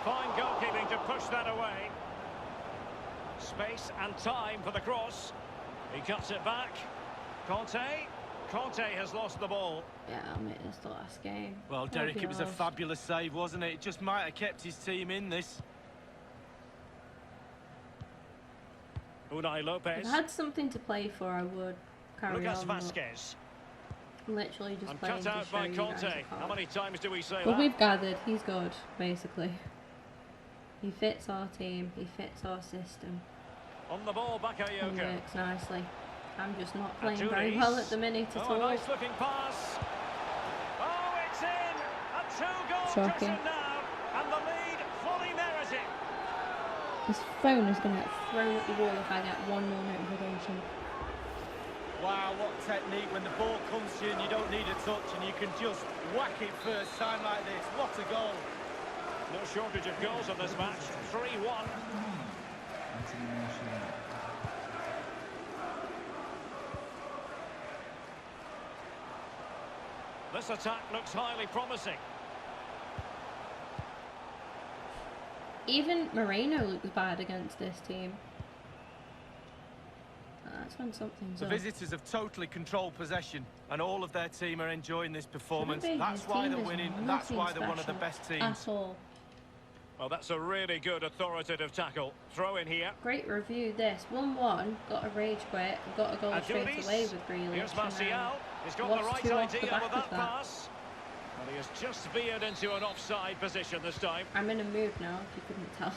Fine goalkeeping to push that away. Space and time for the cross. He cuts it back. Conte has lost the ball. Yeah, I made this the last game. Well, Derek, be it was a lost. fabulous save, wasn't it? It just might have kept his team in this. Unai If Lopez. I had something to play for, I would carry Lucas on. but Vasquez. I'm literally just And playing cut to out show by you guys Conte. a card. How many times do we say But that? we've gathered, he's good, basically. He fits our team, he fits our system. On the ball, He Bakayoko. works nicely. I'm just not playing very Aturis. well at the minute at Oh, a all. nice looking pass. Oh, it's in. A two-goal Shocking. cushion now. And the lead fully merited. His phone is going to get thrown at the wall if I get one more notification. Wow, what technique when the ball comes to you and you don't need a touch and you can just whack it first time like this. What a goal. No shortage of goals on this match. 3-1. This attack looks highly promising. Even Moreno looks bad against this team. That's when something's The up. visitors have totally controlled possession and all of their team are enjoying this performance. Shouldn't be. That's His why team they're is winning and that's nothing why they're one of the special best teams. at all. Well, that's a really good authoritative tackle. Throw in here. Great review this. 1-1, got a rage quit, got a goal straight Aturis. away with Grealish. Here's and then Martial. He's got the lost right two off the idea back with of that pass. But he has just veered into an offside position this time. I'm in a mood now, if you couldn't tell.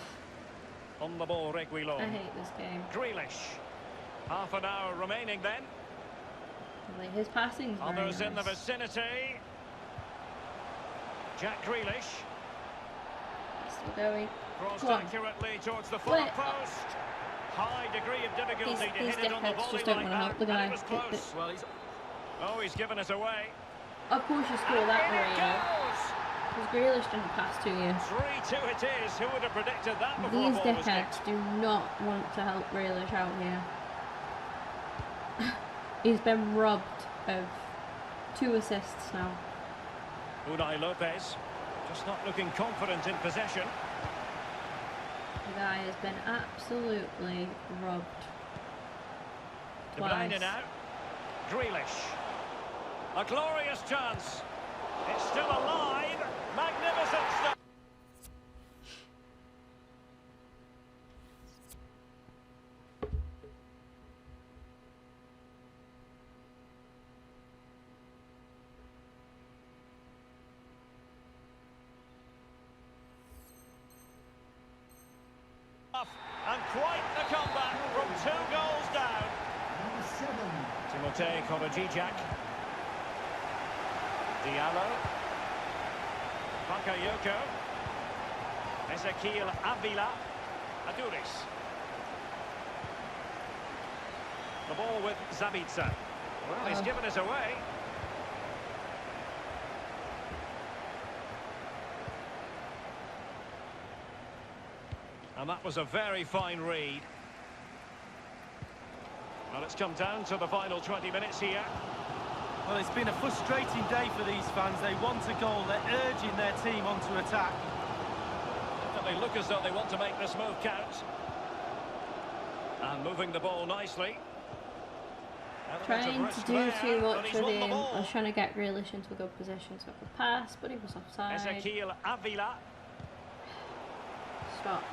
On the ball, Reguilon. I hate this game. Grealish. Half an hour remaining then. Like, his passing's very Others in the nice. vicinity. Jack Grealish. Still going. Crossed Go on. accurately towards the far Flip. post. High degree of difficulty to These hit it on the dickheads volley just don't like want to help the that, and guy. it was close. Well, he's Oh, he's given us away. Of course you score And that, in it Moreno. goes. Because Grealish didn't pass to you. 3-2 it is. Who would have predicted that before These the ball was kicked? dickheads do not want to help Grealish out here. He's been robbed of 2 assists now. Unai Lopez. Just not looking confident in possession. The guy has been absolutely robbed. De Bruyne Twice. now. Grealish. A glorious chance. It's still alive. Magnificent stuff. And quite the comeback from 2 goals down. Number 7. Timothée Kovacic. Diallo. Bakayoko. Ezequiel Avila. Aturis. The ball with Zabitsa. Well, he's given us away. And that was a very fine read. Well, it's come down to the final 20 minutes here. Well, it's been a frustrating day for these fans. They want a goal. They're urging their team onto attack. They look as though they want to make this move count. And moving the ball nicely. Element of Trying risk to do there, too but much he's with won the him. I was ball. trying to get Grealish into a good position so I could pass, but he was offside. Ezequiel Avila. Stop.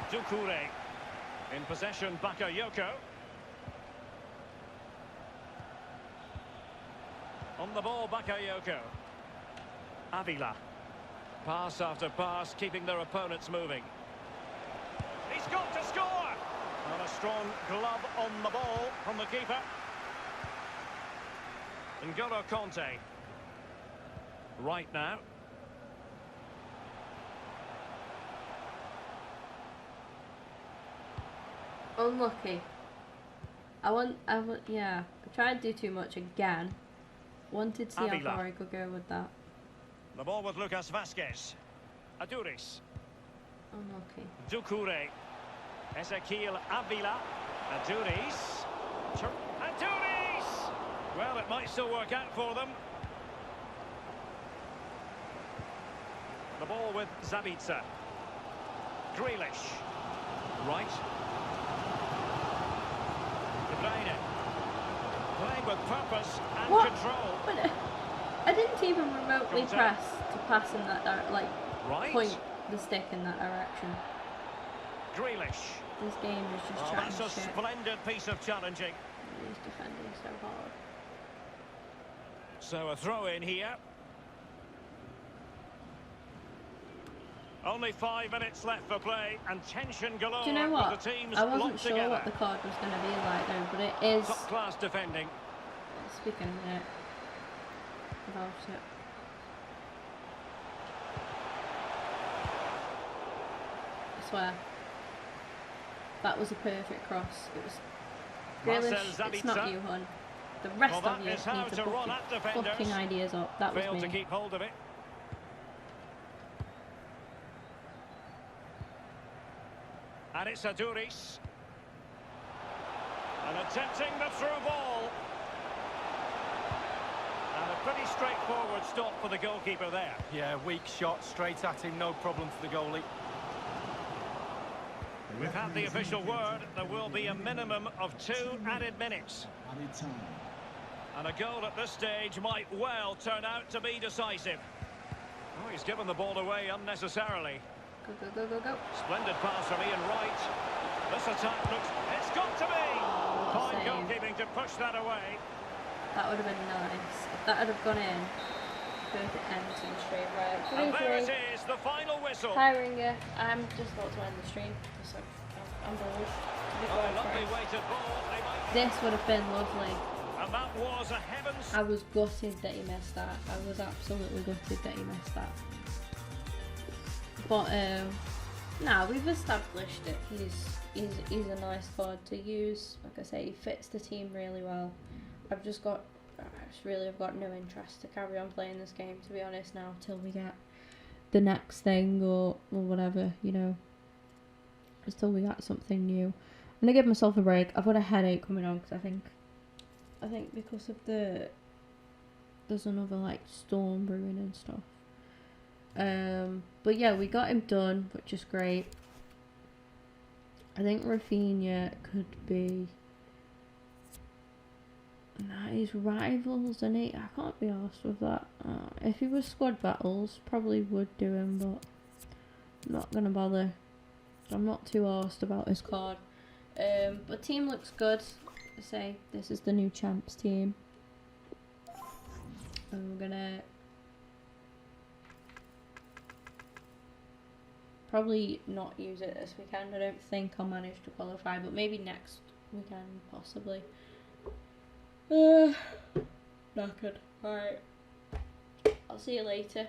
Doucouré. In possession, Bakayoko. On the ball, Bakayoko. Avila. Pass after pass, keeping their opponents moving. He's got to score! And a strong glove on the ball from the keeper. N'Golo Conte. Right now. Unlucky. Yeah. I tried to do too much again. Wanted to see how Avila. far I could go with that. The ball with Lucas Vasquez. Aduris. Unlucky. Doucouré. Ezequiel Avila. Aduris. Aduris! Well, it might still work out for them. The ball with Zabitzer. Grealish. Right. De Bruyne. Playing with purpose and What? control. But I didn't even remotely Contact. press to pass in that like Right. point the stick in that direction. Grealish. This game is just Oh, chatting that's a shit. splendid piece of challenging. He's defending so hard. So a throw in here. Only 5 minutes left for play and tension galore. Do you know what? With the teams I wasn't locked sure together. what the card was going to be like though, but it is. Top class defending. Speaking of it, about it. I swear. That was a perfect cross. It was Marcel Grealish. It's not Zabitzer. you, hun. The rest Well, of that you is how need to to put run your at defenders. fucking ideas up. That was Failed to me. keep hold of it. And it's Aduris. And attempting the through ball. And a pretty straightforward stop for the goalkeeper there. Yeah, weak shot, straight at him, no problem for the goalie. We've had the official word. There will be a minimum of 2 added minutes. Added time. And a goal at this stage might well turn out to be decisive. Oh, he's given the ball away unnecessarily. Go, go, go, go, go. Splendid pass from Ian Wright. This attack looks... It's got to be! Fine save. goalkeeping to push that away. That would have been nice. If that had have gone in, perfect end to the stream. Right, And there 3-3. it is, the final whistle. Hi Ringer, I'm just about to end the stream. So I'm bored. To be Oh, quite lovely frank. weighted ball. They might... This would have been lovely. And that was a heavens... I was gutted that he missed that. I was absolutely gutted that he missed that. But nah, we've established it. He's a nice card to use. Like I say, he fits the team really well. I've got no interest to carry on playing this game, to be honest, now till we get the next thing or whatever, you know. Until we got something new. I'm gonna give myself a break. I've got a headache coming on because I think because of there's another like storm brewing and stuff. But yeah, we got him done, which is great. I think Rafinha could be his rivals, and I can't be arsed with that. If he was squad battles, probably would do him, but I'm not gonna bother. I'm not too arsed about his card. But team looks good. I say this is the new champs team. I'm gonna probably not use it this weekend. I don't think I'll manage to qualify, but maybe next weekend possibly. Knackered. Alright. I'll see you later.